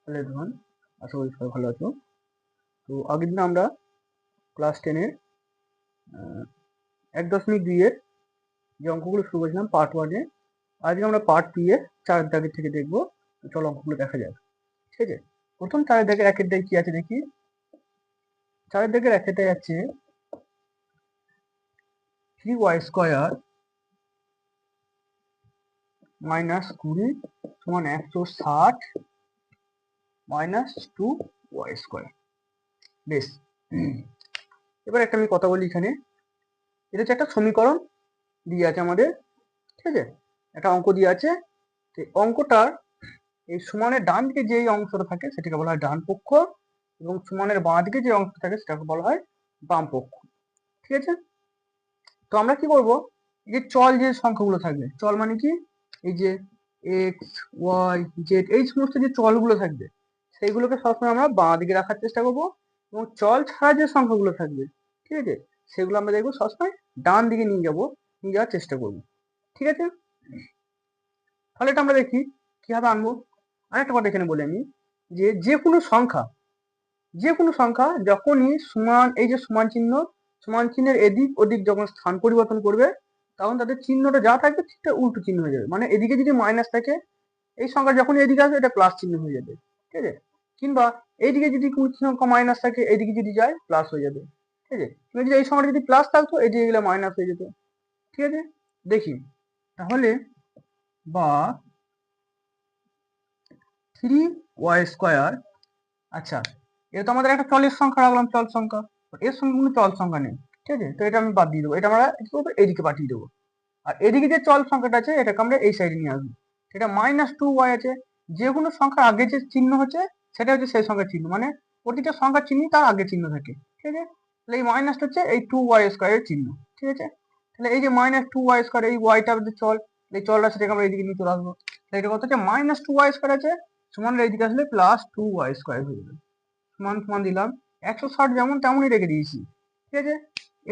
Hello everyone, আশা করি সবাই ভালো আছো। তো আগের দিন আমরা ক্লাস 10-এর 1.2-এর যে অঙ্কগুলো শুরু করেছিলাম পার্ট 1-এ, আজকে আমরা পার্ট 2-এর 4 দাগের থেকে দেখবো। তো চলো অঙ্কগুলো দেখা যাক। ঠিক আছে, প্রথম 4 দাগের 1-এর দাগে কি আছে দেখি। 4 দাগের 1-এতে আছে 3y² মাইনাস 20 সমান 160 মাইনাস 2y²। বেশ, এবার একটা আমি কথা বলি। এখানে এটা হচ্ছে একটা সমীকরণ দিয়ে আছে আমাদের। ঠিক আছে, একটা অঙ্ক দিয়ে আছে। তো অঙ্কটার এই সমানের ডান দিকে যে অংশটা থাকে সেটাকে বলা হয় ডান পক্ষ, এবং সমানের বাঁ দিকে যে অংশটা থাকে সেটাকে বলা হয় বাম পক্ষ। ঠিক আছে, তো আমরা কি করব, এই যে চল যে সংখ্যাগুলো থাকবে, চল মানে কি, এই যে এক্স ওয়াই জেড এই সমস্ত যে চলগুলো থাকবে সেইগুলোকে সবসময় আমরা বাঁ দিকে রাখার চেষ্টা করব, এবং চল ছাড়া যে সংখ্যাগুলো থাকবে, ঠিক আছে, সেগুলো আমরা দেখবো সবসময় ডান দিকে নিয়ে যাওয়ার চেষ্টা করব। ঠিক আছে, তাহলে এটা আমরা দেখি কিভাবে আনবো। আরেকটা কথা এখানে বলে আমি, যে কোনো সংখ্যা যখনই সমান, এই যে সমান চিহ্নের এদিক ওদিক যখন স্থান পরিবর্তন করবে, তখন তাদের চিহ্নটা যা থাকবে সেটা উল্টো চিহ্ন হয়ে যাবে। মানে এদিকে যদি মাইনাস থাকে, এই সংখ্যা যখন এদিকে আসবে এটা প্লাস চিহ্ন হয়ে যাবে। ঠিক আছে, কিংবা এইদিকে যদি কোনো সংখ্যা মাইনাস থাকে, এইদিকে যদি যায় প্লাস হয়ে যাবে। ঠিক আছে, কিন্তু যদি এই সংখ্যাটা যদি প্লাস থাকতো, এইদিকে গেলে মাইনাস হয়ে যেত। ঠিক আছে, দেখি তাহলে, বা 3y²। আচ্ছা, এটা তো আমাদের একটা চলের সংখ্যা রাখলাম, চল সংখ্যা। এর সঙ্গে কোনো চল সংখ্যা নেই। ঠিক আছে, তো এটা আমি বাদ দিয়ে দেবো, এটা আমরা কি করবো, এদিকে পাঠিয়ে দেবো। আর এদিকে যে চল সংখ্যাটা আছে এটাকে আমরা এই সাইডে নিয়ে আসবো। সেটা -2y আছে। যে কোনো সংখ্যার আগে যে চিহ্ন হচ্ছে সেটা হচ্ছে সেই সংখ্যার চিহ্ন, মানে প্রতিটা সংখ্যার চিহ্ন তার আগে চিহ্ন থাকে। ঠিক আছে, তাহলে এই মাইনাসটা হচ্ছে এই 2y² এর চিহ্ন। ঠিক আছে, তাহলে এই যে -2y², এই ওয়াইটা যে চল, এই চলটা সেটাকে আমরা এইদিকে নিয়ে চলে আসবো। তাহলে এটা কত হচ্ছে, -2y² আছে, সমান এইদিকে আসলে +2y² হয়ে যাবে। সমান সমান দিলাম, 160 যেমন তেমনই রেখে দিয়েছি। ঠিক আছে,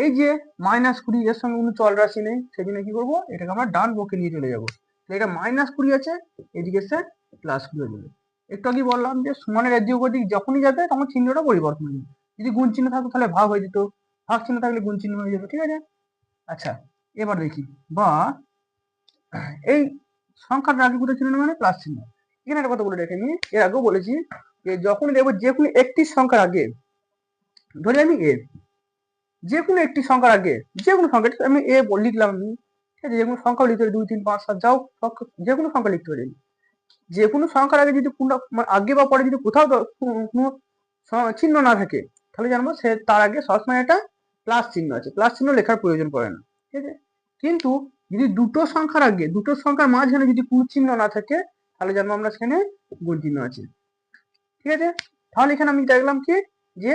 এই যে -20 এর সঙ্গে কোনো চল রাশি নেই, সেজন্য কি করবো, এটাকে আমরা ডান পক্ষে নিয়ে চলে যাবো। এটা -20 আছে, এদিকে এসে +2 হয়ে যাবে। একটু আগে বললাম যে সমানের এদিক ওদিক যখনই যাবে তখন চিহ্নটা পরিবর্তন হয়ে যাবে। যদি গুণ চিহ্ন থাকতো তাহলে ভাগ হয়ে যেত, ভাগ চিহ্ন থাকলে গুণ চিহ্ন হয়ে যাবে। ঠিক আছে, আচ্ছা এবার দেখি, বা এই সংখ্যাটা আগে কোথায় ছিল না, মানে প্লাস চিহ্ন। এখানে একটা কথা বলে রেখে নিই, এর আগেও বলেছি যে যখনই দেখবো যে কোনো একটি সংখ্যার আগে, ধরি আমি এ, যে কোনো একটি সংখ্যার আগে, যে কোনো সংখ্যা আমি এ লিখলাম আমি। ঠিক আছে, যে কোনো সংখ্যা লিখতে পারি, 2 3 5 7 যাও, যে কোনো সংখ্যা লিখতে পারি। যে কোনো সংখ্যার আগে যদি কোনো আগে বা পরে যদি কোথাও কোনো চিহ্ন না থাকে, তাহলে জানবো সে তার আগে সবসময় একটা প্লাস চিহ্ন আছে, প্লাস চিহ্ন লেখার প্রয়োজন পড়ে না। ঠিক আছে, কিন্তু যদি দুটো সংখ্যার আগে, দুটো সংখ্যার মাঝখানে যদি কোনো চিহ্ন না থাকে, তাহলে জানবো আমরা সেখানে গুণ চিহ্ন আছে। ঠিক আছে, তাহলে এখানে আমি দেখলাম কি, যে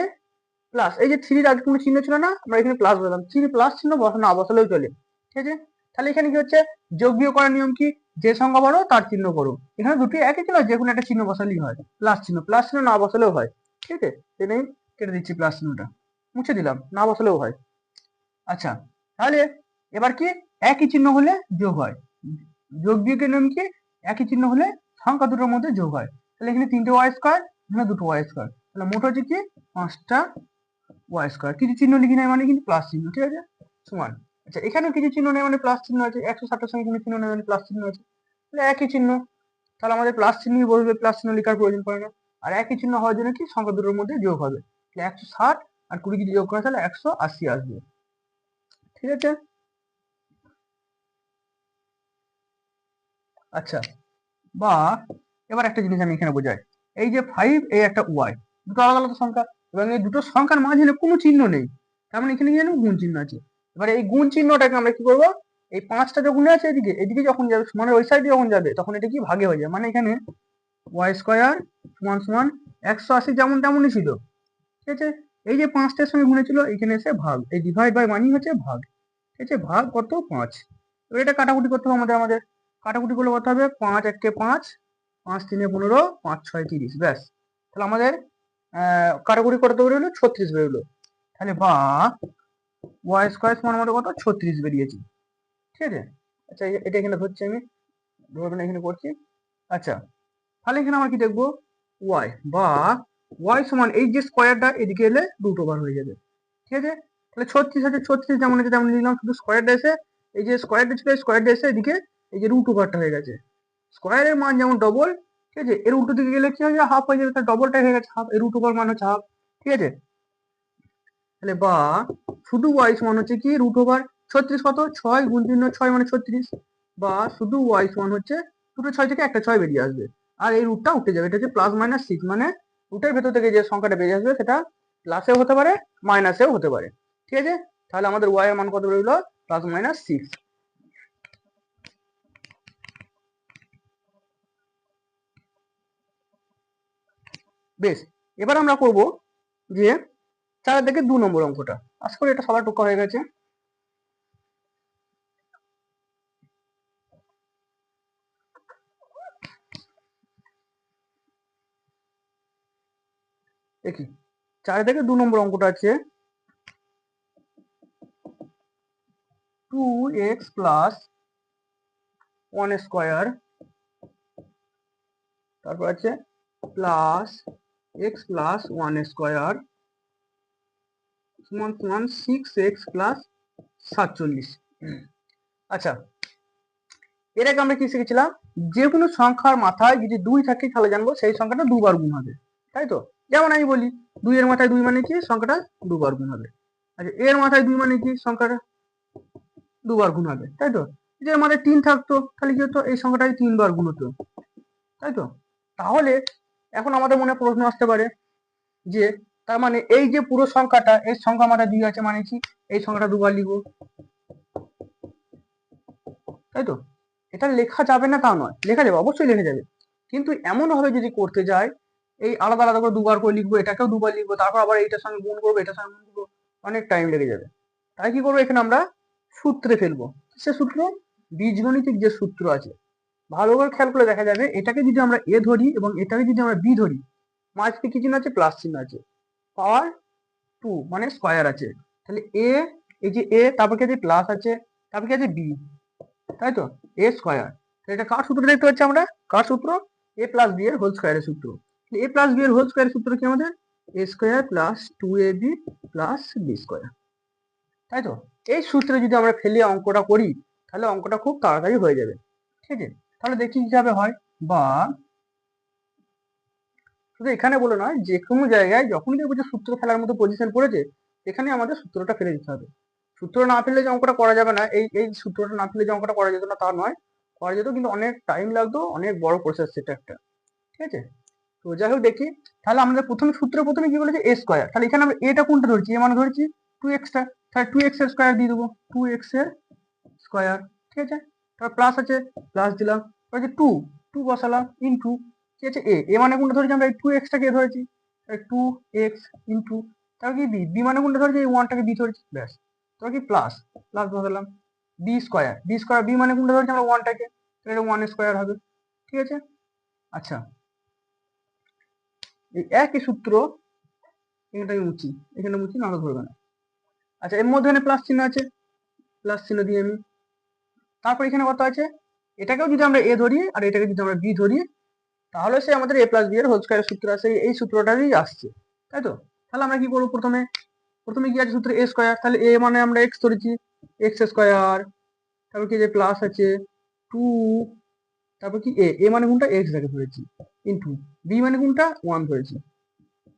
প্লাস, এই যে 3-র আগে কোনো চিহ্ন ছিল না, আমরা এখানে প্লাস বললাম, 3 প্লাস চিহ্ন না বসালেও চলে। ঠিক আছে, তাহলে এখানে কি হচ্ছে, যোগ বিয়োগ করার নিয়ম কি, যে সংখ্যা বড় তার চিহ্ন করো। এখানে দুটি একই ছিল, যে কোনো একটা চিহ্ন বসালেই হয়, প্লাস চিহ্ন না বসালেও হয়। ঠিক আছে, সেটাই কেটে দিচ্ছি, প্লাস চিহ্নটা মুছে দিলাম, না বসালেও হয়। আচ্ছা, তাহলে এবার কি, একই চিহ্ন হলে যোগ হয়, যোগ বিয়োগের নিয়ম কি, একই চিহ্ন হলে সংখ্যা দুটোর মধ্যে যোগ হয়। তাহলে এখানে 3টে y², এখানে 2টো y², তাহলে মোট হচ্ছে কি 5টা y²। কিছু চিহ্ন লিখি নাই মানে কিন্তু প্লাস চিহ্ন। ঠিক আছে, সমান। আচ্ছা, এখানেও কিছু চিহ্ন নেই মানে প্লাস চিহ্ন আছে, 160-এর সঙ্গে কোনো চিহ্ন নেই মানে প্লাস চিহ্ন আছে, তাহলে একই চিহ্ন। তাহলে আমাদের প্লাস চিহ্নই বসবে, প্লাস চিহ্ন লেখার প্রয়োজন পড়ে না। আর একই চিহ্ন হওয়ার জন্য কি, সংখ্যা দুটোর মধ্যে যোগ হবে। তাহলে 160 আর 20 যদি যোগ করে তাহলে 180 আসবে। ঠিক আছে, আচ্ছা, বা এবার একটা জিনিস আমি এখানে বোঝাই, এই যে 5, এই একটা ওয়াই, দুটো আলাদা আলাদা সংখ্যা, এবং এই দুটো সংখ্যার মাঝখানে কোনো চিহ্ন নেই, তার মানে এখানে কি জানো, গুণ চিহ্ন আছে। এবার এই গুণ চিহ্নটাকে আমরা কি করবো, এই 5টা যখন আছে এদিকে, এদিকে যখন যাবে, মানে ওই সাইডে যখন যাবে, তখন এটা কি ভাগে হয়ে যায়। মানে এখানে y² সমান সমান 180 যেমন তেমনই ছিল। ঠিক আছে, এই যে 5টার সঙ্গে গুণেছিল, এখানে এসে ভাগ, এই ডিভাইড বাই মানি হচ্ছে ভাগ। ঠিক আছে, ভাগ কত, 5। এবার এটা কাটাকুটি করতে হবে আমাদের কাটাকুটি করলে কত হবে, 5 1 5, 5 3 15, 5 6 30, ব্যাস। তাহলে আমাদের কাটাকুটি করতে বেরোলো 36 বেরোলো। তাহলে বা y² সমান আমাদের কত, 36 বেরিয়েছে। ঠিক আছে, আচ্ছা এটা এখানে ধরছি আমি, ধরবেন এখানে করছি। আচ্ছা, তাহলে এখানে আমরা কি দেখবো, ওয়াই, বা ওয়াই সমান এই যে স্কোয়ারটা এদিকে এলে রুট ওভার হয়ে যাবে, ঠিক আছে। তাহলে 36 আছে, 36 যেমন আছে তেমন নিলাম, শুধু স্কোয়ারটা এসে এই যে স্কোয়ারটা ছিল স্কোয়ারটা এসে এদিকে এই যে রুট ওভারটা হয়ে গেছে। স্কোয়ারের মান যেমন ডবল, ঠিক আছে, এর উল্টো দিকে গেলে কি হয়ে যাবে, হাফ হয়ে যাবে, তার ডবলটা হয়ে গেছে হাফ, এর রুট ওভার মান হচ্ছে হাফ, ঠিক আছে। তাহলে বা শুধু ওয়াই সমান হচ্ছে কি রুট ওভার 36, কত 6 গুণ 3 6 মানে 36, বা শুধু ওয়াই সমান হচ্ছে দুটো 6 থেকে একটা 6 বেরিয়ে আসবে, আর এই রুটটা উঠে যাবে, এটা হচ্ছে +-6, মানে রুটের ভেতর থেকে যে সংখ্যাটা বেরিয়ে আসবে সেটা প্লাসেও হতে পারে মাইনাসেও হতে পারে, ঠিক আছে। তাহলে আমাদের ওয়াই এর মান কত রইলো, +-6। বেশ, এবার আমরা করব যে 4 থেকে 2 নম্বর অঙ্কটা। আশা করি এটা সবার টুকা হয়ে গেছে। দেখি 4 থেকে 2 নম্বর অঙ্কটা আছে 2x প্লাস 1 স্কোয়ার, তারপর আছে প্লাস x প্লাস 1 স্কোয়ার সমান সমান 6x প্লাস 47। আচ্ছা, এর আগে আমরা কি শিখেছিলাম, যে কোনো সংখ্যার মাথায় যদি 2 থাকে তাহলে জানবো সেই সংখ্যাটা দুবার গুণ হবে, তাই তো। যেমন আমি বলি 2 এর মাথায় 2 মানে কি, সংখ্যাটা দুবার গুণ হবে। আচ্ছা, এর মাথায় 2 মানে কি, সংখ্যাটা দুবার গুণ হবে, তাই তো। যদি এর মাথায় 3 থাকতো তাহলে কি হতো, এই সংখ্যাটাই 3 বার গুণ হতো, তাই তো। তাহলে এখন আমাদের মনে প্রশ্ন আসতে পারে যে তার মানে এই যে পুরো সংখ্যাটা, এই সংখ্যা মাথায় 2 আছে মানে কি এই সংখ্যাটা দুবার লিখবো, তাই তো। এটা লেখা যাবে না তা নয়, লেখা যাবে, অবশ্যই লেখা যাবে, কিন্তু এমন ভাবে যদি করতে যাই এই আলাদা আলাদা করে দুবার করে লিখবো, এটাকেও দুবার লিখবো, তারপর আবার এইটার সঙ্গে গুণ করবো, এটার সঙ্গে গুণ করবো, অনেক টাইম লেগে যাবে। তাই কি করবো, এখানে আমরা সূত্রে ফেলবো। সে সূত্র বীজগণিতিক যে সূত্র আছে, ভালো করে খেয়াল করে দেখা যাবে, এটাকে যদি আমরা এ ধরি এবং এটাকে যদি আমরা বি ধরি, মাঝে কি চিহ্ন আছে, প্লাস চিহ্ন আছে, পাওয়ার 2 মানে স্কয়ার আছে, তাহলে এ, এই যে এ, তারপর কি আছে প্লাস আছে, তারপর কি আছে বি, তাই তো, এ স্কয়ার। এটা কার সূত্র দেখতে পাচ্ছি আমরা, কার সূত্র, এ প্লাস বি এর হোল স্কয়ারের সূত্র। এ প্লাস বি এর হোল স্কয়ারের সূত্র কি আমাদের, a square plus 2ab plus b square, তাই তো। এই সূত্রে যদি আমরা ফেলে অঙ্কটা করি তাহলে অঙ্কটা খুব তাড়াতাড়ি হয়ে যাবে, ঠিক আছে। তাহলে দেখি কিভাবে হয়, বা শুধু এখানে বলে নয়, যে কোনো জায়গায় যখনই দেখবো যে সূত্র ফেলার মতো পজিশন পড়েছে, এখানে আমাদের সূত্রটা ফেলে দিতে হবে। সূত্র না ফেললে যে অঙ্কটা করা যাবে না, এই এই সূত্রটা না ফেললে যে অঙ্কটা করা যেত না তা নয়, করা যেত, কিন্তু অনেক টাইম লাগতো, অনেক বড় প্রসেস সেটা একটা, ঠিক আছে। তো যাই হোক দেখি, তাহলে আমাদের প্রথমে সূত্র প্রথমে কি বলেছে, এ স্কোয়ার, তাহলে এখানে আমরা এটা কোনটা ধরছি, এ মানে ধরছি 2x টা, তাহলে 2x এর স্কোয়ার দিয়ে দেবো, 2x এর স্কোয়ার, ঠিক আছে। তারপর প্লাস আছে, প্লাস দিলাম, তারপর যে 2 2 বসালাম ইনটু, ঠিক আছে, এ এ মানে কোনটা ধরেছি আমরা, এই 2x টাকে ধরেছি, 2x ইনটু, তারপর কি বি, বি মানে কোনটা ধরেছি, এই 1টাকে বি ধরেছি, ব্যাস। তারপর কি প্লাস, প্লাস বসালাম, B square, B square, B মানে কোনটা ধরেছি আমরা 1টাকে, তাহলে এটা 1 স্কোয়ার হবে, ঠিক আছে। আচ্ছা, এই একই সূত্র এখানটা আমি মুছি, এখানে মুছি, নাহলে ধরবে না। আচ্ছা, এর মধ্যে প্লাস চিহ্ন আছে, প্লাস চিহ্ন দিয়ে আমি, তারপর এখানে কত আছে, এটাকেও যদি আমরা এ ধরি আর এটাকে যদি আমরা বি ধরি, তাহলে সে আমাদের এ প্লাস বি এর হোল স্কয়ারের সূত্র আছে, এই সূত্রটাই আসছে, তাই তো। তাহলে আমরা কি করবো, প্রথমে প্রথমে কি আছে সূত্র এ স্কয়ার, তাহলে এ মানে আমরা এক্স ধরেছি, এক্স স্কয়ার, তারপর কি যে প্লাস আছে 2, তারপর কি এ, এ মানে কোনটা এক্স টাকে ধরেছি, ইনটু বি মানে কোনটা 1 ধরেছি,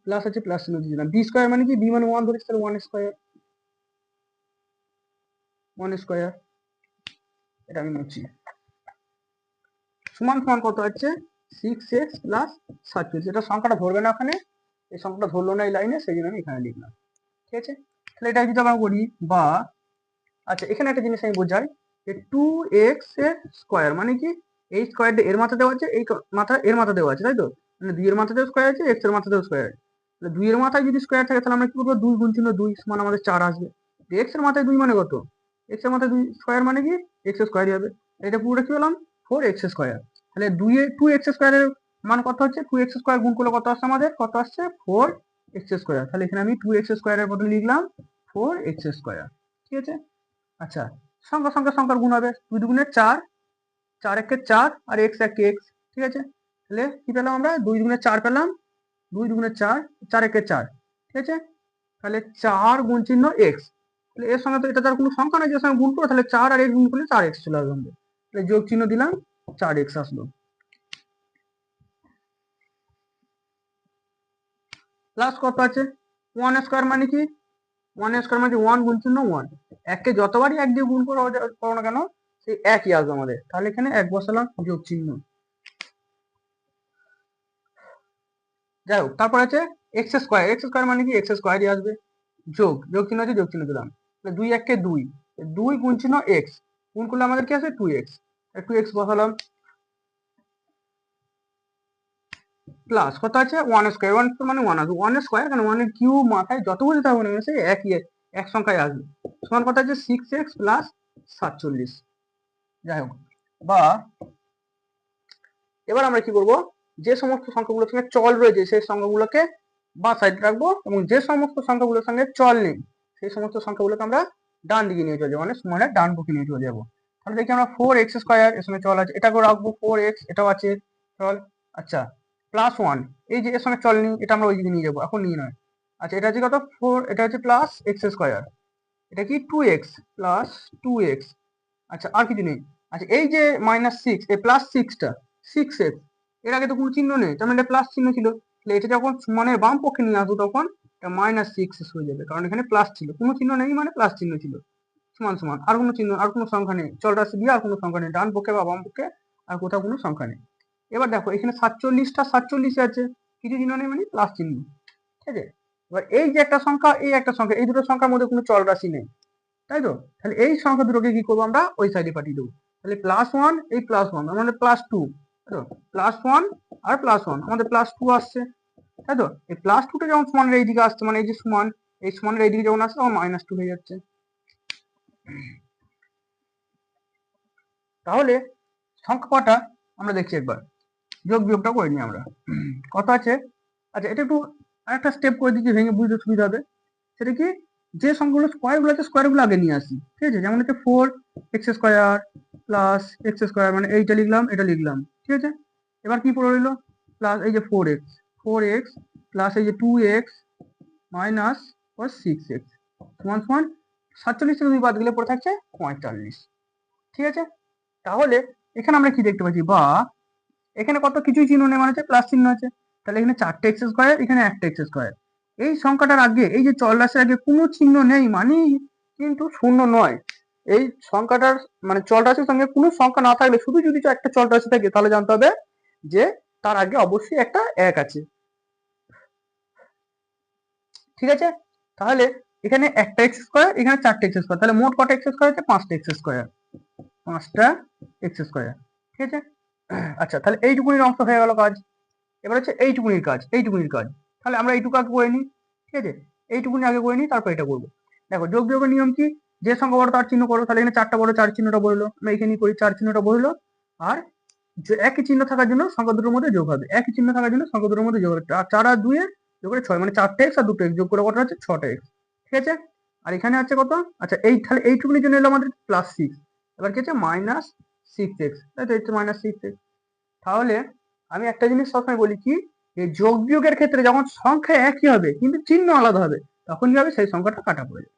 প্লাস আছে, প্লাস চিহ্ন দিয়েছিলাম, বি স্কয়ার মানে কি, বি মানে 1 ধরেছি, তাহলে 1 স্কয়ার, 1 স্কয়ার, এটা আমি মুছি, সমান সমান কত হচ্ছে 6x প্লাস 47। এটা সংখ্যাটা ধরবে না ওখানে, এই সংখ্যাটা ধরলো না এই লাইনে, সেই জন্য আমি এখানে লিখলাম, ঠিক আছে। তাহলে এটা যদি আমরা করি, বা আচ্ছা এখানে একটা জিনিস আমি বোঝাই, যে 2x এর স্কোয়ার মানে কি, এই স্কোয়ারটা এর মাথা দেওয়া আছে, এই মাথা এর মাথা দেওয়া আছে, তাই তো, মানে 2 এর মাথাতেও স্কোয়ার আছে, x এর মাথাতেও স্কোয়ার আছে, তাহলে 2 এর মাথায় যদি স্কোয়ার থাকে তাহলে আমরা কি করবো, 2 গুণ চিহ্ন 2 সমান আমাদের 4 আসবে, x এর মাথায় 2 মানে কত, x এর মাথায় 2 স্কোয়ার মানে কি x স্কোয়ারই হবে, এটা পুরোটা কি হলাম 4x স্কোয়ার। তাহলে 2x স্কোয়ারের মান কত হচ্ছে, 2x স্কোয়ার গুণ করলে কত আসছে আমাদের, কত আসছে 4x স্কোয়ার, তাহলে এখানে আমি 2x স্কোয়ারের বদলে লিখলাম 4x স্কোয়ার, ঠিক আছে। আচ্ছা, সংখ্যার গুণ হবে, 2 দুগুণে 4, 4 একে 4 আর x একে x, ঠিক আছে। তাহলে কি পেলাম আমরা 2 দুগুণে 4 পেলাম, 2 দুগুণে 4, 4 একে 4, ঠিক আছে। তাহলে 4 গুণ চিহ্ন এক্স, তাহলে এর সঙ্গে তো এটা তার কোনো সংখ্যা নাই যে সঙ্গে গুণ করো, তাহলে 4 আর এক্স গুণ করলে 4x চলে আসবে আমাদের, তাহলে যোগ চিহ্ন দিলাম 4x আসলো। প্লাস কত আছে 1 স্কয়ার মানে কি 1 স্কয়ার মানে 1 গুণ চিহ্ন 1, এককে যতবারই 1 দিয়ে গুণ করো না কেন সেই একই আসবে আমাদের, তাহলে এখানে 1 বসালাম যোগ চিহ্ন। যাই হোক, তারপর আছে এক্স স্কয়ার মানে কি এক্স স্কয়ারই আসবে, যোগ যোগ চিহ্ন আছে যোগ চিহ্ন দিলাম, তাহলে 2 এককে 2, 2 গুণ চিহ্ন এক্স, গুণ করলে আমাদের কি আসবে 2x, 2x বসালাম। প্লাস কত আছে 1 স্কয়ার, 1 মানে 1 আসবে, 1 স্কয়ার কারণ 1 এর কিউব মাথায় যত বসে থাকবে না সেই একই এক সংখ্যায় আসবে, সমান কত আছে 6x প্লাস 47। যাই হোক, বা এবার আমরা কি করব, যে সমস্ত সংখ্যাগুলোর সঙ্গে চল রয়েছে সেই সংখ্যাগুলোকে বা সাইড রাখবো, এবং যে সমস্ত সংখ্যাগুলোর সঙ্গে চল নেই সেই সমস্ত সংখ্যাগুলোকে আমরা ডান দিকে নিয়ে চলে যাবো, মানে সমানের ডান পক্ষে নিয়ে চলে যাবো। তাহলে দেখি আমরা 4x স্কয়ার এর সঙ্গে চল আছে, এটাকে রাখবো 4x, এটাও আছে চল। আচ্ছা, প্লাস 1, এই যে এর সঙ্গে চল নেই এটা আমরা ওই দিকে নিয়ে যাবো, এখন নিয়ে নয়। আচ্ছা, এটা হচ্ছে কত 4, এটা হচ্ছে প্লাস x স্কয়ার, এটা কি 2x প্লাস 2x। আচ্ছা, আর কিছু নেই। আচ্ছা, এই যে -6 এই +6টা 6x, এর আগে তো কোনো চিহ্ন নেই, তার মানে এটা প্লাস চিহ্ন ছিল, তাহলে এটা যখন সমানের বাম পক্ষে নিয়ে আসবো তখন এটা -6 হয়ে যাবে, কারণ এখানে প্লাস ছিল, কোনো চিহ্ন নেই মানে প্লাস চিহ্ন ছিল, সমান সমান, আর কোনো চিহ্ন আর কোনো সংখ্যা নেই, চল রাশি দিয়ে আর কোনো সংখ্যা নেই, ডান পক্ষে বা বাম পক্ষে আর কোথাও কোনো সংখ্যা নেই। এবার দেখো এখানে 47টা 47 আছে, কিছু চিহ্ন নেই মানে প্লাস চিহ্ন, ঠিক আছে। এবার এই যে একটা সংখ্যা এই একটা সংখ্যা, এই দুটো সংখ্যার মধ্যে কোনো চল রাশি নেই, তাই তো, তাহলে এই সংখ্যা দুটোকে কি করবো আমরা ওই সাইডে পাঠিয়ে দেবো, তাহলে +1 এই +1 আমাদের +2, তাই তো, +1 আর +1 আমাদের +2 আসছে, তাই তো। এই +2টা যখন সমানের এইদিকে আসছে, মানে এই যে সমান, এই সমানের এইদিকে যখন আসছে তখন -2 হয়ে যাচ্ছে। তাহলে সংখ্যা কটা আমরা দেখছি একবার, যোগ বিয়োগটা করে নিই আমরা, কত আছে। আচ্ছা, এটা একটু আরেকটা স্টেপ করে দিচ্ছি, ভেঙে বুঝতে সুবিধা হবে, সেটা কি যে সংখ্যাগুলো স্কোয়ারগুলো আছে স্কোয়ারগুলো আগে নিয়ে আসি, ঠিক আছে। যেমন হচ্ছে 4x square plus x square, মানে এইটা লিখলাম এটা লিখলাম, ঠিক আছে। এবার কি পড়ে রইলো প্লাস এই যে 4x প্লাস এই যে 2x মাইনাস 6x সমান সমান 47 থেকে 2 বাদ গেলে পড়ে থাকছে 45, ঠিক আছে। তাহলে এখানে আমরা কি দেখতে পাচ্ছি, বা এখানে কত কিছুই চিহ্ন নেই মানে হচ্ছে প্লাস চিহ্ন আছে, তাহলে এখানে 4টে এক্স স্কোয়ার, এখানে 1টা এক্স স্কোয়ার, এই সংখ্যাটার আগে এই যে চল রাশির আগে কোনো চিহ্ন নেই মানে কিন্তু শূন্য নয়, এই সংখ্যাটার মানে চল রাশির সঙ্গে কোনো সংখ্যা না থাকলে শুধু যদি একটা চল রাশি থাকে তাহলে জানতে হবে যে তার আগে অবশ্যই একটা 1 আছে, ঠিক আছে। তাহলে এখানে 1টা এক্স স্কোয়ার, এখানে 4টে এক্স স্কোয়ার, তাহলে মোট কটা এক্স স্কোয়ার আছে 5টা এক্স স্কোয়ার, 5টা এক্স স্কোয়ার, ঠিক আছে। আচ্ছা, তাহলে এইটুকুনির অংশ হয়ে গেল কাজ। এবার হচ্ছে এইটুকুনির কাজ, তাহলে আমরা এইটুকু আগে করে নিই, ঠিক আছে। এইটুকুনি আগে করে নিই, তারপর এটা করবো। দেখো, যোগ বিয়োগের নিয়ম কি, যে সংখ্যা বড় তার চিহ্ন করো, তাহলে এখানে 4টা বড় 4 চিহ্নটা বললো, আমরা এখানেই করি 4 চিহ্নটা বললো, আর যে একই চিহ্ন থাকার জন্য সংখ্যা দুটোর মধ্যে যোগ হবে, একই চিহ্ন থাকার জন্য সংখ্যা দুটোর মধ্যে যোগ হবে, 4 আর 2 এর যোগ করে 6, মানে 4টা এক্স আর 2টা এক্স যোগ করে কত হচ্ছে 6টা এক্স, ঠিক আছে। আর এখানে আছে কত, আচ্ছা এই তাহলে এইটুকুনির জন্য এলো আমাদের +6, এবার কি আছে -6x, তাই তো, হচ্ছে -6x। তাহলে আমি একটা জিনিস সবসময় বলি কি, যে যোগ বিয়োগের ক্ষেত্রে যখন সংখ্যা একই হবে কিন্তু চিহ্ন আলাদা হবে তখন কি হবে, সেই সংখ্যাটা কাটা পড়ে যাবে।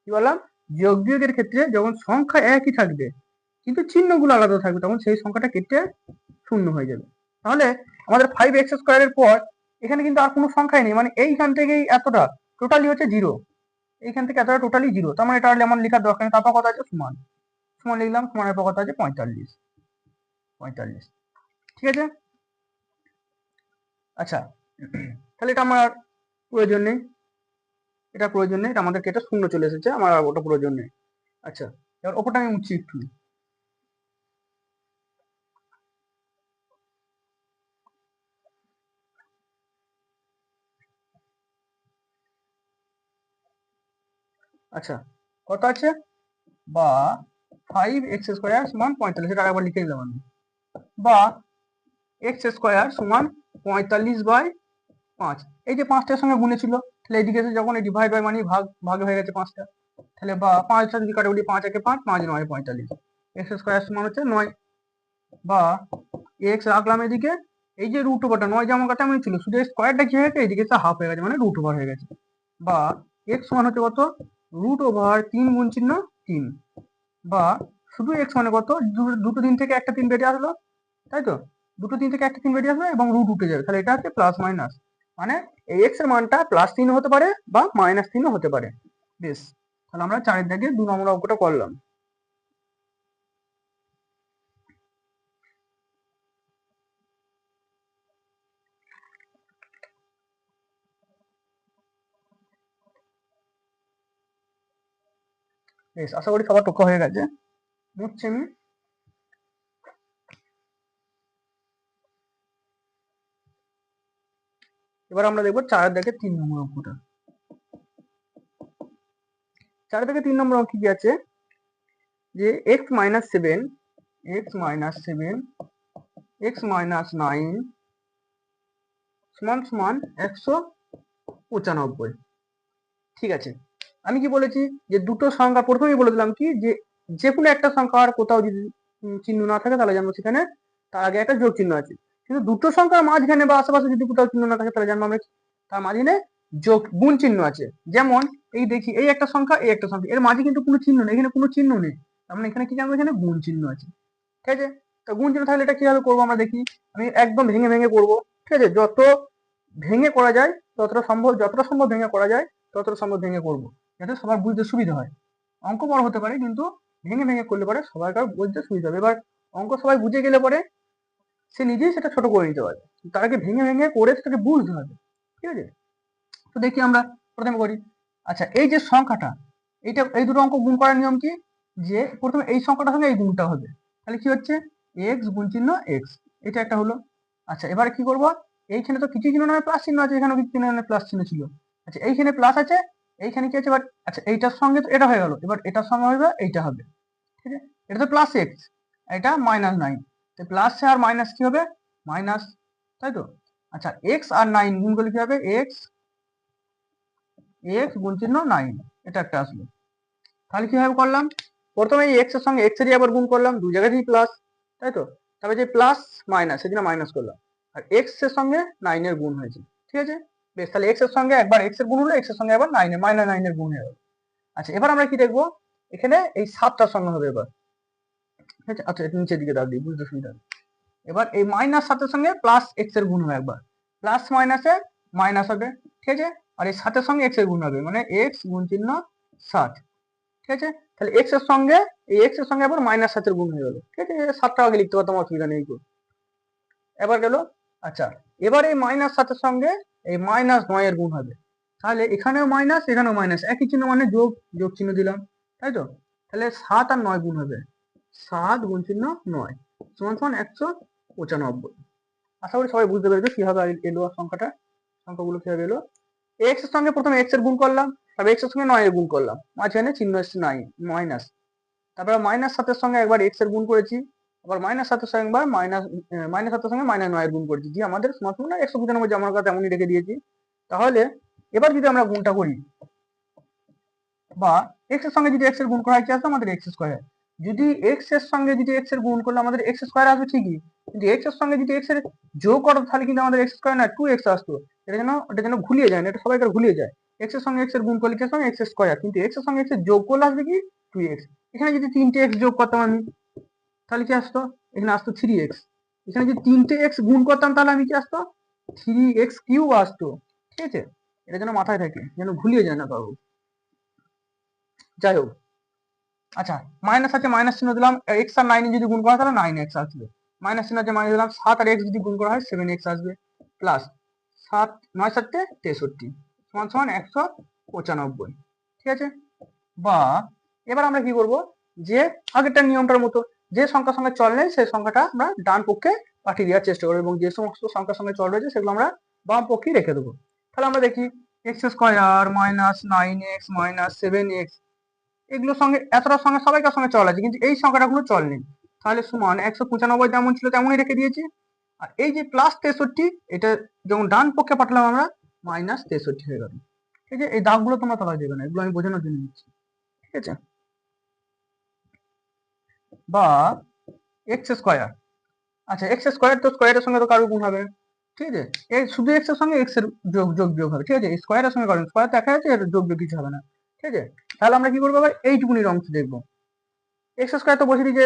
কি বললাম, যোগ বিয়োগের ক্ষেত্রে যখন সংখ্যা একই থাকবে কিন্তু চিহ্নগুলো আলাদা থাকবে তখন সেই সংখ্যাটা কেটে শূন্য হয়ে যাবে। তাহলে আমাদের 5x স্কোয়ারের পর এখানে কিন্তু আর কোনো সংখ্যাই নেই, মানে এইখান থেকেই এতটা টোটালি হচ্ছে 0, এইখান থেকে এতটা টোটালি 0, তার মানে এটা এমন লেখার দরকার নেই, তারপর কথা আছে সমান, সমান লিখলাম, সমানের পর কথা আছে 45, ঠিক আছে। আচ্ছা, তাহলে এটা আমার প্রয়োজন নেই, এটা প্রয়োজন নেই, এটা আমাদেরকে এটা শূন্য চলে এসেছে, আমার আর ওটা প্রয়োজন নেই। আচ্ছা, এবার ওপরটা আমি মুছছি একটু। আচ্ছা, কত আছে, বা 5x স্কোয়ার সমান 45, এটা আরেকবার লিখে দিলাম আমি, বা x স্কোয়ার সমান 45/5, এই যে 5টার সঙ্গে গুণে ছিল, তাহলে এদিকে এসে যখন এই ডিভাইড বাই মানে ভাগ ভাগ হয়ে গেছে 5টা, তাহলে বা 5টা যদি কাটে বলি 5 একে 5, 5 9 45, x স্কোয়ার সমান হচ্ছে 9, বা x রাখলাম এদিকে এই যে রুট ওভারটা 9 যে আমার কাছে এমন ছিল, শুধু স্কোয়ারটা কি হয়ে গেছে, এইদিকে হাফ হয়ে গেছে, মানে রুট ওভার হয়ে গেছে। বা এক্স সমান হচ্ছে কত, রুট ওভার 3 গুণ চিহ্ন 3, বা শুধু এক্স মানে কত, দুটো দিন থেকে একটা 3 বেরিয়ে আসলো, তাই তো, দুটো দিন থেকে একটা 3 বেরিয়ে আসবে এবং রুট উঠে যাবে, তাহলে এটা হচ্ছে প্লাস মাইনাস, মানে এই এক্স এর মানটা +3 হতে পারে বা -3 হতে পারে। বেশ, তাহলে আমরা 4 দাগে 2 নম্বর অঙ্কটা করলাম। বেশ, আশা করি সবার পক্ষ হয়ে গেছে, বুঝছি আমি। এবার আমরা দেখবো 4 দাগে 3 নম্বর অঙ্কটা। 4 দাগে 3 নম্বর অঙ্ক কি আছে, যে x - 7 x - 7 x - 9 সমান সমান 195। ঠিক আছে, আমি কি বলেছি, যে দুটো সংখ্যা প্রথমেই বলে দিলাম কি, যে যে কোনো একটা সংখ্যার কোথাও যদি চিহ্ন না থাকে তাহলে জানবো সেখানে তার আগে একটা যোগ চিহ্ন আছে, কিন্তু দুটো সংখ্যার মাঝখানে বা আশেপাশে যদি কোথাও চিহ্ন না থাকে তাহলে জানবো আমরা তার মাঝখানে যোগ গুণ চিহ্ন আছে। যেমন এই দেখি, এই একটা সংখ্যা, এই একটা সংখ্যা, এর মাঝে কিন্তু কোনো চিহ্ন নেই, এখানে কোনো চিহ্ন নেই, তার মানে এখানে কি জানবো, এখানে গুণ চিহ্ন আছে। ঠিক আছে, তো গুণ চিহ্ন থাকলে এটা কিভাবে করবো আমরা দেখি, আমি একদম ভেঙে ভেঙে করবো। ঠিক আছে, যত ভেঙে করা যায় যতটা সম্ভব ভেঙে করা যায় ততটা সম্ভব ভেঙে করবো, যাতে সবার বুঝতে সুবিধা হয়। অঙ্ক বড় হতে পারে, কিন্তু ভেঙে ভেঙে করলে পরে সবাইকার বুঝতে সুবিধা হবে। এবার অঙ্ক সবাই বুঝে গেলে পরে সে নিজেই সেটা ছোট করে নিতে পারবে, তার আগে ভেঙে ভেঙে করে সেটাকে বুঝতে হবে। ঠিক আছে, তো দেখি আমরা প্রথমে করি। আচ্ছা, এই যে সংখ্যাটা, এই দুটো অঙ্ক গুণ করার নিয়ম কি, যে প্রথমে এই সংখ্যাটার সঙ্গে এই গুণটা হবে, তাহলে কি হচ্ছে, এক্স গুণ চিহ্ন এক্স, এটা একটা হলো। আচ্ছা, এবারে কি করবো, এইখানে তো কিছু চিহ্ন নয় প্লাস চিহ্ন আছে, এখানেও কিছু চিহ্ন প্লাস চিহ্ন ছিল। আচ্ছা, এইখানে প্লাস আছে, এইখানে কি আছে, এবার আচ্ছা এইটার সঙ্গে তো এটা হয়ে গেল, এবার এটার সঙ্গে হবে এইটা হবে। ঠিক আছে, এটা তো প্লাস এক্স, এটা -9, তো প্লাস আর মাইনাস কি হবে, মাইনাস, তাই তো। আচ্ছা, এক্স আর 9 গুণ করলে কি হবে, এক্স এক্স গুণ চিহ্ন 9, এটা একটা আসলো। তাহলে কিভাবে করলাম, প্রথমে এই এক্স এর সঙ্গে এক্স এর আবার গুণ করলাম, দু জায়গাতেই প্লাস, তাই তো। তারপরে যে প্লাস মাইনাস, সেদিন মাইনাস করলাম, আর এক্স এর সঙ্গে 9 এর গুণ হয়েছে। ঠিক আছে, বেশ, তাহলে এক্স এর সঙ্গে একবার এক্স এর গুণ হলো, এক্স এর সঙ্গে আবার 9 এর -9 এর গুণ হয়ে গেল। আচ্ছা, এবার আমরা কি দেখবো, এখানে এই 7টার সঙ্গে হবে এবার। ঠিক আছে, আচ্ছা এটা নিচের দিকে দাও দিই, বুঝতে সুবিধা হবে। এবার এই -7 এর সঙ্গে প্লাস এক্স এর গুণ হবে একবার, প্লাস মাইনাসে মাইনাস হবে। ঠিক আছে, আর এই 7 এর সঙ্গে এক্স এর গুণ হবে, মানে এক্স গুণ চিহ্ন 7। ঠিক আছে, তাহলে এক্স এর সঙ্গে এই এক্স এর সঙ্গে আবার -7 গুণ হয়ে গেল। ঠিক আছে, 7টা আগে লিখতে পারতাম, অসুবিধা নেই। এবার গেল, আচ্ছা এবার এই -7 এর সঙ্গে এই -9 এর গুণ হবে, তাহলে এখানেও মাইনাস এখানেও মাইনাস, একই চিহ্ন মানে যোগ, যোগ চিহ্ন দিলাম, তাই তো। তাহলে 7 আর 9 গুণ হবে, 7 গুণ চিহ্ন 9 সমান সমান 195। আশা করি সবাই বুঝতে পেরেছো কিভাবে এলো সংখ্যাটা, সংখ্যাগুলো কিভাবে এলো। এক্স এর সঙ্গে প্রথমে এক্স এর গুণ করলাম, তারপর এক্স এর সঙ্গে 9 এর গুণ করলাম, মাঝখানে চিহ্ন এসছে 9 মাইনাস, তারপরে -7 এর সঙ্গে একবার এক্স এর গুণ করেছি, আবার -7 এর সঙ্গে একবার -7 এর সঙ্গে -9 এর গুণ করেছি, দিয়ে আমাদের সমান 195 যে আমার কাছে তেমনই রেখে দিয়েছি। তাহলে এবার যদি আমরা গুণটা করি, বা এক্স এর সঙ্গে যদি এক্স এর গুণ করা হয়, কি আসবে আমাদের এক্স স্কোয়ার। যদি এক্স এর সঙ্গে যদি এক্স এর গুণ করলে আমাদের এক্স স্কোয়ার আসবে ঠিকই, কিন্তু এক্স এর সঙ্গে যদি এক্স এর যোগ করো তাহলে কিন্তু আমাদের এক্স স্কোয়ার না 2x আসতো। এটা যেন ঘুলিয়ে যায় না, এটা সবাইকার ঘুলিয়ে যায়। এক্স এর সঙ্গে এক্স এর গুণ করলে কি আসবে, এক্স স্কোয়ার, কিন্তু এক্স এর সঙ্গে এক্স এর যোগ করলে আসবে কি 2x। এখানে যদি 3টে এক্স যোগ করতাম আমি, তাহলে কি আসতো, এখানে আসতো 3x। এখানে যদি 3টে এক্স গুণ করতাম তাহলে আমি কি আসতো, 3x³ আসতো। ঠিক আছে, এটা যেন মাথায় থাকে, যেন ভুলিয়ে যায় না কারো। যাই হোক, আচ্ছা মাইনাস আছে, মাইনাস চিহ্ন দিলাম, এক্স আর 9 যদি গুণ করা হয় তাহলে 9x আসবে, মাইনাস চিহ্ন আছে মাইনাস দিলাম, 7 আর এক্স যদি গুণ করা হয় 7x আসবে, প্লাস 7 9 7 63 সমান সমান 195। ঠিক আছে, বা এবার আমরা কি করব, যে আগেরটা নিয়মটার মতো, যে সংখ্যার সঙ্গে চল নেই সেই সংখ্যাটা আমরা ডান পক্ষে পাঠিয়ে দেওয়ার চেষ্টা করবো, এবং যে সমস্ত সংখ্যার সঙ্গে চল রয়েছে সেগুলো আমরা বাম পক্ষে রেখে দেবো। তাহলে আমরা দেখি এক্স স্কোয়ার -9x -7x, এগুলোর সঙ্গে এতটার সঙ্গে সবাইকার সঙ্গে চল আছে, কিন্তু এই সংখ্যাটা কোনো চল নেই, তাহলে সমান 195 যেমন ছিল তেমনই রেখে দিয়েছি। আর এই যে +63, এটা যখন ডান পক্ষে পাঠালাম আমরা -63 হয়ে গেল। ঠিক আছে, এই দাগগুলো তোমরা তলায় দেবে না, এগুলো আমি বোঝানোর জন্য দিচ্ছি। ঠিক আছে, বা এক্স স্কোয়ার আচ্ছা এক্স স্কোয়ার, তো স্কোয়ারের সঙ্গে তো কারো গুণ হবে, ঠিক আছে, এই শুধু এক্স এর সঙ্গে এক্স এর যোগ যোগ বিয়োগ হবে, ঠিক আছে, স্কোয়ারের সঙ্গে কারণ স্কোয়ার দেখা যাচ্ছে, এর যোগ বিয়োগ কিছু হবে না, ঠিক আছে। তাহলে আমরা কি করবো এবার এইটুকুনির অংশ দেখবো। এক্স স্কোয়ার তো বসে দিয়েছে,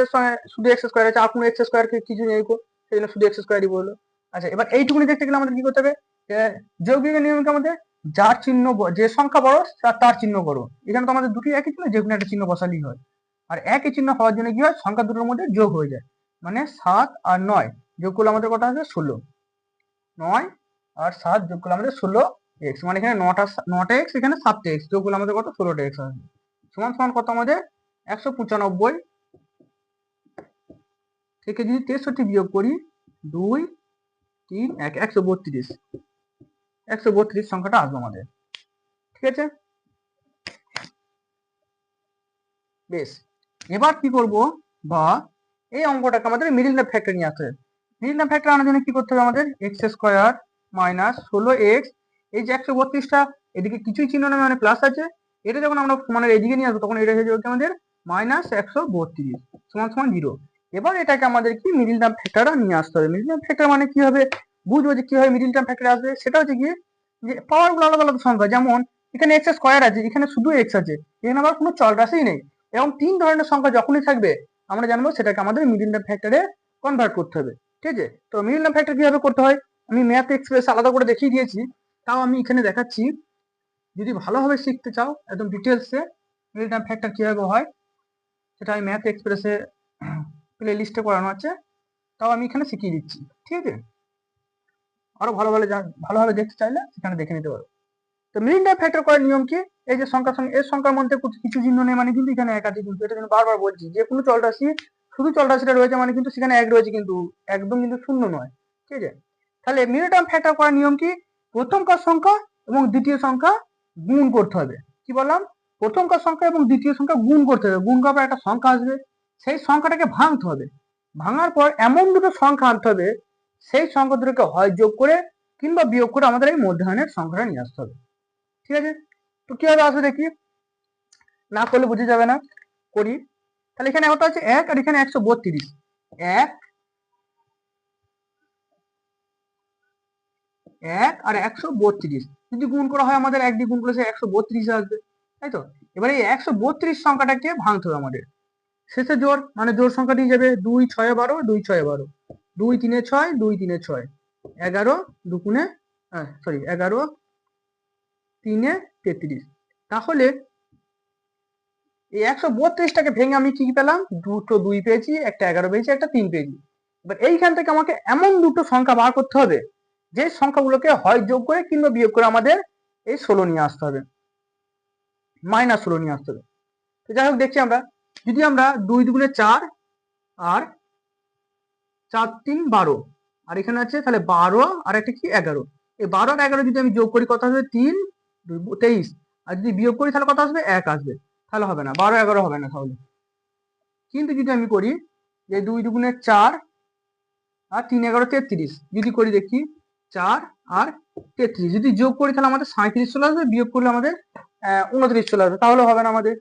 শুধু এক্স স্কোয়ার আছে, আর কোনো এক্স স্কোয়ার কিছু নেই, সেই জন্য শুধু এক্স স্কোয়ারই বললো। আচ্ছা এবার এইটুকুনি দেখতে গেলে আমাদের কি করতে হবে, যোগ বিয়োগের নিয়মকে আমাদের যার চিহ্ন যে সংখ্যা বড় তার চিহ্ন বড়, এখানে তো আমাদের দুটি একই চিহ্ন, যে কোনো একটা চিহ্ন বসালেই হয়। আর একই চিহ্ন হওয়ার জন্য কি হয়, সংখ্যা দুটোর মধ্যে যোগ হয়ে যায়, মানে 7 আর 9 যোগ করলে আমাদের কত আসবে 16, 9 আর 7 যোগ করলে আমাদের 16 এক্স, মানে এখানে 9টা এক্স, এখানে 7টা এক্স, যোগ করলে আমাদের কত 16টা এক্স আসবে, সমান সমান কত আমাদের 195 থেকে যদি 63 বিয়োগ করি 2 3 1, 132, 132 সংখ্যাটা আসবে আমাদের, ঠিক আছে। বেশ, এবার কি করব, বা এই অঙ্কটাকে আমাদের মিডল টার্ম ফ্যাক্টর নিয়ে আসতে হবে। মিডল টার্ম ফ্যাক্টর আনার জন্য কি করতে হবে আমাদের, এক্স স্কোয়ার মাইনাস 16x, এই যে 132টা এদিকে কিছুই চিহ্ন নেই মানে প্লাস আছে, এটা যখন আমরা মানে এদিকে নিয়ে আসবো তখন এটা হয়ে যাবে আমাদের মাইনাস 132 সমান সমান 0। এবার এটাকে আমাদের কি মিডল টার্ম ফ্যাক্টরটা নিয়ে আসতে হবে। মিডল টার্ম ফ্যাক্টর মানে কি হবে, বুঝবো যে কিভাবে মিডল টার্ম ফ্যাক্টর আসবে, সেটা হচ্ছে কি যে পাওয়ার গুলো আলাদা আলাদা সংখ্যা, যেমন এখানে এক্স স্কোয়ার আছে, এখানে শুধু এক্স আছে, এখানে আবার কোনো চল রাশিই নেই, এবং 3 ধরনের সংখ্যা যখনই থাকবে আমরা জানবো সেটাকে আমাদের মিডল টার্ম ফ্যাক্টরে কনভার্ট করতে হবে, ঠিক আছে। তো মিডল টার্ম ফ্যাক্টর কিভাবে করতে হয় আমি ম্যাথ এক্সপ্রেস আলাদা করে দেখিয়ে দিয়েছি, তাও আমি এখানে দেখাচ্ছি, যদি ভালোভাবে শিখতে চাও একদম ডিটেলসে মিডল টার্ম ফ্যাক্টর কিভাবে হয়, সেটা আমি ম্যাথ এক্সপ্রেসে প্লে লিস্টে করানো আছে, তাও আমি এখানে শিখিয়ে দিচ্ছি, ঠিক আছে। আরো ভালোভাবে দেখতে চাইলে সেখানে দেখে নিতে পারো। তো মিডল টার্ম ফ্যাক্টর করার নিয়ম কি, এই যে সংখ্যার সঙ্গে এর সংখ্যার মধ্যে কিছু চিহ্ন নেই মানে কিন্তু এখানে এক আছে, কিন্তু এটা কিন্তু বারবার বলছি, যে কোনো চল রাশি শুধু চল রাশিটা রয়েছে মানে কিন্তু সেখানে এক রয়েছে, কিন্তু একদম কিন্তু শূন্য নয়, ঠিক আছে। তাহলে মিডল টার্ম ফ্যাক্টর করার নিয়ম কি, প্রথমকার সংখ্যা এবং দ্বিতীয় সংখ্যা গুণ করতে হবে। কি বললাম, প্রথমকার সংখ্যা এবং দ্বিতীয় সংখ্যা গুণ করতে হবে, গুণ করার পর একটা সংখ্যা আসবে, সেই সংখ্যাটাকে ভাঙতে হবে, ভাঙার পর এমন দুটো সংখ্যা আনতে হবে, সেই সংখ্যা দুটোকে হয় যোগ করে কিংবা বিয়োগ করে আমাদের এই মধ্যাহ্নের সংখ্যাটা নিয়ে আসতে হবে, ঠিক আছে। তো কিভাবে আসবে দেখি, না করলে বুঝে যাবে না, করি। তাহলে এখানে কত আছে 1 আর এখানে 132, 1 আর 132 যদি গুণ করা হয় আমাদের 1 দিয়ে গুণ করলে 132 আসবে, তাই তো। এবার এই 132 সংখ্যাটাকে ভাঙতে হবে আমাদের, শেষে জোর মানে জোর সংখ্যা দিয়ে যাবে 2 6 12, 2 6 12, 2 3 6, 2 3 6, 11 2 গুণে সরি 11 3 33। তাহলে এই 132টাকে ভেঙে আমি কি পেলাম, দুটো 2 পেয়েছি, একটা 11 পেয়েছি, একটা 3 পেয়েছি। এবার এইখান থেকে আমাকে এমন দুটো সংখ্যা বার করতে হবে যে সংখ্যাগুলোকে হয় যোগ করে কিংবা বিয়োগ করে আমাদের এই 16 নিয়ে আসতে হবে, -16 নিয়ে আসতে হবে। তো যাই হোক দেখছি আমরা, যদি আমরা 2 দুগুণে 4 আর 4 3 12, আর এখানে আছে তাহলে 12 আর একটা কি 11, এই 12 আর 11 যদি আমি যোগ করি কত আসবে 3 2 23, আর যদি বিয়োগ করি তাহলে কত আসবে 1 আসবে, তাহলে হবে না 12 11 হবে না তাহলে। কিন্তু যদি আমি করি যে 2 দুগুণে 4 আর 3 11 33, যদি করি দেখি 4 আর 33 যদি যোগ করি তাহলে আমাদের 37 চলে আসবে, বিয়োগ করলে আমাদের 29 চলে আসবে, তাহলে হবে না আমাদের।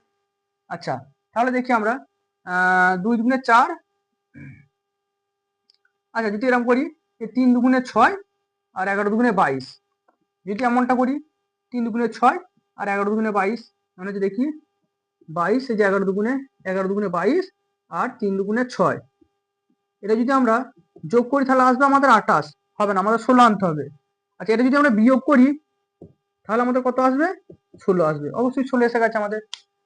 আচ্ছা তাহলে দেখি আমরা 2 দুগুণে 4, আচ্ছা যদি এরকম করি যে 3 দুগুণে 6 আর 11 দুগুণে 22, যদি এমনটা করি 3 দুগুণে 6 আর 11 দুগুণে 22, মানে যে দেখি 22, এই যে 11 দুগুণে 22 আর 3 দুগুণে 6, এটা যদি আমরা যোগ করি তাহলে আসবে আমাদের 28, হবে না আমাদের 16 আনতে হবে। আচ্ছা এটা যদি আমরা বিয়োগ করি তাহলে আমাদের কত আসবে 16 আসবে, অবশ্যই 16 এসে গেছে আমাদের।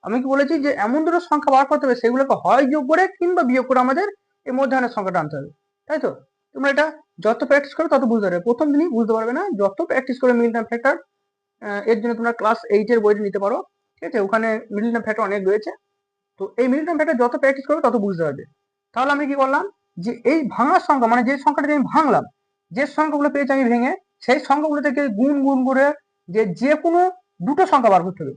আমি কি বলেছি যে এমন দুটো সংখ্যা বার করতে হবে সেগুলোকে হয় যোগ করে কিংবা বিয়োগ করে আমাদের এই মধ্যাহ্নের সংখ্যাটা আনতে হবে, তাই তো। তোমরা এটা যত প্র্যাকটিস করো তত বুঝতে পারবে, প্রথম দিনই বুঝতে পারবে না, যত প্র্যাকটিস করে মিডল টার্ম ফ্যাক্টর, এর জন্য তোমরা ক্লাস 8 এর বইটা নিতে পারো, ঠিক আছে, ওখানে মিডল টার্ম ফ্যাক্টর অনেক রয়েছে। তো এই মিডল টার্ম ফ্যাক্টর যত প্র্যাকটিস করবে তত বুঝতে পারবে। তাহলে আমি কি করলাম, যে এই ভাঙার সংখ্যা মানে যে সংখ্যাটা আমি ভাঙলাম, যে সংখ্যাগুলো পেয়েছি আমি ভেঙে, সেই সংখ্যাগুলো থেকে গুণ গুণ করে যে কোনো দুটো সংখ্যা বার করতে হবে,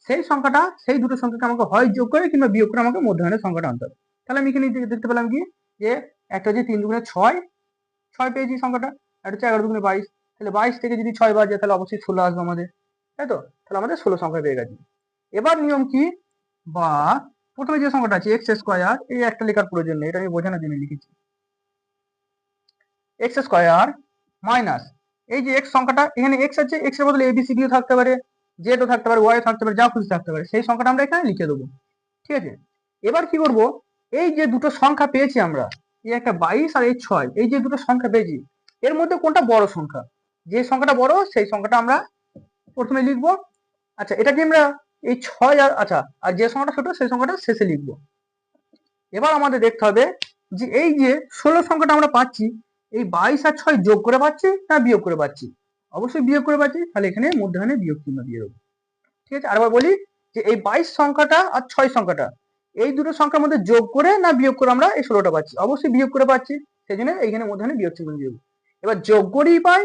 সেই সংখ্যাটা সেই দুটো সংখ্যাকে আমাকে হয় যোগ করে কিংবা বিয়োগ করে আমাকে মধ্যাহ্নের সংখ্যাটা আনতে হবে। তাহলে আমি এখানে দেখতে পেলাম কি যে একটা হচ্ছে 3 দুগুণে 6, 6 পেয়েছি সংখ্যাটা, আর হচ্ছে 11 দুগুণে 22, তাহলে 22 থেকে যদি 6 বাদ যায় তাহলে অবশ্যই 16 আসবে আমাদের, তাই তো। তাহলে আমাদের 16 সংখ্যা পেয়ে গেছি। এবার নিয়ম কি, বা প্রথমে যে সংখ্যাটা আছে এক্স স্কোয়ার, এই একটা লেখার প্রয়োজন নেই, এটা আমি বোঝানোর জন্য লিখেছি। এক্স স্কোয়ার মাইনাস এই যে এক্স সংখ্যাটা, এখানে এক্স আছে, এক্স এর বদলে এবিসিডিও থাকতে পারে, জেডও থাকতে পারে, ওয়াই থাকতে পারে, যা খুশি থাকতে পারে, সেই সংখ্যাটা আমরা এখানে লিখে দেবো। ঠিক আছে, এবার কি করব, এই যে দুটো সংখ্যা পেয়েছি আমরা, এই একটা 22 আর এই 6, এই যে দুটো সংখ্যা পেয়েছি এর মধ্যে কোনটা বড় সংখ্যা, যে সংখ্যাটা বড় সেই সংখ্যাটা আমরা প্রথমে লিখবো। আচ্ছা, এটাকে আমরা এই 6 আর আচ্ছা, আর যে সংখ্যাটা ছোট সেই সংখ্যাটা শেষে লিখবো। এবার আমাদের দেখতে হবে যে এই যে 16 সংখ্যাটা আমরা পাচ্ছি, এই 22 আর 6 যোগ করে পাচ্ছি না বিয়োগ করে পাচ্ছি, অবশ্যই বিয়োগ করে পাচ্ছি, তাহলে এখানে মধ্যখানে বিয়োগ চিহ্ন দিয়ে দেবো। ঠিক আছে, আরেকবার বলি যে এই 22 সংখ্যাটা আর 6 সংখ্যাটা, এই দুটো সংখ্যার মধ্যে যোগ করে না বিয়োগ করে আমরা এই 16টা পাচ্ছি, অবশ্যই বিয়োগ করে পাচ্ছি, সেই জন্য এইখানে মধ্যখানে বিয়োগ চিহ্ন দিয়ে দেবো। এবার যোগ করেই পাই,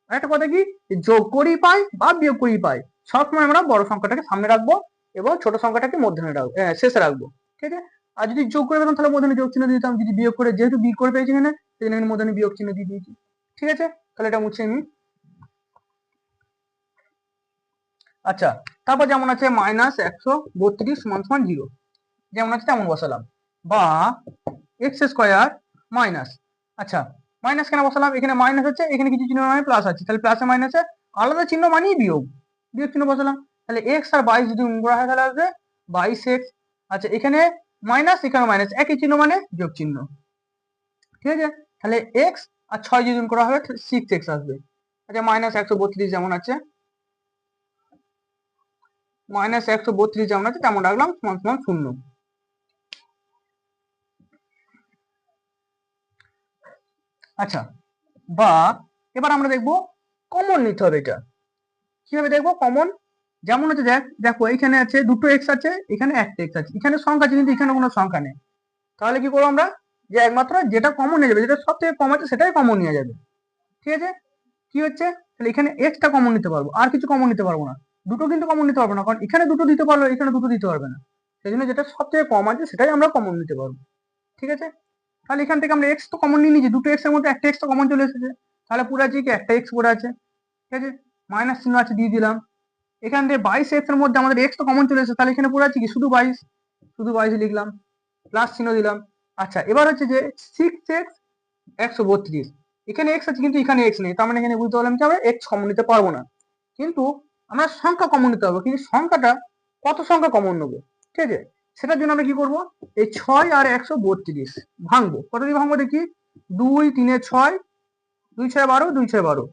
একটা কথা কি, যোগ করেই পাই বা বিয়োগ করেই পাই, সবসময় আমরা বড় সংখ্যাটাকে সামনে রাখবো এবং ছোট সংখ্যাটাকে মধ্যখানে রাখবো, শেষে রাখবো। ঠিক আছে, আর যদি যোগ করে পেতাম তাহলে মধ্যখানে যোগ চিহ্ন দিয়ে দিতাম, যদি বিয়োগ করে, যেহেতু বিয়োগ করে পেয়েছি এখানে, সেই জন্য মধ্যখানে বিয়োগ চিহ্ন দিয়ে দিয়েছি। ঠিক আছে, তাহলে এটা মুছে আমি। আচ্ছা, তারপর যেমন আছে -132 = 0, যেমন আছে তেমন বসালাম, বা এক্স স্কোয়ার মাইনাস, আচ্ছা মাইনাস কেন বসালাম, এখানে মাইনাস হচ্ছে, এখানে কিছু চিহ্ন মানে প্লাস আছে, তাহলে প্লাসে মাইনাসে আলাদা চিহ্ন মানেই বিয়োগ, বিয়োগ চিহ্ন বসালাম, তাহলে এক্স আর 22 যদি গুণ করা হয় তাহলে আসবে 22x। আচ্ছা, এখানে মাইনাস এখানে মাইনাস, একই চিহ্ন মানে যোগ চিহ্ন। ঠিক আছে, তাহলে এক্স আর 6 যদি গুণ করা হবে 6x আসবে। আচ্ছা, -132 যেমন আছে, -132 যেমন আছে তেমন রাখলাম, সমান সমান 0। আচ্ছা, বা এবার আমরা দেখবো কমন নিতে হবে, এটা কিভাবে দেখবো কমন, যেমন হচ্ছে দেখো এখানে আছে দুটো এক্স আছে, এখানে একটা এক্স আছে, এখানে সংখ্যা আছে কিন্তু এখানে কোনো সংখ্যা নেই, তাহলে কি করবো আমরা, যে একমাত্র যেটা কমন নিয়ে যাবে, যেটা সব থেকে কম আছে সেটাই কমন নিয়ে যাবে। ঠিক আছে, কি হচ্ছে, তাহলে এখানে এক্সটা কমন নিতে পারবো, আর কিছু কমন নিতে পারবো না, দুটো কিন্তু কমন নিতে পারবো না, কারণ এখানে দুটো দিতে পারলো, এখানে দুটো দিতে পারবে না, সেই জন্য যেটা সব থেকে কম আছে সেটাই আমরা কমন নিতে পারবো। ঠিক আছে, তাহলে এখান থেকে আমরা এক্স তো কমন নিয়ে নিয়েছি, দুটো এক্স এর মধ্যে একটা এক্স তো কমন চলে এসেছে, তাহলে পুরো আছে কি একটা এক্স পড়ে আছে। ঠিক আছে, মাইনাস চিহ্ন আছে দিয়ে দিলাম, এখান থেকে 22x এর মধ্যে আমাদের এক্স তো কমন চলে এসেছে, তাহলে এখানে পড়ে আছে কি শুধু 22, শুধু 22 লিখলাম, প্লাস চিহ্ন দিলাম। আচ্ছা, এবার হচ্ছে যে 6x 132, এখানে এক্স আছে কিন্তু এখানে এক্স নেই, তার মানে এখানে বুঝতে পারলাম যে আমরা এক্স কমন নিতে পারবো না, কিন্তু আমরা সংখ্যা কমন নিতে পারবো, কিন্তু সংখ্যাটা কত সংখ্যা কমন নেবো। ঠিক আছে, সেটার জন্য আমরা কি করবো, এই 6 আর 132 ভাঙবো, কত দিয়ে ভাঙবো দেখি, 2 3 6, 2 6 12, 2 6 12,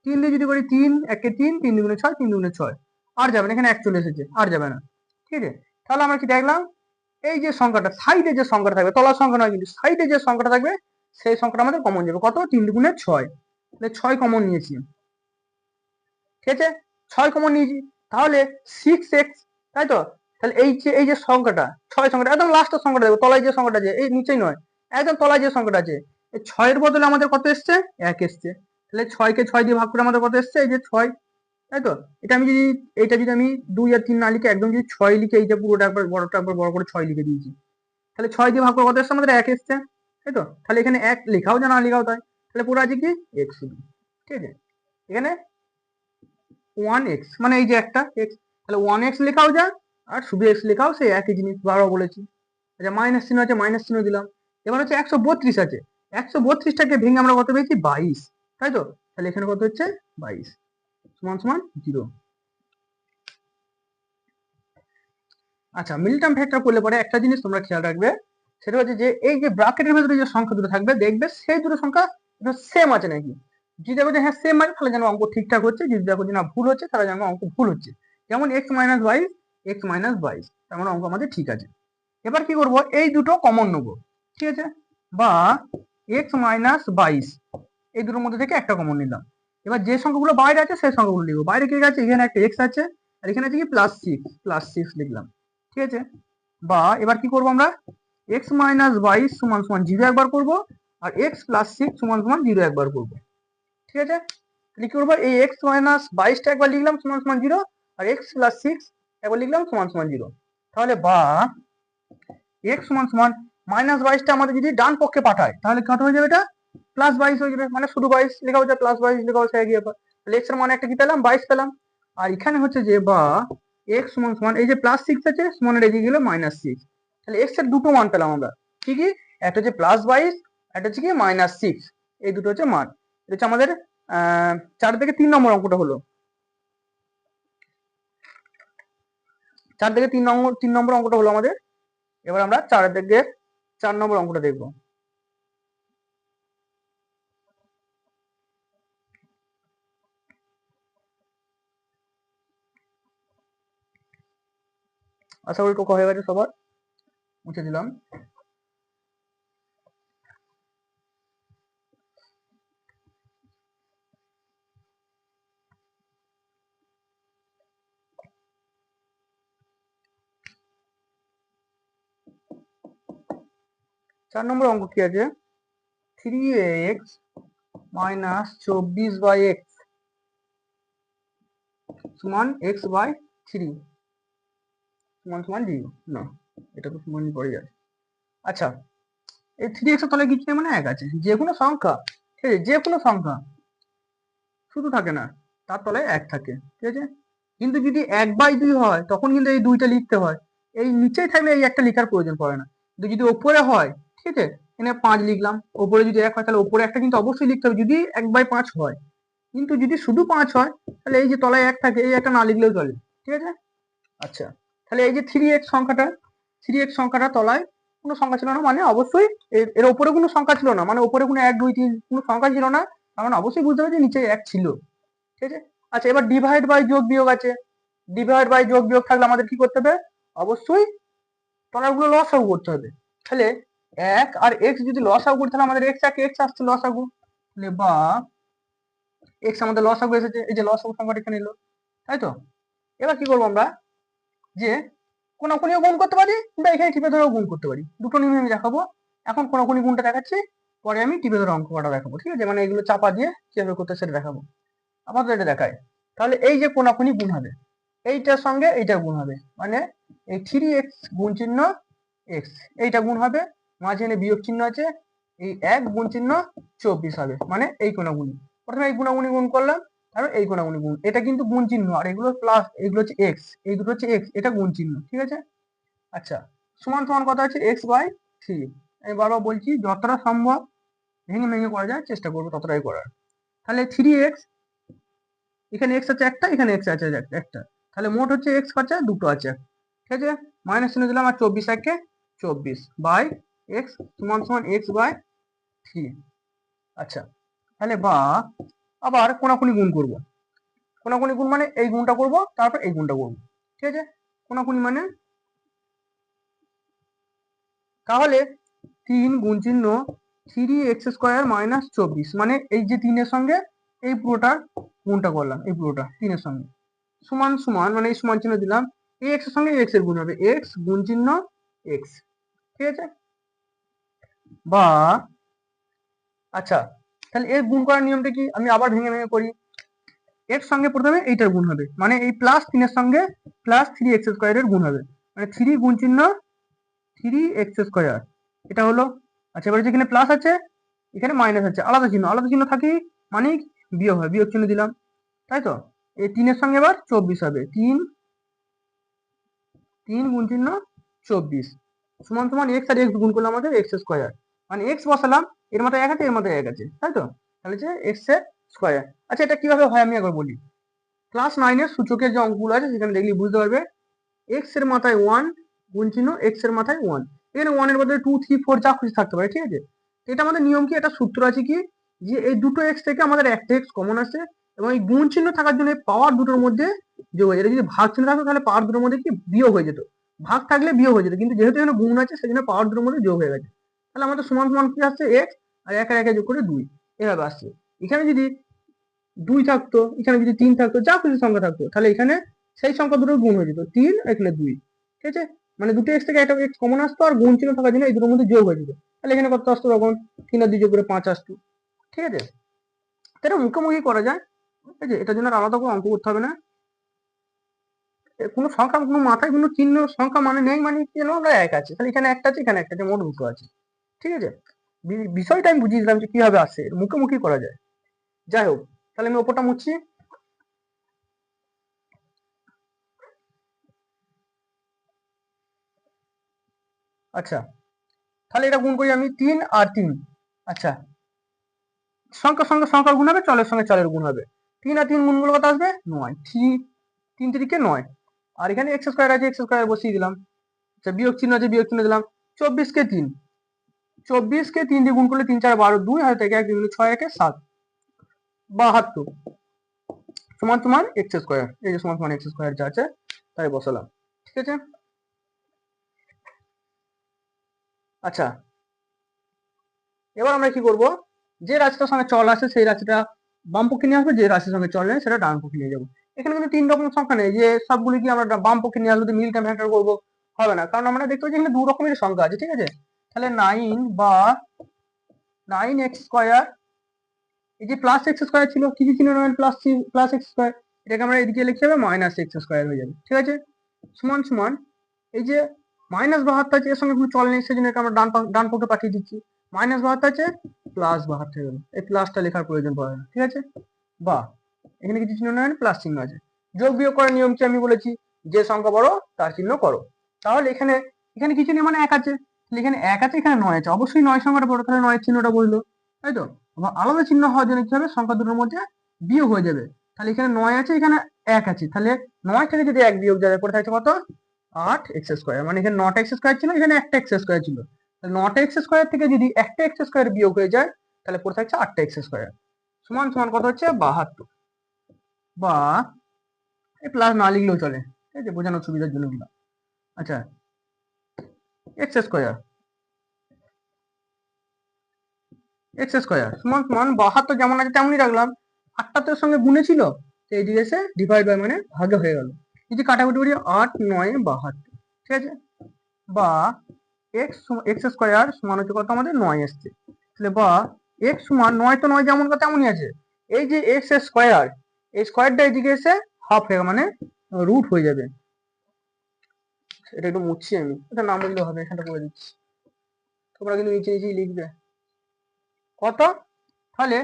3 দিয়ে যদি করি 3 1 3, 3 2 6, 3 2 6, আর যাবে না, এখানে 1 চলে এসেছে, আর যাবে না। ঠিক আছে, তাহলে আমরা কি দেখলাম, এই যে সংখ্যাটা সাইডে যে সংখ্যাটা থাকবে, তলার সংখ্যা নয় কিন্তু সাইডে যে সংখ্যাটা থাকবে সেই সংখ্যাটা আমাদের কমন যাবে, কত, 3 2 6, তাহলে 6 কমন নিয়েছি। ঠিক আছে, 6 কমন নিয়েছি, তাহলে 6x, তাই তো, তাহলে এই যে সংখ্যাটা 6 সংখ্যাটা একদম লাস্টের সংখ্যাটা দেবো, তলায় যে সংখ্যাটা আছে, এই নিচেই নয়, একদম তলায় যে সংখ্যাটা আছে, এই 6 এর বদলে আমাদের কত এসছে, 1 এসছে, তাহলে 6 কে 6 দিয়ে ভাগ করে আমাদের কত এসছে, এই যে 6, তাই তো, এটা যদি আমি 2 আর 3 না লিখে একদম যদি 6 লিখে, এইটা পুরোটা একবার বড়টা একবার বড় করে 6 লিখে দিয়েছি, তাহলে 6 দিয়ে ভাগ করে কত এসছে আমাদের 1 এসছে, তাই তো, তাহলে এখানে 1 লেখাও যা না লেখাও তাই, তাহলে পুরো আছে কি x শুধু। ঠিক আছে, এখানে 1x মানে এই যে একটা x, তাহলে 1x লেখাও যায় আর শুধু x লেখাও সেই একই জিনিস, বারবার বলেছি। আচ্ছা, মাইনাস চিহ্ন আছে, মাইনাস চিহ্ন দিলাম। এবার হচ্ছে 132 আছে, 132টাকে ভেঙে আমরা কত পেয়েছি, 22, তাই তো, তাহলে এখানে কত হচ্ছে 22 সমান সমান 0। আচ্ছা, মিল টার্ম ফ্যাক্টর করলে পরে একটা জিনিস তোমরা খেয়াল রাখবে, সেটা হচ্ছে যে এই যে ব্র্যাকেটের ভেতরে যে সংখ্যা দুটো থাকবে, দেখবে সেই দুটো সংখ্যা সেম আছে নাকি, যদি দেখো যে হ্যাঁ সেম আছে তাহলে জানো অঙ্ক ঠিকঠাক হচ্ছে, যদি দেখো যে না ভুল হচ্ছে তাহলে জানো অঙ্ক ভুল হচ্ছে, যেমন x - 22, x - 22, তার মানে অঙ্ক আমাদের ঠিক আছে। এবার কি করব, এই দুটো কমন নেবো। ঠিক আছে, বা x - 22, এই দুটোর মধ্যে থেকে একটা কমন নিলাম। এবার যে সংখ্যাগুলো বাইরে আছে সেই সংখ্যাগুলো লিখবো, বাইরে কি আছে, এখানে একটা x আছে আর এখানে আছে কি +6 লিখলাম। ঠিক আছে, বা এবার কি করব আমরা, x - 22 = 0 একবার করব, আর x + 6 = 0 একবার করব। ঠিক আছে, তাহলে কি করবো, এই x - 22টা একবার লিখলাম সমান সমান 0, আর x + 6 একবার লিখলাম সমান সমান 0। তাহলে বা x সমান সমান -22টা আমাদের যদি ডান পক্ষে পাঠায় তাহলে কত হয়ে যাবে, এটা +22 হয়ে যাবে, মানে শুধু 22 লেখাও যায়, +22 লেখাও যায় গিয়ে, তাহলে x এর মান একটা কি পেলাম, 22 পেলাম। আর এখানে হচ্ছে যে বা x সমান সমান এই যে +6 আছে সমানের এদিকে গেলে -6, তাহলে x এর দুটো মান পেলাম আমরা, কি কি, একটা হচ্ছে +22, একটা হচ্ছে কি -6, এই দুটো হচ্ছে মান। এটা হচ্ছে আমাদের 4 থেকে 3 নম্বর অঙ্কটা হলো। 4 থেকে 3 নম্বর অঙ্কটা হলো আমাদের। এবার আমরা 4 থেকে 4 নম্বর অঙ্কটা দেখবো। আশা করি টোকা হয়ে গেছে সবার, মুছে দিলাম। চার নম্বর অঙ্ক কি আছে? 3x মাইনাস 24/x সমান x/3 সমান সমান 0। না, এটা তো সমানই পড়ে যাচ্ছে। আচ্ছা, এই 3x এর তলায় কিছু নেই মানে 1 আছে। যে কোনো সংখ্যা, ঠিক আছে, যে কোনো সংখ্যা শুধু থাকে না, তার তলায় 1 থাকে, ঠিক আছে। কিন্তু যদি 1/2 হয় তখন কিন্তু এই 2টা লিখতে হয়। এই নিচেই থাকলে এই একটা লেখার প্রয়োজন পড়ে না। কিন্তু যদি ওপরে হয়, ঠিক আছে, এখানে 5 লিখলাম, ওপরে যদি 1 হয় তাহলে ওপরে একটা কিন্তু অবশ্যই লিখতে হবে যদি 1/5 হয়। কিন্তু যদি শুধু 5 হয় তাহলে এই যে তলায় 1 থাকে এই একটা না লিখলেও চলে, ঠিক আছে। আচ্ছা, তাহলে এই যে 3x সংখ্যাটা তলায় কোনো সংখ্যা ছিল না, মানে অবশ্যই এর ওপরে কোনো সংখ্যা ছিল না, মানে ওপরে কোনো 1 2 3 কোনো সংখ্যা ছিল না, তার মানে অবশ্যই বুঝতে হবে যে নিচে 1 ছিল, ঠিক আছে। আচ্ছা, এবার ডিভাইড বাই যোগ বিয়োগ আছে। ডিভাইড বাই যোগ বিয়োগ থাকলে আমাদের কি করতে হবে? অবশ্যই তলাগুলো লসাগু করতে হবে। তাহলে 1 আর x যদি লসাগু করি তাহলে আমাদের x আসছে লসাগু, তাহলে বা x আমাদের লসাগু এসেছে, এই যে লসাগু সংখ্যাটা এখানে এলো, তাই তো। এবার কি করবো আমরা, যে কোনাকুনিও গুণ করতে পারি বা এখানে টিপে ধরেও গুণ করতে পারি, দুটো নিয়মে আমি দেখাবো। এখন কোনাকুনি গুণটা দেখাচ্ছি, পরে আমি টিপে ধরে অঙ্ক করা দেখাবো, ঠিক আছে, মানে এগুলো চাপা দিয়ে কিভাবে করতে সেটা দেখাবো। আপাতত এটা দেখায়। তাহলে এই যে কোনাকুনি গুণ হবে, এইটার সঙ্গে এইটা গুণ হবে, মানে এই 3x গুণ চিহ্ন x, এইটা গুণ হবে, মাঝখানে বিয়োগ চিহ্ন আছে, এই 1 গুণ চিহ্ন 24 হবে, মানে এই কোনাকুনি। প্রথমে এই গুণাগুনি গুণ করলাম, তারপর এই গুণাগুনি গুণ, এটা কিন্তু গুণ চিহ্ন, আর এগুলো প্লাস, এগুলো হচ্ছে x, এই দুটো হচ্ছে x, এটা গুণ চিহ্ন, ঠিক আছে। আচ্ছা, সমান সমান কথা হচ্ছে x/3। আমি বারবার বলছি যতটা সম্ভব ভেঙে ভেঙে করা যায় চেষ্টা করবো ততটাই করার। তাহলে 3x, এখানে x আছে একটা, এখানে x আছে একটা, তাহলে মোট হচ্ছে x আছে দুটো আছে, ঠিক আছে। মাইনাস চিহ্ন দিলাম, আর 24 একে 24 বাই x সমান সমান x/3। আচ্ছা, তাহলে বা আবার কোনাকুনি গুণ করব। কোনাকুনি গুণ মানে এই গুণটা করব, তারপর এই গুণটা করব, ঠিক আছে। কোনাকুনি মানে তাহলে 3 গুণ চিহ্ন 3x² মাইনাস 24, মানে এই যে 3 এর সঙ্গে এই পুরোটা গুণটা করলাম, এই পুরোটা 3 এর সঙ্গে সমান সমান, মানে এই সমান চিহ্ন দিলাম, এই x এর সঙ্গে x এর গুণ হবে, x গুণ চিহ্ন x, ঠিক আছে। বা আচ্ছা, তাহলে এর গুণ করার নিয়মটা কি, আমি আবার ভেঙে ভেঙে করি। এর সঙ্গে প্রথমে এইটার গুণ হবে, মানে এই প্লাস 3 এর সঙ্গে প্লাস 3x² এর গুণ হবে, মানে 3 গুণ চিহ্ন 3x², এটা হলো। আচ্ছা, এবার যেখানে প্লাস আছে এখানে মাইনাস আছে, আলাদা চিহ্ন থাকি মানে বিয়োগ হয়, বিয়োগ চিহ্ন দিলাম, তাই তো। এই 3 এর সঙ্গে এবার 24 হবে, 3 গুণ চিহ্ন 24 সমান সমান x আর x গুণ করলে আমাদের x², মানে x বসালাম, এর মাথায় 1 আছে, এর মাথায় 1 আছে, তাই তো। তাহলে যে x²। আচ্ছা, এটা কিভাবে হয় আমি একবার বলি। ক্লাস 9 এর সূচকের যে অঙ্কগুলো আছে সেখানে দেখলে বুঝতে পারবে, x এর মাথায় 1 গুণ চিহ্ন x এর মাথায় 1, এখানে 1 এর বদলে 2 3 4 যা খুশি থাকতে পারে, ঠিক আছে। এটা আমাদের নিয়ম কি, এটা সূত্র আছে কি, যে এই দুটো x থেকে আমাদের একটা x কমন আছে, এবং এই গুণ চিহ্ন থাকার জন্য পাওয়ার দুটোর মধ্যে যোগ হয়ে যেত। যদি ভাগ চিহ্ন থাকতো তাহলে পাওয়ার দুটোর মধ্যে কি বিয়োগ হয়ে যেত, ভাগ থাকলে বিয়োগ হয়ে যেত, কিন্তু যেহেতু এখানে গুণ আছে সেজন্য পাওয়ার দুটোর মধ্যে যোগ হয়ে গেছে। তাহলে আমাদের সমান সমান কি আসছে, x আর 1 আর 1 যোগ করে 2, এভাবে আসছে। এখানে যদি 2 থাকতো, এখানে যদি 3 থাকতো, যা খুশি সংখ্যা থাকতো, তাহলে এখানে সেই সংখ্যা দুটোর গুণ হয়ে যেত, 3 এখানে 2, ঠিক আছে। মানে দুটো x থেকে একটা x কমন আসতো, আর গুণ চিহ্ন থাকার জন্য এই দুটোর মধ্যে যোগ হয়ে যেত। তাহলে এখানে কত আসতো তখন, 3 আর 2 যোগ করে 5 আসতো, ঠিক আছে। এটা মুখোমুখি করা যায়, ঠিক আছে, এটার জন্য আর আলাদা করে অঙ্ক করতে হবে না। কোনো সংখ্যা, কোনো মাথায় কোনো চিহ্ন সংখ্যা মানে নেই, মানে কি জানো, আমরা 1 আছে, তাহলে এখানে একটা আছে, এখানে একটা আছে, মোট দুটো আছে, ঠিক আছে। বিষয়টা আমি বুঝিয়ে দিলাম যে কিভাবে আসে, মুখোমুখি করা যায়। যাই হোক, তাহলে আমি ওপরটা মুছছি। আচ্ছা, তাহলে এটা গুণ করি আমি 3 আর 3। আচ্ছা, সংখ্যার সঙ্গে সংখ্যার গুণ হবে, চলের সঙ্গে চলের গুণ হবে। 3 আর 3 গুণগুলো কত আসবে? 9। 3 3 9। আর এখানে এক্স স্কোয়ার আছে, এক্স স্কোয়ার বসিয়ে দিলাম। আচ্ছা, বিয়োগ চিহ্ন আছে, বিয়োগ চিহ্ন দিলাম। 24 কে 3 দিয়ে গুণ করলে 3 4 12, 2 হাতে থেকে 1 দিলে 6 1 7, 72 সমান সমান এক্স স্কোয়ার। এই যে সমান সমান এক্স স্কোয়ার যা আছে তাই বসালাম। ঠিক আছে। আচ্ছা, এবার আমরা কি করব, যে রাশিটার সঙ্গে চল আছে সেই রাশিটা বাম পক্ষে নিয়ে আসবো, যে রাশির সঙ্গে চল নেই সেটা ডান পক্ষে নিয়ে যাবো। এখানে কিন্তু 3 রকম সংখ্যা নেই যে সবগুলি কি আমরা বাম পক্ষে নিয়ে আসবো, মিল টাইম ফ্যাক্টর করবো, হবে না। কারণ আমরা দেখতে পাচ্ছি এখানে 2 রকমের সংখ্যা আছে। ঠিক আছে, তাহলে 9 বা 9 এক্স স্কোয়ার, এই যে প্লাস এক্স স্কোয়ার ছিল, কি কি চিহ্ন নেবেন, প্লাস এক্স স্কোয়ার, এটাকে আমরা এদিকে লিখতে হবে মাইনাস এক্স স্কোয়ার হয়ে যাবে। ঠিক আছে, সমান সমান এই যে মাইনাস 72 আছে, এর সঙ্গে কোনো চল নেই, সেজন্য এটা আমরা ডান পক্ষে পাঠিয়ে দিচ্ছি। মাইনাস 72 আছে, প্লাস 72 গেল, এই প্লাসটা লেখার প্রয়োজন পড়ে না। ঠিক আছে, বা এখানে কিছু চিহ্ন নেন, প্লাস চিহ্ন আছে। যোগ বিয়োগ করার নিয়ম কি আমি বলেছি, যে সংখ্যা বড় তার চিহ্ন করো। তাহলে এখানে এখানে কিছু নেই, মানে 1 আছে, এখানে 1 আছে, এখানে 9 আছে, অবশ্যই 9 সংখ্যাটা বড়, তাহলে 9 চিহ্নটা বললো, তাই তো। আলাদা চিহ্ন হওয়ার জন্য কি হবে, সংখ্যা দুটোর মধ্যে বিয়োগ হয়ে যাবে। তাহলে এখানে 9 আছে, এখানে 1 আছে, তাহলে 9 থেকে যদি 1 বিয়োগ যাবে, পড়ে থাকছে কত, 8 এক্স স্কোয়ার। মানে এখানে 9টা এক্স স্কোয়ার ছিল, এখানে একটা এক্স স্কোয়ার ছিল। তাহলে 9টা এক্স স্কোয়ার থেকে যদি একটা এক্স স্কোয়ার বিয়োগ হয়ে যায়, তাহলে পড়ে থাকছে 8টা এক্স স্কোয়ার। সমান সমান কত হচ্ছে, 72। বা এই প্লাস না লিখলেও চলে, ঠিক আছে, বোঝানোর সুবিধার জন্য দিলাম। আচ্ছা, এক্স স্কোয়ার সমান সমান 72 যেমন আছে তেমনই রাখলাম। 8টা তো এর সঙ্গে গুণে ছিল, তো এইদিকে এসে ডিভাইড বাই মানে ভাগে হয়ে গেল। যদি কাটাকুটি করি 8 9 72, ঠিক আছে। বা এক্স স্কোয়ার সমান হচ্ছে কত, আমাদের 9 এসছে। তাহলে বা এক্স সমান 9, তো 9 যেমন কথা তেমনই আছে। এই যে এক্স স্কোয়ার, এই স্কোয়ারটা এদিকে এসে হাফ হয়ে মানে রুট হয়ে যাবে। এটা একটু মুছছি আমি, এটা নাম লিখলে হবে, এখানটা করে দিচ্ছি, তোমরা কিন্তু নিচে নিচেই লিখবে। কত, তাহলে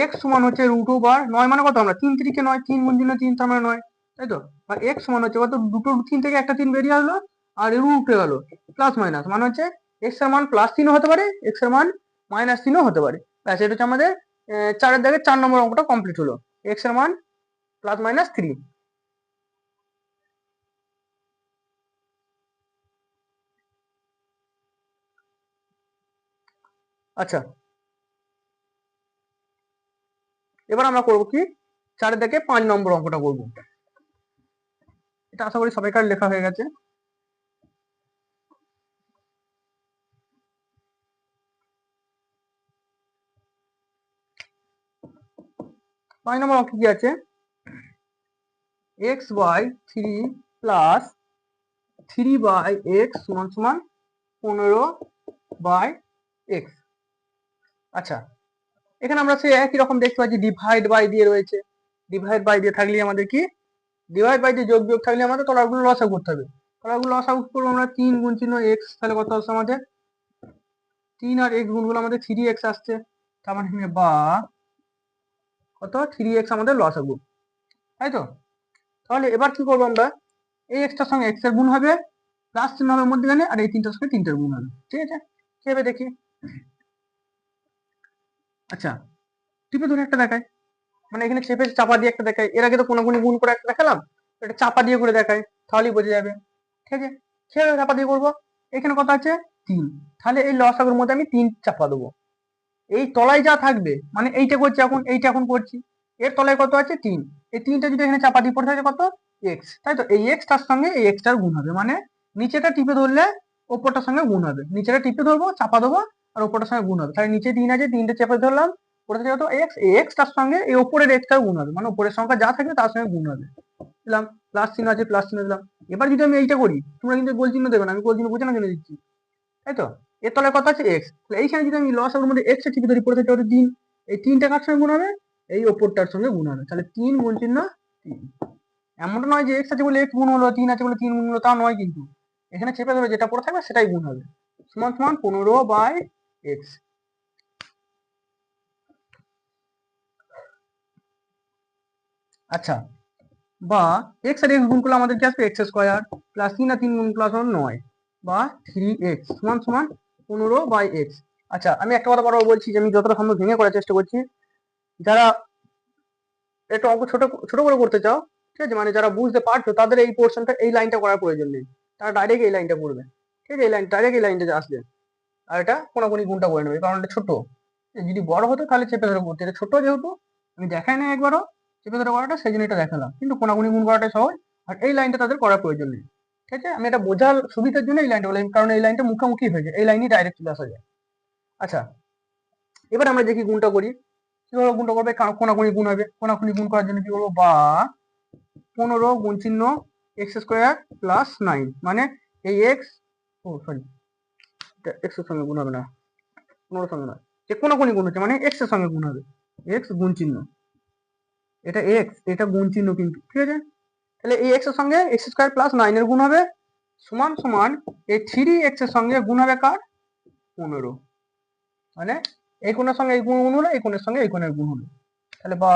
x সমান হচ্ছে রুট ওভার 9, মানে কত, আমরা 3 3 কে 9, 3 গুণ 3 তার মানে 9, তাই তো। আর x সমান হচ্ছে কত, দুটো 3 থেকে একটা 3 বেরিয়ে আসলো, আর রুট উঠে গেল, প্লাস মাইনাস মানে হচ্ছে x এর মান প্লাস 3 হতে পারে, x এর মান মাইনাস 3 হতে পারে। ব্যাস, এটা হচ্ছে আমাদের 4 দাগে 4 নম্বর অঙ্কটা কমপ্লিট হলো, x এর মান প্লাস মাইনাস 3। আচ্ছা, এবার আমরা করবো কি, 4 দাগে 5 নম্বর অঙ্কটা করবো। এটা আশা করি সবাইকার লেখা হয়ে গেছে। 5 নম্বর অঙ্ক কি আছে, x by 3 plus 3 by x সমান সমান 15 বাই x। আচ্ছা, এখানে আমরা সেই একই রকম দেখতে পাচ্ছি, ডিভাইড বাই দিয়ে রয়েছে। ডিভাইড বাই দিয়ে থাকলে আমাদের কি, ডিভাইড বাই দিয়ে যোগ বিয়োগ থাকলে আমাদের তলাগুলো লসাগু করতে হবে। তলাগুলো লসাগু করবো আমরা, 3 গুণ চিহ্ন x, তাহলে কত আসছে আমাদের 3, আর x গুণগুলো আমাদের 3x আসছে, তার মানে বা কত 3x আমাদের লসাগু, তাই তো। তাহলে এবার কি করবো আমরা, এই এক্সটার সঙ্গে এক্স এর গুণ হবে, প্লাস চিহ্ন হবে মধ্যখানে, আর এই 3টার সঙ্গে 3টার গুণ হবে। ঠিক আছে, কিভাবে দেখি। আচ্ছা, টিপে ধরে একটা দেখায়, মানে এখানে চেপে চাপা দিয়ে একটা দেখায়, এর আগে তো কোনো গুণ করে একটা দেখালাম, এটা চাপা দিয়ে করে দেখায়, তাহলেই বোঝা যাবে। ঠিক আছে, কিভাবে চাপা দিয়ে করবো, এখানে কত আছে 3, তাহলে এই লসাগুর মধ্যে আমি 3 চাপা দেবো। এই তলায় যা থাকবে, মানে এইটা করছি এখন, এইটা এখন করছি, এর তলায় কত আছে 3, এই 3টা যদি এখানে চাপা দিয়ে পড়ে থাকে কত x, তাই তো। এই x টার সঙ্গে এই x টার গুণ হবে, মানে নিচেটা টিপে ধরলে ওপরটার সঙ্গে গুণ হবে, নিচেটা টিপে ধরবো চাপা দেবো আর ওপরটার সঙ্গে গুণ হবে। তাহলে নিচে 3 আছে, 3টে চেপে ধরলাম, পড়ে থাকে কত x, এই x টার সঙ্গে এই ওপরের x টার গুণ হবে, মানে উপরের সংখ্যা যা থাকবে তার সঙ্গে গুণ হবে। দিলাম, প্লাস চিহ্ন আছে, প্লাস চিহ্ন দিলাম। এবার যদি আমি এইটা করি, তোমরা কিন্তু গোল চিহ্ন দেবে না, আমি গোল চিহ্ন বোঝানোর জন্য দিচ্ছি, তাই তো। এর তলায় কত আছে x, তাহলে এইখানে যদি আমি লসাগুর মধ্যে x এর টিপে ধরি, পড়ে থাকে 3, এই 3টা কার সঙ্গে গুণ হবে, এই ওপরটার সঙ্গে গুণ হবে, তাহলে 3 গুণ চিহ্ন 3। এমনটা নয় যে x আছে বলে x গুণ হলো, 3 আছে বলে 3 গুণ হলো, তা নয় কিন্তু, এখানে চেপে ধরে যেটা পড়ে থাকবে সেটাই গুণ হবে। সমান সমান 15 বাই x। আচ্ছা, বা x আর x গুণ করলে আমাদের কি আসবে, x স্কোয়ার প্লাস 3 আর 3 গুণ প্লাস 9, বা 3x সমান সমান 15 বাই x। আচ্ছা, আমি একটা কথা বলছি যে আমি যতটা সম্ভব ভেঙে করার চেষ্টা করছি, যারা একটু অঙ্ক ছোট ছোট করে করতে চাও, ঠিক আছে, মানে যারা বুঝতে পারছো তাদের এই পোর্শনটা এই লাইনটা করার প্রয়োজন নেই, তারা ডাইরেক্ট এই লাইনটা করবে, ঠিক আছে, এই লাইন ডাইরেক্ট এই লাইনটা আসবে আর এটা কোনাকুনি গুণটা করে নেবে, কারণ এটা ছোট। যদি বড় হতো তাহলে চেপে ধরে করতে, এটা ছোট যেহেতু আমি দেখাই না একবারও চেপে ধরে করাটা, সেই জন্য এটা দেখালাম, কিন্তু কোনাকুনি গুণ করাটাই সহজ। আর এই লাইনটা তাদের করার প্রয়োজন নেই, ঠিক আছে, আমি এটা বোঝার সুবিধার জন্য এই লাইনটা বললাম, কারণ এই লাইনটা মুখোমুখি হয়েছে, এই লাইনই ডাইরেক্ট চলে আসা যায়। আচ্ছা, এবার আমরা দেখি গুণটা করি, কিভাবে গুণটা করবে, কোনাকুনি গুণ হবে, কোনাকুনি গুণ করার জন্য কি করবো, বা 15 গুণ চিহ্ন এক্স স্কোয়ার প্লাস 9, মানে এই এক্স, ও সরি, এক্স এর সঙ্গে গুণ হবে না, 15 সঙ্গে নয়, যে কোনাকুনি গুণ হচ্ছে মানে এক্স এর সঙ্গে গুণ হবে, এক্স গুণ চিহ্ন, এটা এক্স, এটা গুণ চিহ্ন কিন্তু, ঠিক আছে, তাহলে এই এক্স এর সঙ্গে এক্স স্কোয়ার প্লাস 9 এর গুণ হবে সমান সমান এই 3x এর সঙ্গে গুণ হবে কার, 15, মানে এই কোণের সঙ্গে এই গুণ হলো, এই কোণের সঙ্গে এই কোণের গুণ হলো, তাহলে বা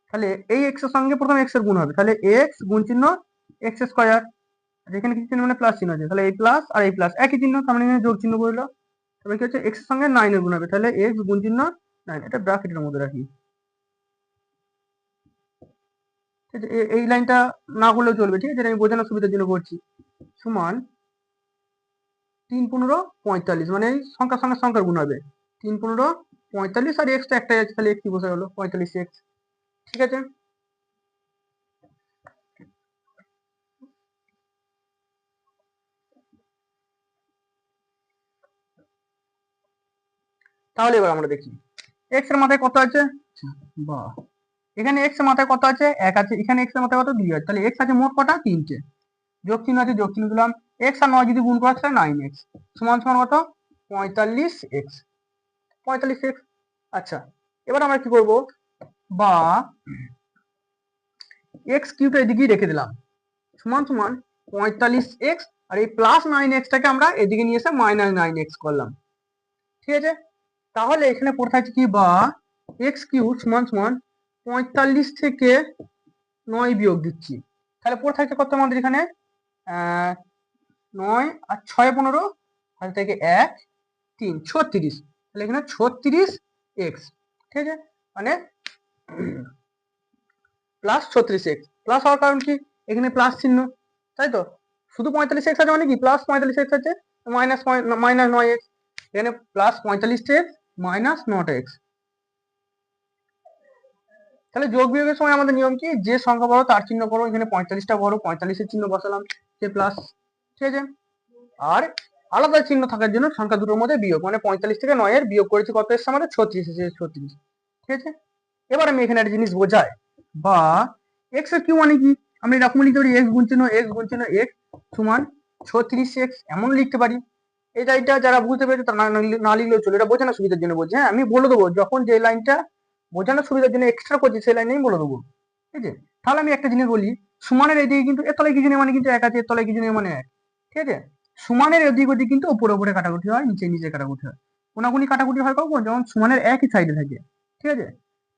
তাহলে এই এক্স এর সঙ্গে প্রথম এক্স এর গুণ হবে, তাহলে এক্স গুণ চিহ্ন এক্স স্কোয়ার, আর এখানে কি চিহ্ন মানে প্লাস চিহ্ন আছে, তাহলে এই প্লাস আর এই প্লাস একই চিহ্ন, তার মানে এখানে যোগ চিহ্ন করলো, তারপরে কি হচ্ছে এক্স এর সঙ্গে 9 এর গুণ হবে, তাহলে এক্স গুণ চিহ্ন 9, এটা ব্র্যাকেটের মধ্যে রাখি, ঠিক আছে, এই লাইনটা না করলেও চলবে, ঠিক আছে, আমি বোঝানোর সুবিধার জন্য করছি, সমান 3 15 45, মানে এই সংখ্যার সঙ্গে সংখ্যার গুণ হবে, 3 15 45, আর এক্সটা একটাই আছে, তাহলে এক্স কি বসে গেলো 45x, ঠিক আছে। তাহলে এবার আমরা দেখি এক্স এর মাথায় কত আছে, বাহ, এখানে এক্স এর মাথায় কত আছে, 1 আছে, এখানে এক্স এর মাথায় কত 2 আছে, তাহলে এক্স আছে মোট কটা, 3টে, যোগ চিহ্ন আছে, যোগ চিহ্ন দিলাম, এক্স আর 9 যদি গুণ করা হয় 9x, সমান সমান কত 45x, 45x। আচ্ছা, এবার আমরা কি করব, বা এক্স কিউবটা এদিকেই রেখে দিলাম, সমান সমান 45x, আর এই প্লাস 9x টাকে আমরা এদিকে নিয়ে এসে মাইনাস 9x করলাম, ঠিক আছে, তাহলে এখানে পড়ে থাকছে কি, বা এক্স কিউব সমান সমান 45 থেকে 9 বিয়োগ দিচ্ছি, তাহলে পড়ে থাকছে কত আমাদের এখানে 9 আর 6 15, তাহলে থেকে 1 3 36, তাহলে এখানে 36x, ঠিক আছে, মানে প্লাস 36x, প্লাস হওয়ার কারণ কি, এখানে প্লাস চিহ্ন, তাই তো, শুধু 45x আছে মানে কি প্লাস 45x আছে, মাইনাস মাইনাস 9x, এখানে প্লাস 45x মাইনাস 9x, তাহলে যোগ বিয়োগের সময় আমাদের নিয়ম কি, যে সংখ্যা বড় তার চিহ্ন বড়, এখানে 45টা বড়, 45 এর চিহ্ন বসালাম, যে প্লাস, ঠিক আছে, আর আলাদা চিহ্ন থাকার জন্য সংখ্যা দুটোর মধ্যে বিয়োগ, মানে 45 থেকে 9 এর বিয়োগ করেছি কত এসছে আমাদের 36 এসেছে, 36, ঠিক আছে। এবার আমি এখানে একটা জিনিস বোঝাই, বা এক্স এর কিউ মানে কি, আমি এরকম লিখতে পারি এক্স গুণ চিহ্ন এক্স সমান 36x, এমন লিখতে পারি, এটা যারা বুঝতে পেরেছে তারা না লিখলেও চলে, এটা বোঝানোর সুবিধার জন্য বলছি, হ্যাঁ আমি বলে দেবো যখন যে লাইনটা বোঝানোর সুবিধার জন্য এক্সট্রা করছি সেই লাইনেই বলে দেবো, ঠিক আছে। তাহলে আমি একটা জিনিস বলি, সমানের এদিকে কিন্তু এর তলায় কিছু নেই মানে কিন্তু 1 আছে, এর তলায় কিছু নেই মানে 1, ঠিক আছে, সমানের এদিক ওদিক কিন্তু উপরে উপরে কাটাকুটি হয়, নিচে নিচে কাটাকুটি হয়, কোনাকুনি কাটাকুটি হয় কখন, যখন সমানের একই সাইডে থাকে, ঠিক আছে,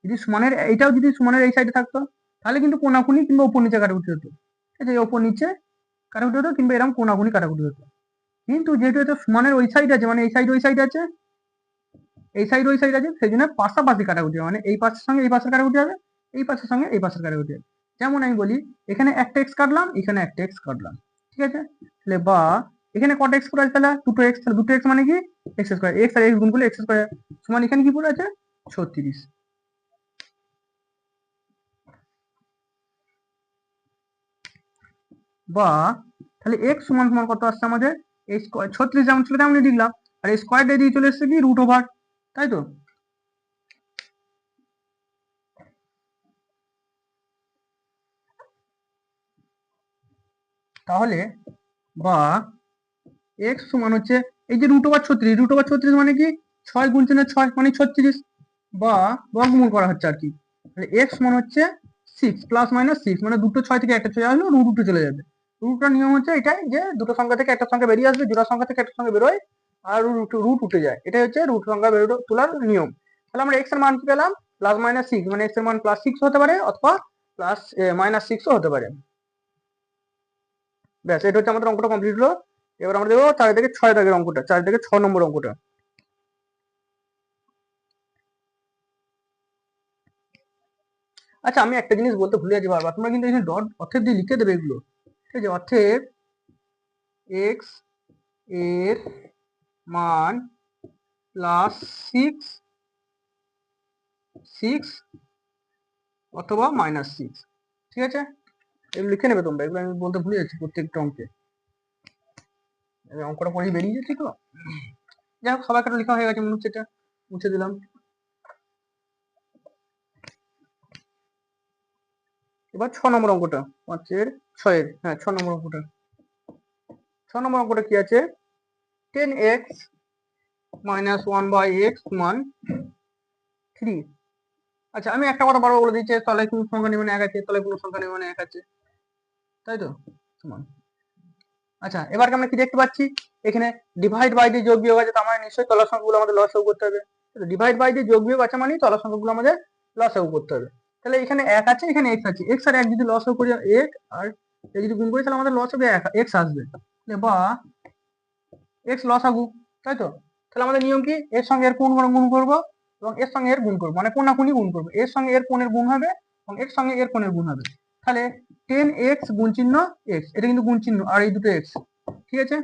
যদি সমানের এইটাও যদি সমানের এই সাইডে থাকতো তাহলে কিন্তু কোনাকুনি কিংবা উপর নিচে কাটাকুটি হতো, ঠিক আছে, উপর নিচে কাটাকুটি হতো কিংবা এরকম কোনাকুনি কাটাকুটি হতো, কিন্তু যেহেতু এটা সমানের ওই সাইড আছে, মানে এই সাইড ওই সাইড আছে, এই সাইড ওই সাইড আছে, সেই জন্য পাশাপাশি কাটাকুটি হবে, মানে এই পাশের সঙ্গে এই পাশের কাটাকুটি হবে, এই পাশের সঙ্গে এই পাশের কাটাকুটি হবে, যেমন আমি বলি এখানে একটা এক্স কাটলাম, এখানে একটা এক্স কাটলাম, ঠিক আছে, তাহলে বা এখানে কত এক্স পড়ে আছে, তাহলে দুটো এক্স, তাহলে দুটো এক্স মানে কি এক্স স্কোয়ার, এক্স আর এক্স গুণ করলে এক্স স্কোয়ার, সমান এখানে কি পড়ে আছে 36, বা তাহলে এক্স সমান সমান কত আসছে আমাদের, এই স্কোয়ার 36 যেমন ছিল তেমনই লিখলাম, আর এই স্কোয়ারটা দিয়ে চলে এসেছে কি রুট ওভার, তাই তো, তাহলে বা এক্স সমান হচ্ছে এই যে রুট ওভার 36, রুট ওভার 36 মানে কি 6 গুণ 6 মানে 36, বা বর্গমূল করা হচ্ছে আর কি, তাহলে এক্স সমান হচ্ছে 6 প্লাস মাইনাস 6, মানে দুটো 6 থেকে একটা 6 আসলো, রুট উঠে চলে যাবে, রুটটার নিয়ম হচ্ছে এটাই যে দুটো সংখ্যা থেকে একটা সংখ্যা বেরিয়ে আসবে, জোড়া সংখ্যা থেকে একটা সংখ্যা বেরোয় আর রুট উঠে যায়, এটাই হচ্ছে রুট সংখ্যা তোলার নিয়ম। তাহলে আমরা এক্স এর মান কি পেলাম, প্লাস মাইনাস 6, মানে এক্স এর মান প্লাস 6 হতে পারে অথবা প্লাস মাইনাস 6ও হতে পারে, ব্যাস এটা হচ্ছে আমাদের অঙ্কটা কমপ্লিট হলো। এবার আমরা দেখবো 4 থেকে 6 দাগের অঙ্কটা, 4 থেকে 6 নম্বর অঙ্কটা। আচ্ছা আমি একটা জিনিস বলতে ভুলে যাচ্ছি বারবার, তোমরা কিন্তু এখানে ডট অর্থের দিয়ে লিখে দেবে এগুলো, ঠিক আছে? অর্থের এক্স এর মান প্লাস সিক্স সিক্স অথবা মাইনাস সিক্স, ঠিক আছে? এগুলো লিখে নেবে তোমরা, এগুলো আমি বলতে ভুলে যাচ্ছি প্রত্যেকটা অঙ্কে, অঙ্কটা পড়ে বেরিয়ে যাচ্ছি তো। যাই হোক, সবার কাছে লেখা হয়ে গেছে মনে হচ্ছে, এটা মুছে দিলাম। এবার 6 নম্বর অঙ্কটা, 5-6, হ্যাঁ 6 নম্বর অঙ্কটা। 6 নম্বর অঙ্কটা কি আছে? 10x মাইনাস 1/x সমান 3। আচ্ছা আমি একটা কথা বারবার বলে দিচ্ছি, তলায় কোনো সংখ্যা নেই মানে 1 আছে, তলায় কোনো সংখ্যা নেই মানে 1 আছে, তাই তো? সমান। আচ্ছা এবার আমরা কি দেখতে পাচ্ছি, এখানে ডিভাইড বাই দিয়ে যোগ বিয়োগ আছে, তার মানে নিশ্চয়ই তলার সংখ্যাগুলো আমাদের লসাগু করতে হবে। ডিভাইড বাই দিয়ে যোগ বিয়োগ আছে মানে তলার সংখ্যাগুলো আমাদের লসাগু করতে হবে। তাহলে এখানে 1 আছে, এখানে x আছে, x আর 1 যদি লসাগু করি 1 আর এই যদি গুণ করি তাহলে আমাদের লসাগু x আসবে, বা x লসাগু, তাই তো? তাহলে আমাদের নিয়ম কি, এর সঙ্গে এর কোন গুণ করবো এবং এর সঙ্গে এর গুণ করবো, মানে কোনাকুনি গুণ করবো, এর সঙ্গে এর কোণের গুণ হবে এবং এর সঙ্গে এর কোণের গুণ হবে। তাহলে 10x গুণ চিহ্ন x, এটা কিন্তু গুণ চিহ্ন আর এই দুটো x, ঠিক আছে?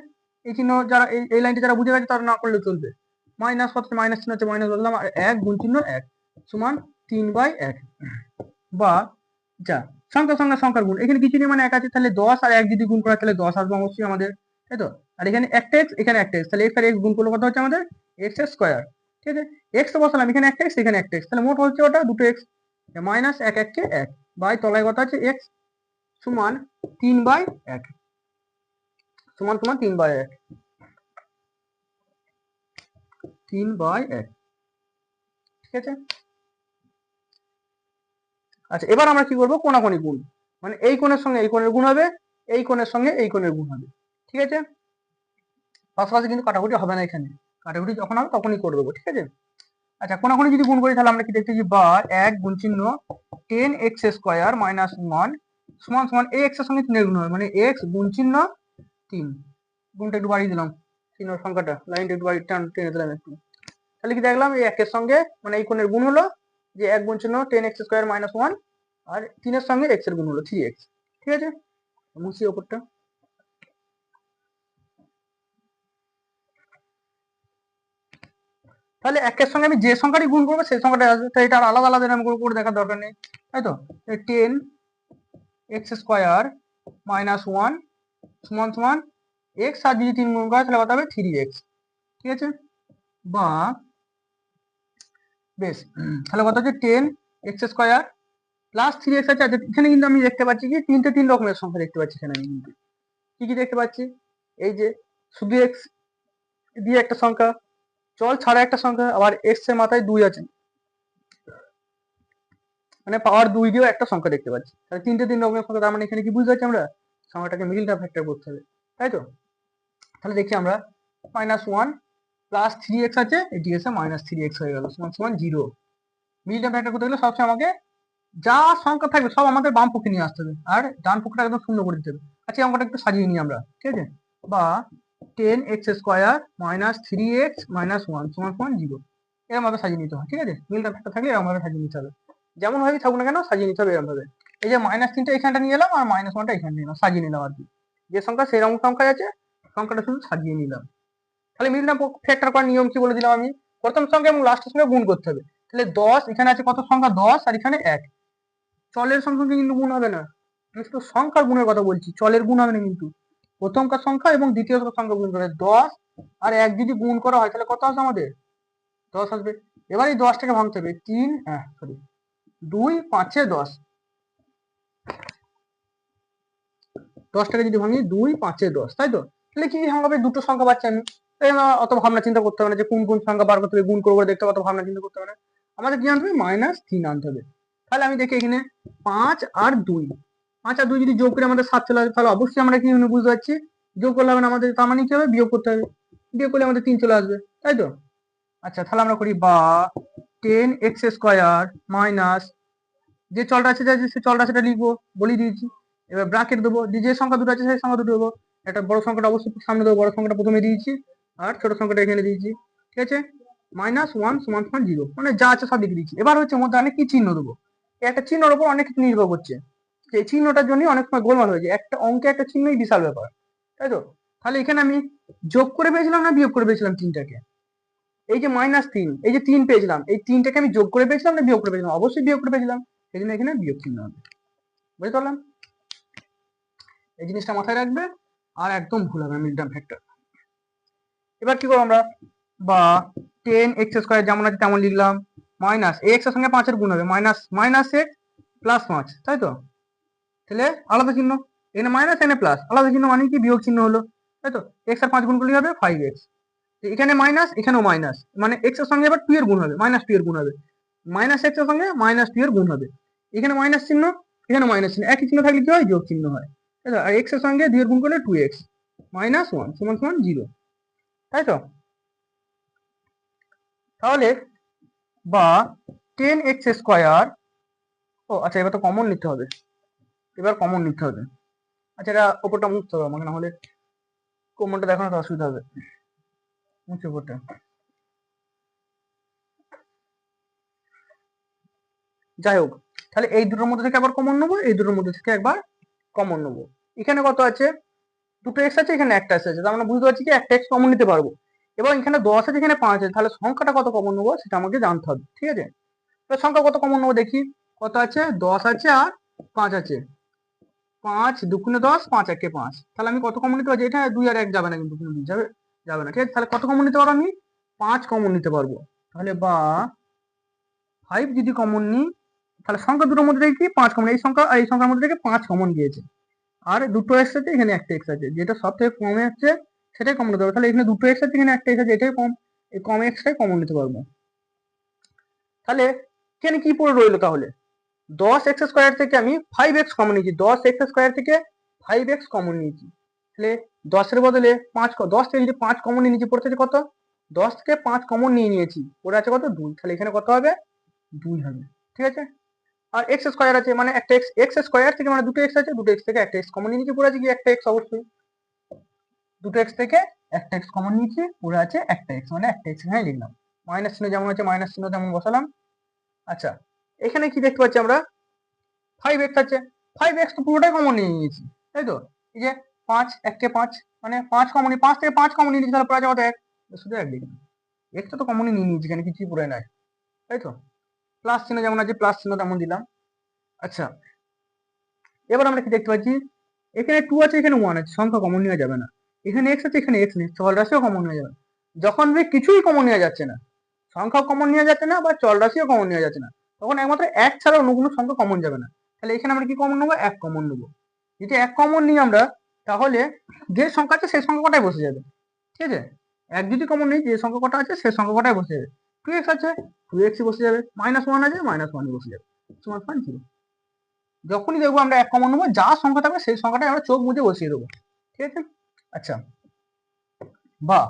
এই চিহ্ন যারা এই লাইনটা যারা বুঝে গেছে তারা না করলে চলবে। মাইনাস কত, মাইনাস চিহ্ন আছে মাইনাস বললাম, আর 1 গুণ চিহ্ন 1 সমান 3/1, বা যা সংখ্যার সঙ্গে সংখ্যার গুণ, এখানে কিছু নেই মানে 1 আছে, তাহলে 10 আর 1 যদি গুণ করা তাহলে 10 আসবে অবশ্যই আমাদের, তাই তো? আর এখানে একটা x এখানে একটা x, তাহলে x আর x গুণ করলে কত হচ্ছে আমাদের x এর স্কয়ার, ঠিক আছে? x তো বসালাম, এখানে একটা x এখানে একটা x, তাহলে মোট হচ্ছে ওটা দুটো x, মাইনাস 1 1 কে 1 বাই তলায় কত আছে x সমান 3/1 সমান 3/1 3/1, ঠিক আছে? আচ্ছা এবার আমরা কি করবো, কোনাকুনি গুণ, মানে এই কোণের সঙ্গে এই কোণের গুণ হবে, এই কোণের সঙ্গে এই কোণের গুণ হবে, ঠিক আছে? পাশাপাশি কিন্তু কাটাকুটি হবে না, এখানে কাটাকুটি যখন হবে তখনই করে দেবো, ঠিক আছে? আচ্ছা কোনাকুনি যদি গুণ করি তাহলে আমরা কি দেখতেছি, বা 1 গুণ চিহ্ন 10x স্কয়ার মাইনাস 1 সমান সমান এই x এর সঙ্গে 3 এর গুণ হবে, মানে x গুণ চিহ্ন 3, গুণটা একটু বাড়িয়ে দিলাম, চিহ্ন সংখ্যাটা লাইনটা একটু টেনে দিলাম একটু, তাহলে কি দেখলাম এই 1 এর সঙ্গে মানে এই কোণের গুণ হলো যে 1 গুণ চিহ্ন 10x স্কয়ার মাইনাস 1 আর 3 এর সঙ্গে x এর গুণ হলো 3x, ঠিক আছে? মুছি ওপরটা। তাহলে 1 এর সঙ্গে আমি যে সংখ্যাটি গুণ করবো সেই সংখ্যাটা আসবে, তাই এটা আলাদা আলাদা নাম করে দেখার দরকার নেই, তাই তো? 10x স্কয়ার মাইনাস 1 সমান সমান x আর যদি 3 গুণ করা তাহলে কত হবে 3x, ঠিক আছে? বা বেশ, তাহলে কত হচ্ছে 10x স্কয়ার প্লাস 3x আছে। এখানে কিন্তু আমি দেখতে পাচ্ছি কি তিন রকমের সংখ্যা দেখতে পাচ্ছি, এখানে আমি কিন্তু কি কি দেখতে পাচ্ছি, এই যে শুধু x দিয়ে একটা সংখ্যা, চল ছাড়া একটা সংখ্যা, আবার x এর মাথায় 2 আছে, মানে পাওয়ার 2 দিয়েও একটা সংখ্যা দেখতে পাচ্ছি, তাহলে তিন রকমের সংখ্যা। তার মানে এখানে কি বুঝতে পারছি আমরা, সংখ্যাটাকে মিডিল টার্ম ফ্যাক্টর করতে হবে, তাই তো? তাহলে দেখি আমরা -1 প্লাস 3x আছে, এটি এসে -3x হয়ে গেল সমান সমান 0। মিডিল টার্ম ফ্যাক্টর করতে গেলে সবসময় আমাকে যা সংখ্যা থাকবে সব আমাদের বাম পক্ষে নিয়ে আসতে হবে আর ডান পক্ষটা একদম শূন্য করে দিতে হবে। আচ্ছা অঙ্কটা একটু সাজিয়ে নিই আমরা, ঠিক আছে? বা 10x square minus 3x minus 1 সমান সমান 0, এরকম ভাবে সাজিয়ে নিতে হয়, ঠিক আছে? মিডিল টার্ম ফ্যাক্টর থাকলে এরকম ভাবে সাজিয়ে নিতে হবে, যেমন ভাবে থাকুক না কেন সাজিয়ে নিতে হবে এরকম ভাবে। এই যে -3টা এখানটা নিয়ে এলাম আর -1টা এখানে নিয়ে এলাম, সাজিয়ে নিলাম আর কি, যে সংখ্যা সেরকম সংখ্যা আছে সংখ্যাটা শুধু সাজিয়ে নিলাম। তাহলে মিডিল টার্ম ফ্যাক্টর করার নিয়ম কি বলে দিলাম আমি, প্রথম সংখ্যা এবং লাস্টের সঙ্গে গুণ করতে হবে। তাহলে 10 এখানে আছে কত সংখ্যা 10 আর এখানে 1, চলের সংখ্যা কিন্তু গুণ হবে না, আমি শুধু সংখ্যার গুণের কথা বলছি, চলের গুণ হবে না কিন্তু। প্রথমকার সংখ্যা এবং দ্বিতীয় সংখ্যা গুণ করে 10 আর 1 যদি গুণ করা হয় তাহলে কত আসবে আমাদের 10 আসবে। এবার এই 10টাকে ভাঙতে হবে 2 5 10, 10টাকে যদি ভাঙি 2 5 10, তাই তো? তাহলে কি হবে, দুটো সংখ্যা পাচ্ছি আমি, তাই অত ভাবনা চিন্তা করতে হবে না যে কোন কোন সংখ্যা বার করতে হবে, গুণ করবো দেখতে অত ভাবনা চিন্তা করতে হবে না, আমাদের কি আনতে হবে -3 আনতে হবে। তাহলে আমি দেখি এখানে 5 আর 2, 5 আর 2 যদি যোগ করে আমাদের 7 চলে আসবে, তাহলে অবশ্যই আমরা কি বুঝতে পারছি যোগ করলে হবে না আমাদের, তার মানে কি হবে বিয়োগ করতে হবে, বিয়োগ করলে আমাদের 3 চলে আসবে, তাই তো? আচ্ছা তাহলে আমরা করি বা 10x স্কয়ার মাইনাস, যে চলটা আছে সে চলটা সেটা লিখবো বলে দিয়েছি, এবার ব্র্যাকেট দেবো, যে সংখ্যা দুটো আছে সেই সংখ্যা দুটো দেবো, একটা বড় সংখ্যাটা অবশ্যই সামনে দেবো, বড় সংখ্যাটা প্রথমে দিয়েছি আর ছোট সংখ্যাটা এখানে দিয়েছি, ঠিক আছে? -1 সমান সমান 0, মানে যা আছে সব লিখে দিচ্ছি। এবার হচ্ছে মধ্যে কি চিহ্ন দেবো, একটা চিহ্নের উপর অনেক কিছু নির্ভর করছে, এই চিহ্নটার জন্য অনেক সময় গোলমাল হয়ে যায়, একটা অঙ্কে একটা চিহ্নই বিশাল ব্যাপার, তাই তো? তাহলে এখানে আমি যোগ করে পেয়েছিলাম না বিয়োগ করে পেয়েছিলাম তিনটাকে? এই যে -3, এই যে 3 পেয়েছিলাম, এই 3টাকে আমি যোগ করে পেয়েছিলাম না বিয়োগ করে পেয়েছিলাম? অবশ্যই বিয়োগ করে পেয়েছিলাম, সেই জন্য এখানে বিয়োগ চিহ্ন হবে। বুঝতে পারলাম? এই জিনিসটা মাথায় রাখবে, আর একদম ভুল হবে না মিডটার্ম ফ্যাক্টর। এবার কি করবো আমরা, বা 10x² যেমন আছে তেমন লিখলাম, মাইনাস x এর সঙ্গে 5 এর গুণ হবে, মাইনাস x প্লাস 5, তাই তো? তাহলে আলাদা চিহ্ন, এখানে মাইনাস এখানে প্লাস, আলাদা চিহ্ন মানে কি বিয়োগ চিহ্ন হলো, তাই তো? x আর 5 গুণ করলে হবে 5x, এখানে মাইনাস এখানেও মাইনাস, মানে x এর সঙ্গে এবার 2 এর গুণ হবে, -2 এর গুণ হবে, মাইনাস x এর সঙ্গে -2 এর গুণ হবে, এখানে মাইনাস চিহ্ন এখানে মাইনাস চিহ্ন, একই চিহ্ন থাকলে কি হয়, যোগ চিহ্ন হয়, তাই তো? আর x এর সঙ্গে 2 এর গুণ করলে 2x, -1 = 0, তাই তো? তাহলে বা 10x², ও আচ্ছা এবার তো কমন নিতে হবে, আচ্ছা এটা ওপরটা মুছতে হবে আমাকে, না হলে কমনটা দেখানো তো অসুবিধা হবে, মুছে ওপরটা। যাই হোক, তাহলে এই দুটোর মধ্যে থেকে আবার কমন নেবো, এই দুটোর মধ্যে থেকে একবার কমন নেবো। এখানে কত আছে, দুটো এক্স আছে, এখানে একটা আছে, তার মানে বুঝতে পারছি কি একটা এক্স কমন নিতে পারবো। এবং এখানে 10 আছে, এখানে 5 আছে, তাহলে সংখ্যাটা কত কমন নেবো সেটা আমাকে জানতে হবে, ঠিক আছে? তাহলে সংখ্যা কত কমন নেবো দেখি, কত আছে, 10 আছে আর 5 আছে, 5 2 10, 5 1 5, তাহলে আমি কত কমন নিতে পারছি, এটা 2 আর 1 যাবে না, কিন্তু 2 যাবে, যাবে না, ঠিক আছে? তাহলে কত কমন নিতে পারবো আমি, 5 কমন নিতে পারবো। তাহলে বা 5 যদি কমন নিই, তাহলে সংখ্যা দুটোর মধ্যে থেকে কি 5 কমন, এই সংখ্যা আর এই সংখ্যার মধ্যে থেকে 5 কমন গিয়েছে, আর দুটো এক্স আছে, এখানে একটা এক্স আছে, যেটা সব থেকে কমে আছে সেটাই কমন নিতে পারবো। তাহলে এখানে দুটো এক্স আছে, এখানে একটা এক্স আছে, এটাই কম, এই কম এক্সটাই কমন নিতে পারবো। তাহলে এখানে কি পড়ে রইলো, তাহলে 10x² থেকে আমি 5x কমন নিয়েছি, 10x² থেকে 5x কমন নিয়েছি, তাহলে 10-এর বদলে 5, 10 থেকে যদি 5 কমন নিয়ে নিয়েছি, পড়ে আছে কত, 10 থেকে 5 কমন নিয়ে নিয়েছি, পড়ে আছে কত, 2, তাহলে এখানে কত হবে, 2 হবে, ঠিক আছে? আর x² আছে, মানে একটা x² থেকে মানে দুটো এক্স আছে, দুটো এক্স থেকে একটা এক্স কমন নিয়ে নিয়েছি, পড়ে আছে কি একটা এক্স, অবশ্যই দুটো এক্স থেকে একটা এক্স কমন নিয়েছি, পড়ে আছে একটা এক্স, মানে একটা এক্স এখানে লিখলাম, মাইনাস চিহ্ন যেমন আছে মাইনাস চিহ্ন তেমন বসালাম। আচ্ছা এখানে কি দেখতে পাচ্ছি আমরা, 5x আছে, 5x তো পুরোটাই কমন নিয়ে নিয়েছি, তাই তো? এই যে 5 1 কে 5, মানে 5 কমন, 5 থেকে 5 কমন নিয়ে নিয়েছি, তাহলে পড়ে আছে কত, 1, শুধু 1 লিখলাম, x তো কমনই নিয়ে নিয়েছি, এখানে কিছুই পড়ে নাই, তাই তো? প্লাস চিহ্ন যেমন আছে প্লাস চিহ্ন তেমন দিলাম। আচ্ছা এবার আমরা কি দেখতে পাচ্ছি, এখানে 2 আছে, এখানে 1 আছে, সংখ্যা কমন নেওয়া যাবে না, এখানে x আছে, এখানে x নেই, চল রাশিও কমন নেওয়া যাবে না। যখন কিছুই কমন নেওয়া যাচ্ছে না, সংখ্যাও কমন নেওয়া যাচ্ছে না বা চল রাশিও কমন নেওয়া যাচ্ছে না, তখন একমাত্র 1 ছাড়া অন্য কোনো সংখ্যা কমন যাবে না, তাহলে এখানে আমরা কি কমন নেবো, 1 কমন নেবো। যদি 1 কমন নিই আমরা, তাহলে যে সংখ্যা আছে সেই সংখ্যা কটাই বসে যাবে, ঠিক আছে? 1 যদি কমন নিই, যে সংখ্যা কটা আছে সেই সংখ্যা কটাই বসে যাবে, 2x আছে 2x বসে যাবে, -1 আছে -1 বসে যাবে, সমান 0। যখনই দেখবো আমরা 1 কমন নেবো, যা সংখ্যা থাকবে সেই সংখ্যাটাই আমরা চোখ মুজে বসিয়ে দেবো, ঠিক আছে? আচ্ছা বা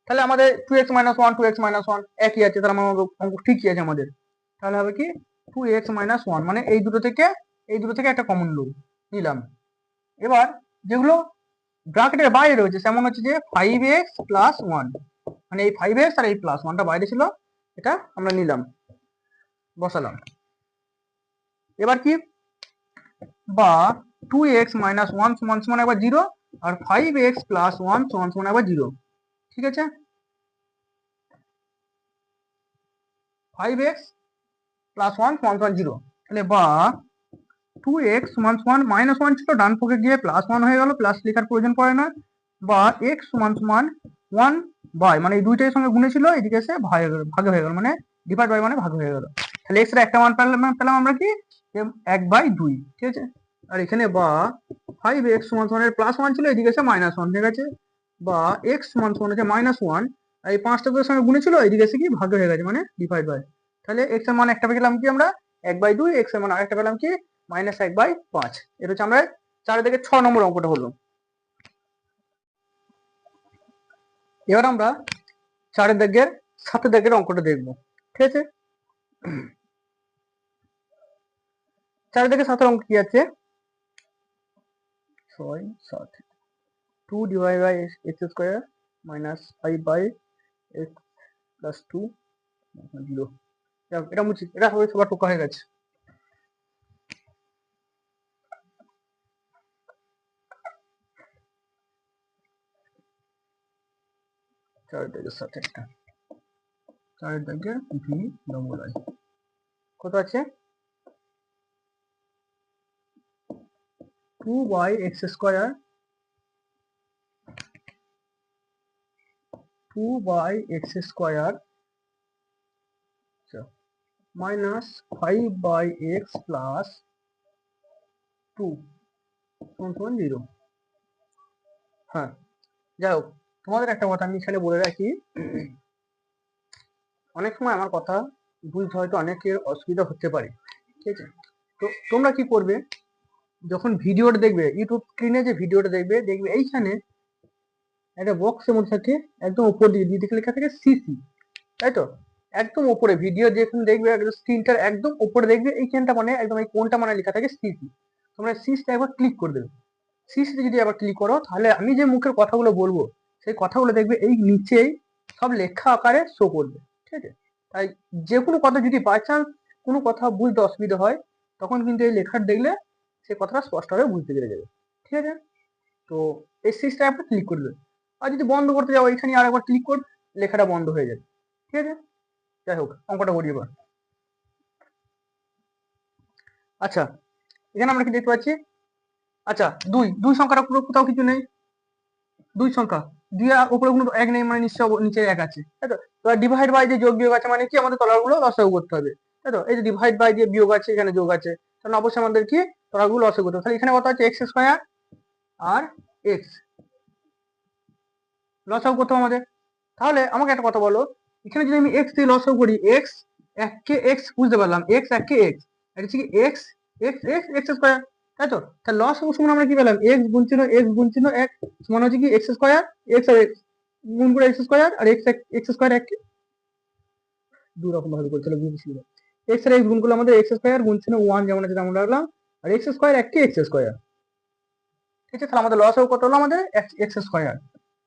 তাহলে আমাদের 2x - 1 2x - 1 একই আছে, তাহলে আমার অঙ্ক ঠিকই আছে আমাদের, তাহলে হবে কি 2x - 1, মানে এই দুটো থেকে একটা কমন নিলাম। এবার যেগুলো ব্র্যাকেটের বাইরে রয়েছে, যেমন হচ্ছে যে 5x + 1, মানে এই 5x আর এই +1টা বাইরে ছিল, এটা আমরা নিলাম, বসালাম। এবার কি, বা 2x - 1 = একবার 0, আর 5x + 1 = একবার 0, ঠিক আছে? 5x + 1 = 0, তাহলে বা 2x = -1 ছিল, ডান পক্ষে গিয়ে +1 হয়ে গেল, প্লাস লেখার প্রয়োজন পড়ে না, বা x = 1 বাই, মানে এই দুইটার সঙ্গে গুণে ছিল, এদিকে এসে ভাগে হয়ে গেল, মানে ডিভাইড বাই মানে ভাগ হয়ে গেল, তাহলে x এর একটা মান পেলাম আমরা কি, 1/2, ঠিক আছে? আর এখানে বা 5x = এর +1 ছিল, এদিকে এসে -1, ঠিক আছে? বা x = হচ্ছে -1, আর এই 5টা দুটোর সঙ্গে গুণে ছিল, এদিকে এসে কি ভাগে হয়ে গেছে, মানে ডিভাইড বাই, তাহলে x এর মান একটা পেলাম কি আমরা 1/2, x এর মান আরেকটা পেলাম কি -1/5। এটা হচ্ছে আমরা 4 থেকে 6 নম্বর অঙ্কটা হলো। এবার আমরা 4 দাগের 7 দাগের অঙ্কটা দেখবো, ঠিক আছে? 4 থেকে 7 অঙ্ক কি আছে, 6 7, 2 divided by x² - 5 by x plus 2 0, এটা মুছি, এটা সবার টোকা হয়ে গেছে। চারের দাগের সাথে একটা চারের দাগের ভি ডবল আই কত আছে 2/x square 2/x square minus 5/x plus 2 সমান 0। হ্যাঁ, যাই হোক, তোমাদের একটা কথা আমি এখানে বলে রাখি, অনেক সময় আমার কথা বুঝতে হয়তো অনেকের অসুবিধা হতে পারে, ঠিক আছে? তো তোমরা কি করবে, যখন ভিডিওটা দেখবে, ইউটিউব স্ক্রিনে যে ভিডিওটা দেখবে এইখানে একটা বক্সের মধ্যে থাকে, একদম উপর দিকে লেখা থাকে সিসি, তাই তো? একদম উপরে ভিডিও যেখানে দেখবে স্ক্রিনটার একদম উপরে দেখবে এইখানটা মানে একদম এই কোনটা মানে লেখা থাকে সিসি। তোমরা সিসটা একবার ক্লিক করে দেবে। সিসিতে যদি আবার ক্লিক করো তাহলে আমি যে মুখের কথাগুলো বলবো সেই কথাগুলো দেখবে এই নিচেই সব লেখা আকারে শো করবে, ঠিক আছে? তাই যে কোনো কথা যদি বাই চান্স কোনো কথা বুঝতে অসুবিধা হয় তখন কিন্তু এই লেখার দেখলে সেই কথাটা স্পষ্টভাবে বুঝতে পেরে যাবে, ঠিক আছে? তো এই সিসটা একবার ক্লিক করবে, আর যদি বন্ধ করতে যাও এখানে আর একবার ক্লিক করবে, লেখাটা বন্ধ হয়ে যাবে, ঠিক আছে? যাই হোক, অঙ্কটা করি এবার। আচ্ছা, এখানে আমরা কি দেখতে পাচ্ছি, আচ্ছা দুই দুই সংখ্যাটা পুরো কোথাও কিছু নেই, দুই সংখ্যা দুই উপরে কোনো এক নেই মানে নিশ্চয় নিচে এক আছে, তাই তো? এবার ডিভাইড বাই দিয়ে যোগ বিয়োগ আছে মানে কি আমাদের তলাগুলো লসাগু করতে হবে, তাই তো? এই যে ডিভাইড বাই দিয়ে বিয়োগ আছে এখানে যোগ আছে, তাহলে অবশ্যই আমাদের কি তলাগুলো লসাগু করতে হবে। তাহলে এখানে কত আছে এক্স স্কয়ার আর এক্স লসাগু করতে হবে আমাদের। তাহলে আমাকে একটা কথা বলো, এখানে যদি আমি এক্স দিয়ে লসাগু করি, এক্স এককে এক্স বুঝতে পারলাম, এক্স এককে এক্স, এটা হচ্ছে কি x x x x square, তাই তো? তাহলে লসাগু সমান আমরা কি পেলাম, এক্স গুণ চিহ্ন এক সমান হচ্ছে কি এক্স স্কয়ার, এক্স আর এক্স গুণ করে এক্স স্কয়ার আর এক্স এক্স স্কয়ার এক দুই রকম ভাবে করতে হলে বুঝতে সুবিধা। এক্স আর এক্স গুণ করলে আমাদের এক্স স্কয়ার গুণ চিহ্ন ওয়ান যেমন আছে তেমন রাখলাম, আর এক্স স্কয়ার এককে এক্স স্কয়ার, ঠিক আছে? তাহলে আমাদের লসাগু কত হলো, আমাদের এক্স স্কয়ার,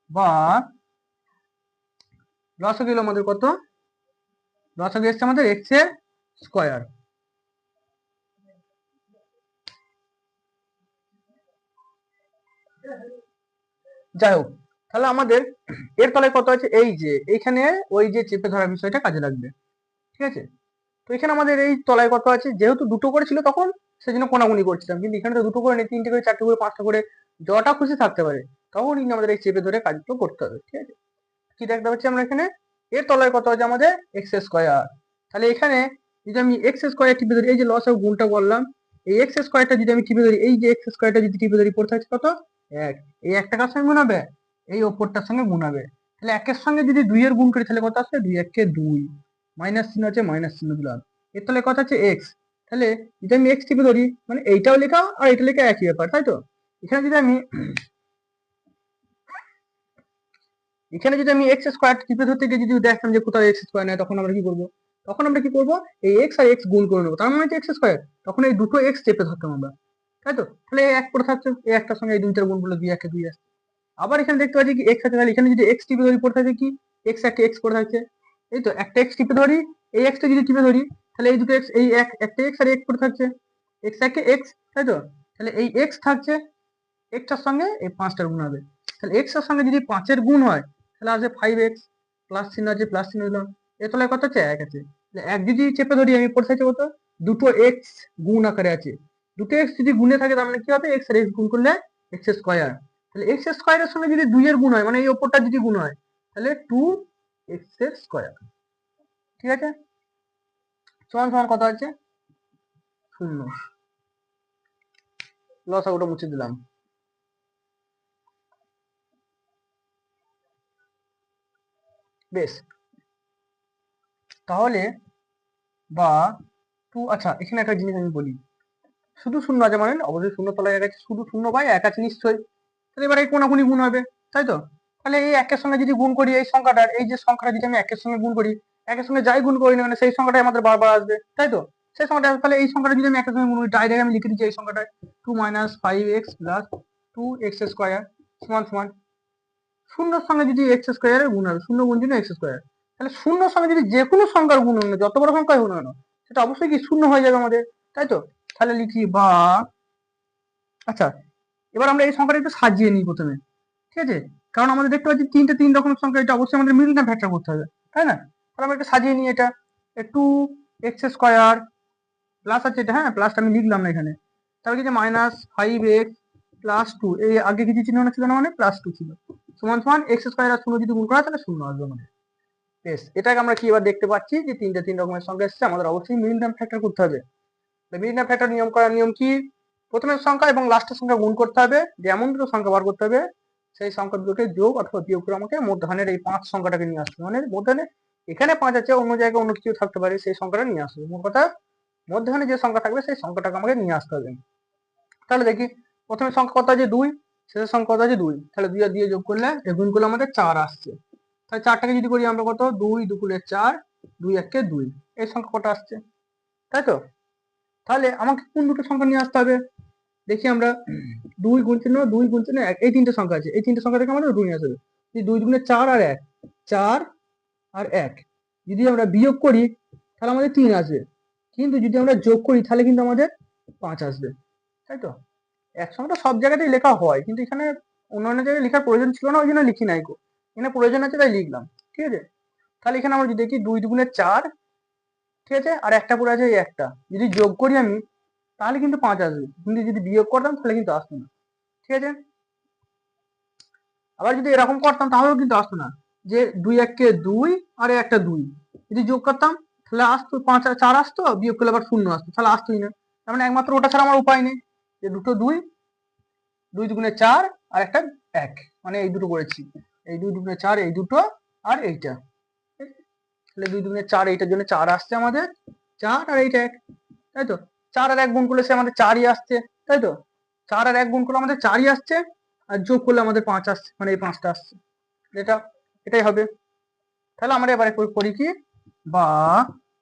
বা লসাগু হলো আমাদের কত, লসাগু এসছে আমাদের এক্স এর স্কয়ার। যাই হোক, তাহলে আমাদের এর তলায় কত আছে, এই যে এইখানে ওই যে চেপে ধরার বিষয়টা কাজে লাগবে, ঠিক আছে? তো এখানে আমাদের এই তলায় কত আছে, যেহেতু দুটো করে ছিল তখন সেজন্য কোনাগুনি করছিলাম, কিন্তু এখানে তো দুটো করে নেই, তিনটে করে চারটে করে পাঁচটা করে যটা খুশি থাকতে পারে, তখন কিন্তু আমাদের এই চেপে ধরে কাজগুলো করতে হবে, ঠিক আছে? কি দেখতে পাচ্ছি আমরা এখানে, এর তলায় কত আছে আমাদের এক্স স্কয়ার। তাহলে এখানে যদি আমি এক্স স্কয়ার টিপে ধরি, এই যে লস অফ গুণটা বললাম, এই এক্স স্কয়ারটা যদি আমি টিপে ধরি, এই যে এক্স স্কয়ারটা যদি টিপে ধরি পড়ে থাকছে কত এক, এই একটা কার সঙ্গে গুণ হবে, এই ওপরটার সঙ্গে গুণ হবে। তাহলে একের সঙ্গে যদি দুই এর গুণ করি তাহলে কত আসবে, দুই একে দুই, মাইনাস চিহ্ন আছে মাইনাস চিহ্ন দিলাম, এর তলায় কত আছে এক্স। তাহলে যদি আমি এক্স টিপে ধরি মানে এইটাও লেখা আর এটা লেখা একই ব্যাপার, তাই তো? এখানে যদি আমি এক্স স্কোয়ার টিপে ধরতে গিয়ে যদি দেখতাম যে কোথাও এক্স স্কোয়ার নেই, তখন আমরা কি করবো, এই এক্স আর এক্স গুণ করে নেবো, তার মানে হচ্ছে এক্স স্কোয়ার, তখন এই দুটো এক্স চেপে ধরতাম আমরা, তাই তো? তাহলে এক পড়ে থাকছে, এই একটার সঙ্গে এই দুইটার গুণ করলে দুই একে দুই আসছে। আবার এখানে দেখতে পাচ্ছি কি এক্স আছে, তাহলে এখানে যদি এক্স টিপে ধরি পড়ে থাকে কি এক্স একটা এক্স পড়ে থাকছে, এই তো একটা এক্স টিপে ধরি, এই এক্সটা যদি টিপে ধরি তাহলে এই দুটো এক্স, এই একটা এক্স আর এক্স পড়ে থাকছে, এক্স একে এক্স, তাই তো? তাহলে এই এক্স থাকছে, এক্সটার সঙ্গে এই পাঁচটার গুণ হবে, তাহলে এক্স এর সঙ্গে যদি পাঁচের গুণ হয় তাহলে আসবে ফাইভ এক্স, প্লাস চিহ্ন আছে প্লাস চিহ্ন দিলাম, এর তলায় কত আছে এক আছে, এক যদি চেপে ধরি আমি পড়ে থাকছে কত, দুটো এক্স গুণ আকারে আছে, দুটো এক্স যদি গুণে থাকে তার মানে কি হবে, এক্স আর এক্স গুণ করলে এক্স স্কয়ার, তাহলে এক্স স্কয়ারের সঙ্গে যদি দুই এর গুণ হয় মানে এই ওপরটা যদি গুণ হয় তাহলে টু এক্স স্কয়ার, ঠিক আছে? সমান সমান কত আছে শূন্য, লসাগুটা মুছে দিলাম। বেশ, তাহলে বা টু, আচ্ছা এখানে একটা জিনিস আমি বলি, শুধু শূন্য আছে মানে অবশ্যই শূন্য তলায় এক আছে, শুধু শূন্য বাই এক আছে নিশ্চয়ই, তাহলে এবার এই কোনাকুনি গুণ হবে, তাই তো? তাহলে এই একের সঙ্গে যদি গুণ করি এই সংখ্যাটার, এই যে সংখ্যাটা যদি আমি একের সঙ্গে গুণ করি, একের সঙ্গে যাই গুণ করি না মানে সেই সংখ্যাটাই আমাদের বারবার আসবে, তাই তো? সেই সংখ্যাটা, তাহলে এই সংখ্যাটা যদি আমি একের সঙ্গে গুণ করি ডাইরেক্ট আমি লিখে দিচ্ছি এই সংখ্যাটা two minus five x plus two x square সমান সমান শূন্যর সঙ্গে যদি এক্স স্কোয়ারের গুণ হবে, শূন্য গুণ জন্য এক্স স্কোয়ার, তাহলে শূন্যর সঙ্গে যদি যে কোনো সংখ্যার গুণ হবে যত বড় সংখ্যাই হোক না কেন সেটা অবশ্যই কি শূন্য হয়ে যাবে আমাদের, তাই তো? তাহলে লিখি বা, আচ্ছা এবার আমরা এই সংখ্যাটা একটু সাজিয়ে নিই প্রথমে, ঠিক আছে? কারণ আমাদের দেখতে পাচ্ছি তিনটে তিন রকমের সংখ্যা, এটা অবশ্যই আমাদের মিডল টার্ম ফ্যাক্টর করতে হবে, তাই না? তাহলে আমরা এটা সাজিয়ে নিই, এটা 2x² প্লাস আছে এটা, হ্যাঁ প্লাসটা আমি লিখলাম না এখানে। তাহলে কি যে -5x + 2, এই আগে কিছু চিহ্ন ছিল না, মানে +2 ছিল, সমান সমান x² আর 0 যদি গুণ করা তাহলে 0 আসবে আমাদের। বেশ, এটাকে আমরা কি এবার দেখতে পাচ্ছি যে তিনটে তিন রকমের সংখ্যা এসেছে, আমাদের অবশ্যই মিডল টার্ম ফ্যাক্টর করতে হবে। মিডল টার্ম ফ্যাক্টর নিয়ম করার নিয়ম কি? প্রথমের সংখ্যা এবং লাস্টের সংখ্যা গুণ করতে হবে, যে এমন দুটো সংখ্যা বার করতে হবে সেই সংখ্যা দুটোকে যোগ অথবা বিয়োগ করে আমাকে মধ্যখানের এই 5 সংখ্যাটাকে নিয়ে আসতে হবে। মানে মধ্যখানে এখানে 5 আছে, অন্য জায়গায় অন্য কিছু থাকতে পারে, সেই সংখ্যাটা নিয়ে আসতে হবে। মোট কথা মধ্যখানে যে সংখ্যা থাকবে সেই সংখ্যাটাকে আমাকে নিয়ে আসতে হবে। তাহলে দেখি প্রথমে সংখ্যা কত আছে 2, শেষের সংখ্যা কত আছে 2, তাহলে 2 আর 2 যোগ করলে গুণ করলে আমাদের 4 আসছে। তাহলে 4টাকে যদি করি আমরা কত, 2 2 × 4, 2 1 2, এই সংখ্যা কত আসছে, তাই তো? তাহলে আমাকে কোন দুটো সংখ্যা নিয়ে আসতে হবে দেখি আমরা। 2 গুণ চিহ্ন 2 গুণ চিহ্ন 1, এই তিনটে সংখ্যা আছে, এই তিনটে সংখ্যা থেকে আমাদের 2 নিয়ে আসতে হবে। 2 × 4 আর 1, 4 আর 1 যদি আমরা বিয়োগ করি তাহলে আমাদের 3 আসবে, কিন্তু যদি আমরা যোগ করি তাহলে কিন্তু আমাদের 5 আসবে, তাই তো? একসঙ্গে তো সব জায়গাতেই লেখা হয়, কিন্তু এখানে অন্যান্য জায়গায় লেখার প্রয়োজন ছিল না, ওই জন্য লিখি নাই। এখানে প্রয়োজন আছে তাই লিখলাম, ঠিক আছে? তাহলে এখানে আমরা যদি দেখি 2 2 4, ঠিক আছে, আর একটা পড়ে আছে এই একটা, যদি যোগ করি আমি তাহলে কিন্তু 5 আসবে, কিন্তু যদি বিয়োগ করতাম তাহলে কিন্তু আসতো না, ঠিক আছে? আবার যদি এরকম করতাম তাহলেও কিন্তু আসতো না, যে 2 1 2 আর একটা 2 যদি যোগ করতাম তাহলে আসতো 5 আর 4 আসতো, বিয়োগ করলে আবার 0 আসতো, তাহলে আসতোই না। তার মানে একমাত্র ওটা ছাড়া আমার উপায় নেই, যে দুটো 2, 2 2 4 আর একটা 1, মানে এই দুটো করেছি, এই 2 2 4 এই দুটো আর এইটা, তাহলে 2 2 4 এইটার জন্য 4 আসছে আমাদের, 4 আর এইটা 1, তাই তো? 4 আর 1 গুণ করলে সে আমাদের 4ই আসছে, তাই তো? 4 আর 1 গুণ করলে আমাদের 4ই আসছে, আর যোগ করলে আমাদের 5 আসছে, মানে এই 5টা আসছে, এটা এটাই হবে। তাহলে আমরা এবারে করি কি, বা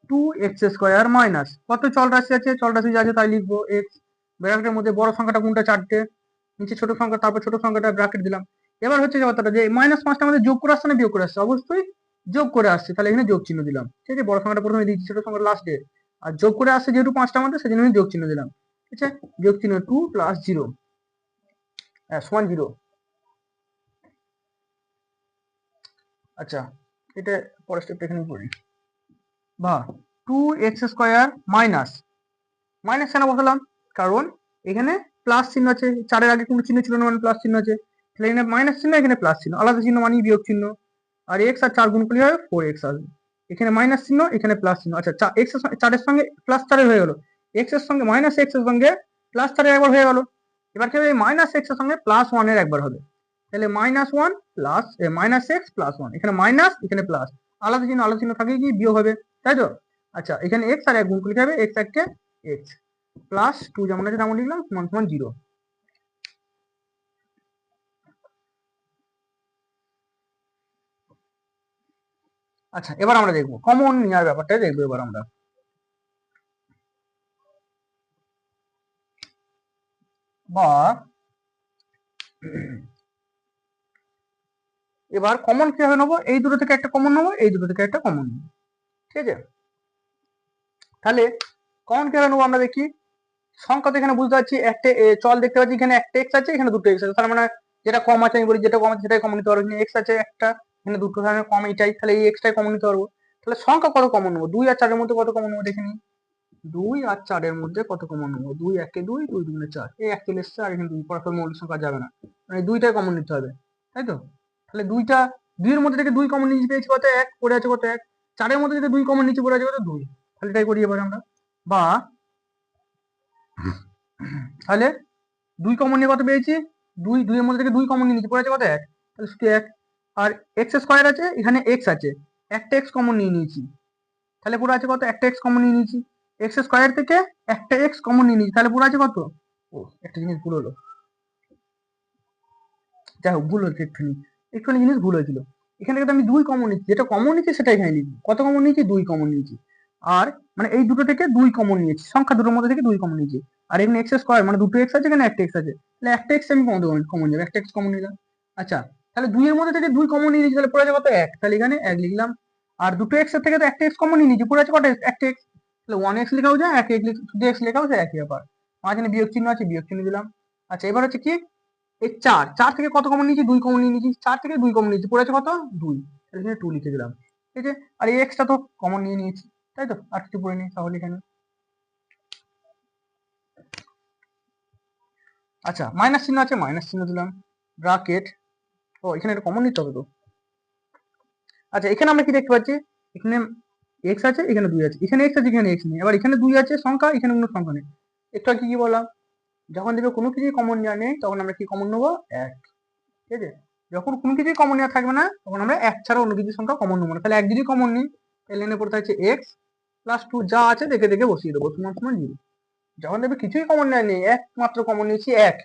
2x² মাইনাস কত চল রাশি আছে, চল রাশি যা আছে তাই লিখবো, x ব্র্যাকেটের মধ্যে বড় সংখ্যাটা কোনটা 4টে, নিচে ছোট সংখ্যা, তারপর ছোট সংখ্যাটা ব্র্যাকেট দিলাম। এবার হচ্ছে যে কথাটা, যে -5টা আমাদের যোগ করে আসছে না বিয়োগ করে আসছে, অবশ্যই যোগ করে আসছে, তাহলে এখানে যোগ চিহ্ন দিলাম, ঠিক আছে? বড় সংখ্যাটা প্রথমে দিচ্ছি, ছোট সংখ্যা লাস্টে, আর যোগ করে আসছে যেহেতু 5টা আমাদের, সেজন্য আমি যোগ চিহ্ন দিলাম, ঠিক আছে? যোগ চিহ্ন 2 + 0 সমান 0। আচ্ছা, এটা পরের স্টেপটা এখানে করি, বা 2x² মাইনাস, মাইনাস কেন বসালাম, কারণ এখানে প্লাস চিহ্ন আছে, 4-এর আগে কোনো চিহ্ন ছিল না, মানে প্লাস চিহ্ন আছে, তাহলে এখানে মাইনাস চিহ্ন, এখানে প্লাস চিহ্ন, আলাদা চিহ্ন মানে বিয়োগ চিহ্ন, আর x আর 4 গুণ করলে হবে 4x আসবে, এখানে মাইনাস চিহ্ন, এখানে প্লাস চিহ্ন। আচ্ছা, x এর 4-এর সঙ্গে প্লাস 4-এর হয়ে গেল, x এর সঙ্গে -x এর সঙ্গে +4-এর একবার হয়ে গেল, এবার কি হবে, -x এর সঙ্গে +1 এর একবার হবে, তাহলে -1 প্লাস -x + 1, এখানে মাইনাস এখানে প্লাস, আলাদা চিহ্ন থাকে কি বিয়োগ হবে, তাই তো? আচ্ছা, এখানে x আর 1 গুণ করলে হবে, x 1 কে x প্লাস 2 যেমন আছে তেমন লিখলাম, সমান সমান 0। আচ্ছা, এবার আমরা দেখবো কমন নেওয়ার ব্যাপারটা, দেখবো এবার আমরা। বা এবার কমন কিভাবে নেবো, এই দুটো থেকে একটা কমন নেবো, এই দুটো থেকে একটা কমন নেবো, ঠিক আছে? তাহলে কমন কিভাবে নেবো আমরা দেখি। সংখ্যা তো এখানে বুঝতে পারছি, একটা চল দেখতে পাচ্ছি, এখানে একটা x আছে, এখানে দুটো x আছে, তার মানে যেটা কম আছে আমি বলি, যেটা কম আছে সেটাই কমন নিতে পারবো, এখানে x আছে একটা, এখানে দুটো, তাহলে কম এইটাই, তাহলে এই x টাই কমন নিতে পারবো। তাহলে সংখ্যা কত কমন নেবো, 2 আর 4-এর মধ্যে কত কমন নেবো দেখে নিই। 2 আর 4-এর মধ্যে কত কমন নেবো, 2 1 2, 2 2 4, এই 1 চলে এসছে, আর এখানে 2 পরস্পর মৌলিক সংখ্যা যাবে না, মানে দুইটাই কমন নিতে হবে, তাই তো? তাহলে 2-এর মধ্যে থেকে 2 কমন নিচে পেয়েছি কত, 1 পড়ে আছে কত, 1, 4-এর মধ্যে থেকে 2 কমন নিচে পড়ে আছে কত, 2, তাহলে এটাই করি এবার আমরা। বা তাহলে 2 কমন নিয়ে কত পেয়েছি, 2 এর মধ্যে থেকে 2 কমন নিয়ে নিচে পড়ে আছে কত, 1, তাহলে শুধু 1, আর x² আছে, এখানে x আছে, একটা x কমন নিয়ে নিয়েছি, তাহলে পুরো আছে কত, একটা x কমন নিয়ে নিয়েছি, x² থেকে একটা x কমন নিয়ে নিয়েছি, তাহলে পুরো আছে কত, ও একটা জিনিস ভুল হলো, যাই হোক ভুল হচ্ছে, একটুখানি জিনিস ভুল হয়েছিল, এখানে কিন্তু আমি 2 কমন নিচ্ছি, যেটা কমন নিচ্ছি সেটা এখানে লিখবো, কত কমন নিয়েছি, 2 কমন নিয়েছি, আর মানে এই দুটো থেকে 2 কমন নিয়েছি, সংখ্যা দুটোর মধ্যে থেকে 2 কমন নিয়েছি, আর এখানে x² মানে দুটো x আছে, এখানে একটা x আছে, তাহলে একটা x আমি কমন যাবে, একটা x কমন নিলাম। আচ্ছা, তাহলে 2 এর মধ্যে থেকে 2 কমন নিয়ে নিয়েছি, তাহলে পড়ে যাবে কত, 1, তাহলে এখানে 1 লিখলাম, আর দুটো x এর থেকে তো একটা x কমন নিয়ে নিয়েছি, পড়ে আছে কত, একটা x, তাহলে 1x লেখাও যায়, 1 শুধু x লেখাও যায়, একই ব্যাপার, মাঝখানে বিয়োগ চিহ্ন আছে, বিয়োগ চিহ্ন দিলাম। আচ্ছা, এবার হচ্ছে কি, এই চার, চার থেকে কত কমন নিয়েছি? 2 কমন নিয়ে নিয়েছি, 4 থেকে 2 কমন নিয়েছি, পড়েছে কত? 2, এখানে 2 লিখে দিলাম। ঠিক আছে, আর এই এক্সটা তো কমন নিয়ে নিয়েছি, তাই তো? আর কিছু পড়ে নেই তাহলে এখানে। আচ্ছা, মাইনাস চিহ্ন আছে, মাইনাস চিহ্ন দিলাম, ব্রাকেট। ও এখানে একটা কমন নিতে হবে তো। আচ্ছা, এখানে আমরা কি দেখতে পাচ্ছি? এখানে এক্স আছে, এখানে 2 আছে, এখানে এক্স আছে, এখানে এক্স নেই, এবার এখানে 2 আছে সংখ্যা, এখানে কোনো সংখ্যা নেই। একটু আগে কি বললাম? যখন দেখবে কোনো কিছুই কমন নেওয়া নেই, তখন আমরা কি কমন নেবো? 1। ঠিক আছে, যখন কোনো কিছুই কমন নেওয়া থাকবে না, তখন আমরা 1 ছাড়া অন্য কিছু সংখ্যা কমন নেবো না। তাহলে 1 যদি কমন নিই, তাহলে এনে পড়তে হচ্ছে এক্স প্লাস 2, যা আছে দেখে দেখে বসিয়ে দেবো, সমান সমান 0। যখন দেখবে কিছুই কমন নেওয়া নেই, একমাত্র কমন নিয়েছি 1,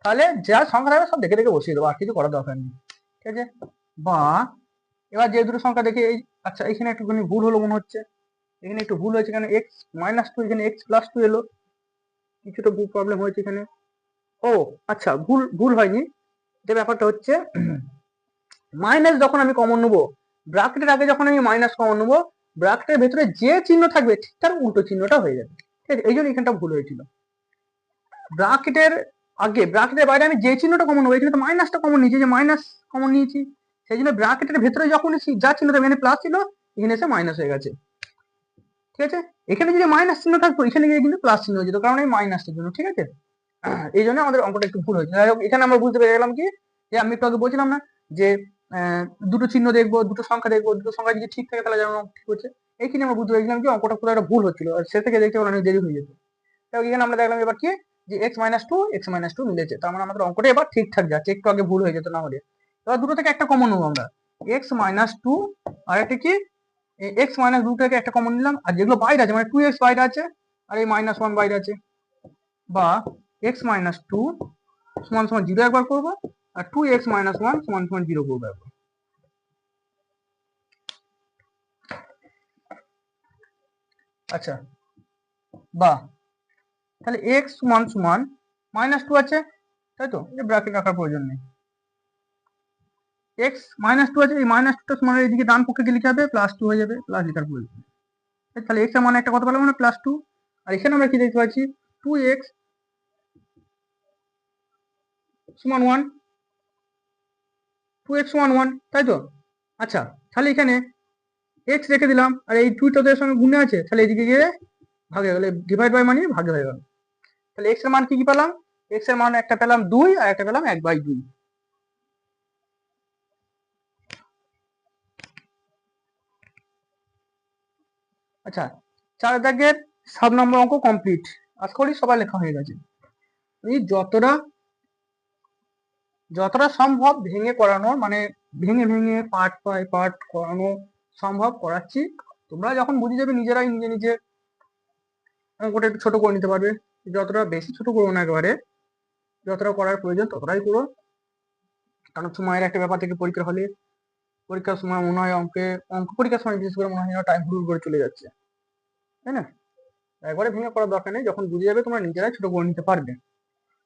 তাহলে যা সংখ্যা থাকবে সব দেখে দেখে বসিয়ে দেবো, আর কিছু করার দরকার নেই। ঠিক আছে, বা এবার যে দুটো সংখ্যা দেখে আচ্ছা এখানে একটুখানি ভুল হলো মনে হচ্ছে, এখানে একটু ভুল হয়েছে, এখানে এক্স মাইনাস 2, এখানে এক্স প্লাস 2 এলো, কিছুটা প্রবলেম হয়েছে এখানে। ও আচ্ছা, ভুল ভুল হয়নি। যে ব্যাপারটা হচ্ছে মাইনাস যখন আমি কমন নেবো, ব্র্যাকেটের আগে যখন আমি মাইনাস কমন নেবো, ব্র্যাকেটের ভেতরে যে চিহ্ন থাকবে ঠিক তার উল্টো চিহ্নটা হয়ে যাবে। ঠিক আছে, এই জন্য এখানটা ভুল হয়েছিল। ব্র্যাকেটের আগে ব্র্যাকেটের বাইরে আমি যে চিহ্নটা কমন নেবো, এখানে তো মাইনাসটা কমন নিয়েছি, যে মাইনাস কমন নিয়েছি, সেই জন্য ব্র্যাকেটের ভেতরে যখন যা চিহ্ন থাকবে, এখানে প্লাস ছিল, এখানে এসে মাইনাস হয়ে গেছে। ঠিক আছে, এখানে যদি মাইনাস চিহ্ন থাকতো, এখানে গিয়ে কিন্তু প্লাস চিহ্ন হয়ে যেত, কারণ এই মাইনাসটার জন্য। ঠিক আছে, এই জন্য আমাদের অঙ্কটা একটু ভুল হয়েছে। যাই হোক, এখানে আমরা বুঝতে পেরে গেলাম কি, যে আমি একটু আগে বলছিলাম না যে দুটো চিহ্ন দেখবো, দুটো সংখ্যা দেখবো, দুটো সংখ্যা যদি ঠিক থাকে তাহলে যেমন ঠিক হচ্ছে, এইখানে আমরা বুঝতে পেরেছিলাম কি অঙ্কটা পুরো একটা ভুল হচ্ছিল, আর সে থেকে দেখতে অনেক দেরি হয়ে যেত। তাই এখানে আমরা দেখলাম এবার কি, যে x-2 মিলেছে, তার মানে আমাদের অঙ্কটা এবার ঠিকঠাক যাচ্ছে, একটু আগে ভুল হয়ে যেত না হলে। এবার দুটো থেকে একটা কমন নেবো আমরা, x-2, আর একটা কি x-2 থেকে একটা কমন নিলাম, আর যেগুলো বাইরে আছে মানে 2x বাইরে আছে, আর এই -1 বাইরে আছে, বা x-2 সমান সমান 0 একবার করবো, আর 2x-1 সমান সমান 0 করবো একবার। আচ্ছা, বা তাহলে x সমান সমান -2 আছে, তাই তো? এই ব্র্যাকেট রাখার প্রয়োজন নেই। x -2 আছে, এই -2টা সমান এইদিকে ডান পক্ষে গিয়ে লিখে হবে +2 হয়ে যাবে, প্লাস লেখার প্রয়োজন নেই। তাহলে x এর মান একটা কত পেলাম মানে +2, আর এখানে আমরা কি দেখতে পাচ্ছি 2x সমান 1, 2x সমান 1, তাই তো? আচ্ছা, তাহলে এখানে x রেখে দিলাম, আর এই 2টা তো এর সঙ্গে গুণে আছে, তাহলে এদিকে গিয়ে ভাগে গেলে ডিভাইড বাই মানে ভাগে হয়ে গেল। তাহলে x এর মান কি কি পেলাম? x এর মান একটা পেলাম 2, আর একটা পেলাম 1/2। আচ্ছা, 4 দাগের 7 নম্বর অঙ্ক কমপ্লিট। আশা করি সবাই লেখা হয়ে গেছে। এই যতটা সম্ভব ভেঙে করানোর, মানে ভেঙে ভেঙে পার্ট বাই পার্ট করানো সম্ভব করাচ্ছি। তোমরা যখন বুঝে যাবে নিজেরাই নিজে নিজে অঙ্কটা একটু ছোট করে নিতে পারবে। যতটা বেশি ছোট করবো না একেবারে, যতটা করার প্রয়োজন ততটাই করো, কারণ সময়ের একটা ব্যাপার থেকে পরীক্ষার হলে, পরীক্ষার সময় মনে হয় অঙ্ক পরীক্ষার সময় বিশেষ করে মনে হয় টাইম হুড় করে চলে যাচ্ছে, তাই না? একবারে ভেঙে করার দরকার নেই, যখন বুঝে যাবে তোমরা নিজেরাই ছোট করে নিতে পারবে,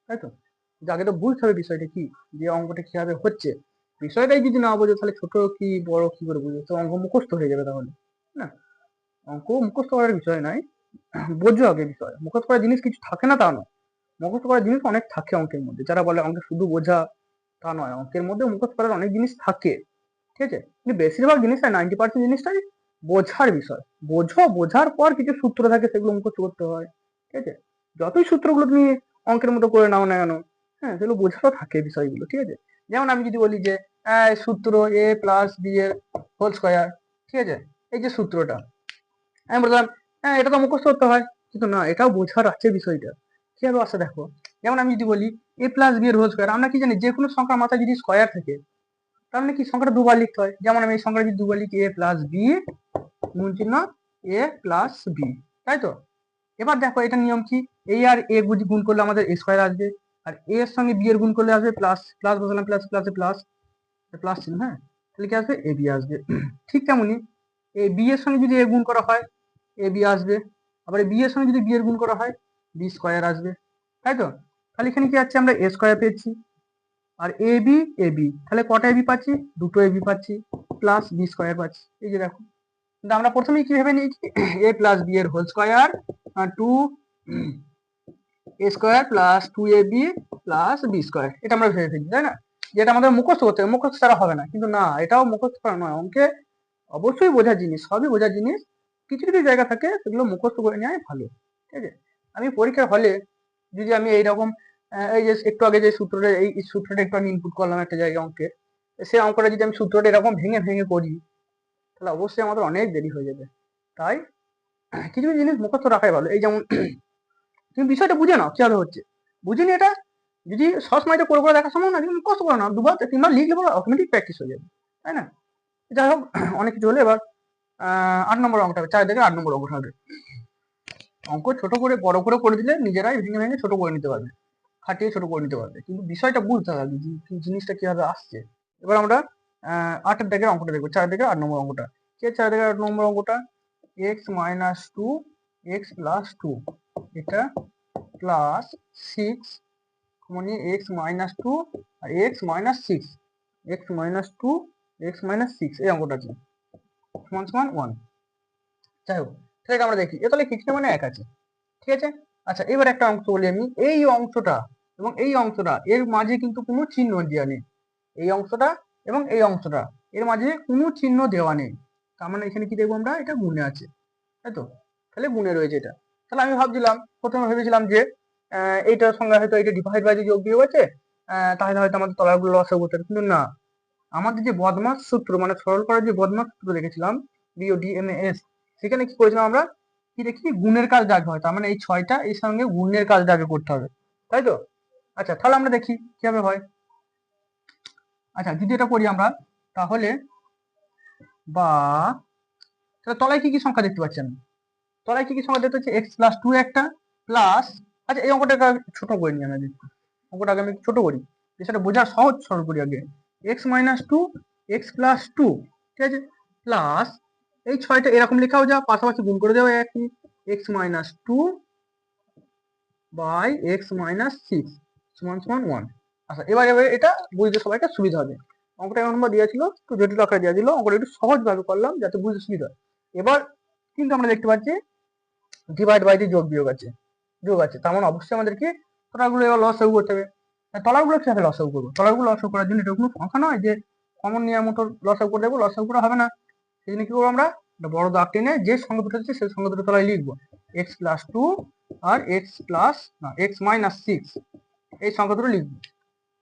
তাই তো? আগে তো বুঝতে হবে বিষয়টা কি, যে অঙ্কটা কিভাবে হচ্ছে। বিষয়টাই যদি না বোঝো তাহলে ছোট কি বড় কি করে বুঝবে? তো অঙ্ক মুখস্থ হয়ে যাবে তাহলে, না? অঙ্ক মুখস্থ করার বিষয় নাই, বোঝো আগে বিষয়। মুখস্থ করার জিনিস কিছু থাকে না তা নয়, মুখস্থ করার জিনিস অনেক থাকে অঙ্কের মধ্যে। যারা বলে অঙ্কে শুধু বোঝা, তা নয়, অঙ্কের মধ্যে মুখস্থ করার অনেক জিনিস থাকে। ঠিক আছে, কিন্তু বেশিরভাগ জিনিসটা 90% জিনিসটাই বোঝার বিষয়। বোঝার পর কিছু সূত্র থাকে, সেগুলো মুখস্থ করতে হয়। ঠিক আছে, যতই সূত্রগুলো তুমি অঙ্কের মতো করে নাও না কেন, হ্যাঁ সেগুলো বোঝারও থাকে বিষয়গুলো। ঠিক আছে, যেমন আমি যদি বলি যে সূত্র a+b এর হোল স্কয়ার, ঠিক আছে, এই যে সূত্রটা আমি বললাম, হ্যাঁ এটা তো মুখস্থ করতে হয়, কিন্তু না, এটাও বোঝার আছে বিষয়টা। কিভাবে আসে দেখো, যেমন আমি যদি বলি a+b এর হোল স্কয়ার, আমরা কি জানি যে কোনো সংখ্যার মাথায় যদি স্কয়ার থাকে, তার মানে কি সংখ্যাটা দুবার লিখতে হয়। যেমন আমি এই সংখ্যাটা যদি দুবার লিখি a+b গুণ চিহ্ন a+b, তাই তো? এবার দেখো এটা নিয়ম কি, এই আর এ গুণ করলে আমাদের a স্কয়ার আসবে, আর a এর সঙ্গে b এর গুণ করলে আসবে প্লাস, প্লাস বসালাম, প্লাস প্লাসে প্লাস, প্লাস চিহ্ন, হ্যাঁ, তাহলে কি আসবে ab আসবে। ঠিক তেমনই এই b এর সঙ্গে যদি a গুণ করা হয় ab আসবে, আবার b এর সঙ্গে যদি b এর গুণ করা হয় b স্কয়ার আসবে, তাই তো? তাহলে এখানে কি আছে, আমরা a স্কয়ার পেয়েছি, আর ab, তাহলে কটা ab পাচ্ছি? দুটো ab পাচ্ছি, প্লাস b স্কয়ার পাচ্ছি। এই যে দেখো, কিন্তু আমরা প্রথমেই কি ভেবে নিয়েছি a+b এর whole square 2 a square plus 2ab plus B square, এটা আমরা ভেবে ফেলি, তাই না? যেটা আমাদের মুখস্থ করতে হবে, মুখস্থ ছাড়া হবে না। কিন্তু না, এটাও মুখস্থ করা নয়, অঙ্কে অবশ্যই বোঝার জিনিস, সবই বোঝার জিনিস। কিছু কিছু জায়গা থাকে সেগুলো মুখস্থ করে নেওয়াই ভালো, ঠিক আছে? আমি পরীক্ষার হলে যদি আমি এইরকম এই যে একটু আগে যে সূত্রটা, এই সূত্রটা একটু আমি ইনপুট করলাম একটা জায়গায় অঙ্কে, সেই অঙ্কটা যদি আমি সূত্রটা এরকম ভেঙে ভেঙে করি, তাহলে অবশ্যই আমাদের অনেক দেরি হয়ে যাবে। তাই কিছু কিছু জিনিস মুখস্থ রাখাই ভালো। এই যেমন তুমি বিষয়টা বুঝে নাও কিভাবে হচ্ছে, বুঝে নিয়ে এটা যদি সবসময় করে করে দেখা সম্ভব না, কিন্তু মুখস্থ করে নাও, 2 বার 3 বার লিখলে পরে অটোমেটিক প্র্যাকটিস হয়ে যাবে, তাই না? যাই হোক, অনেক কিছু হলে এবার 8 নম্বর অঙ্কটা হবে, 4 থেকে 8 নম্বর অঙ্কটা হবে। অঙ্ক ছোট করে বড় করে দিলে নিজেরাই ভেঙে ভেঙে ছোট করে নিতে পারবে, খাটিয়ে ছোট করে নিতে পারবে, কিন্তু বিষয়টা বুঝতে হবে যে জিনিসটা কিভাবে আসছে। এবার আমরা 8 দাগের অঙ্কটা দেখবো, 4 থেকে 8 নম্বর অঙ্কটা। 4 থেকে 8 নম্বর অঙ্কটা, এক্স মাইনাস 2 এক্স প্লাস 2, এটা প্লাস 6 মানে এক্স মাইনাস 2 আর x minus 6, x minus 2 x minus 6, এই অঙ্কটা আছে সমান সমান 1। যাই হোক, সেটা আমরা দেখি, এ তাহলে কিছু মানে 1 আছে, ঠিক আছে? আচ্ছা, এবার একটা অংশ বলি আমি, এই অংশটা এবং এই অংশটা এর মাঝে কিন্তু কোনো চিহ্ন দেওয়া নেই, এই অংশটা এবং এই অংশটা এর মাঝে কোনো চিহ্ন দেওয়া নেই, তার মানে এখানে কি দেখবো আমরা, এটা গুণে আছে, তাই তো? তাহলে গুণে রয়েছে এটা। তাহলে আমি ভাবছিলাম, প্রথমে ভেবেছিলাম যে এইটার সঙ্গে হয়তো এটা ডিভাইড বাই যোগ বিয়োগ আছে, তাহলে হয়তো আমাদের তলাগুলো লসাগু করতে হবে, কিন্তু না, আমাদের যে বদমাস সূত্র মানে সরল করার যে বদমাস সূত্র দেখেছিলাম বিওডিএমএস, সেখানে কি করেছিলাম আমরা, কি দেখি গুণের কাজ আগে হয়, তার মানে এই 6টা এর সঙ্গে গুণের কাজ আগে করতে হবে, তাই তো? আচ্ছা, তাহলে আমরা দেখি কিভাবে হয়। আচ্ছা, যদি এটা করি আমরা, তাহলে বা তলায় কি কি সংখ্যা দেখতে পাচ্ছি আমি, তলায় কি কি সংখ্যা দেখতে পাচ্ছি, এক্স প্লাস 2 একটা প্লাস, আচ্ছা এই অঙ্কটাকে ছোট করে নিই আমি আগে, অঙ্কটাকে আমি ছোট করি, সেটা বোঝা সহজ সরল করি আগে। এক্স মাইনাস 2 এক্স প্লাস 2, ঠিক আছে, প্লাস এই 6টা এরকম লেখাও যা, পাশাপাশি গুণ করে দেওয়া একই, x minus 2 by x minus 6 সমান সমান 1। আচ্ছা, এবার এটা বুঝতে সবাইটা সুবিধা হবে। অঙ্কটা এমন ভাবে দেওয়া ছিল, তো জটিল আকারে দেওয়া ছিল, অঙ্কটা একটু সহজ ভাবে করলাম যাতে বুঝতে সুবিধা হয়। এবার কিন্তু আমরা দেখতে পাচ্ছি ডিভাইড বাই দিয়ে যোগ বিয়োগ আছে, যোগ আছে, তার মানে অবশ্যই আমাদেরকে তলাগুলো এবার লসাগু করতে হবে। তলাগুলো কিভাবে লসাগু করবো, তলাগুলো লসাগু করার জন্য এটা কোনো সংখ্যা নয় যে কমন নিয়ম মতো লসাগু করে দেবো, লসাগু করা হবে না। সেই জন্য কি করবো আমরা, একটা বড় দাগ টেনে যে সংখ্যা দুটো আছে সেই সংখ্যা দুটো তলায় লিখবো, এক্স প্লাস 2 আর এক্স প্লাস না এক্স মাইনাস 6, এই সংখ্যা দুটো লিখবো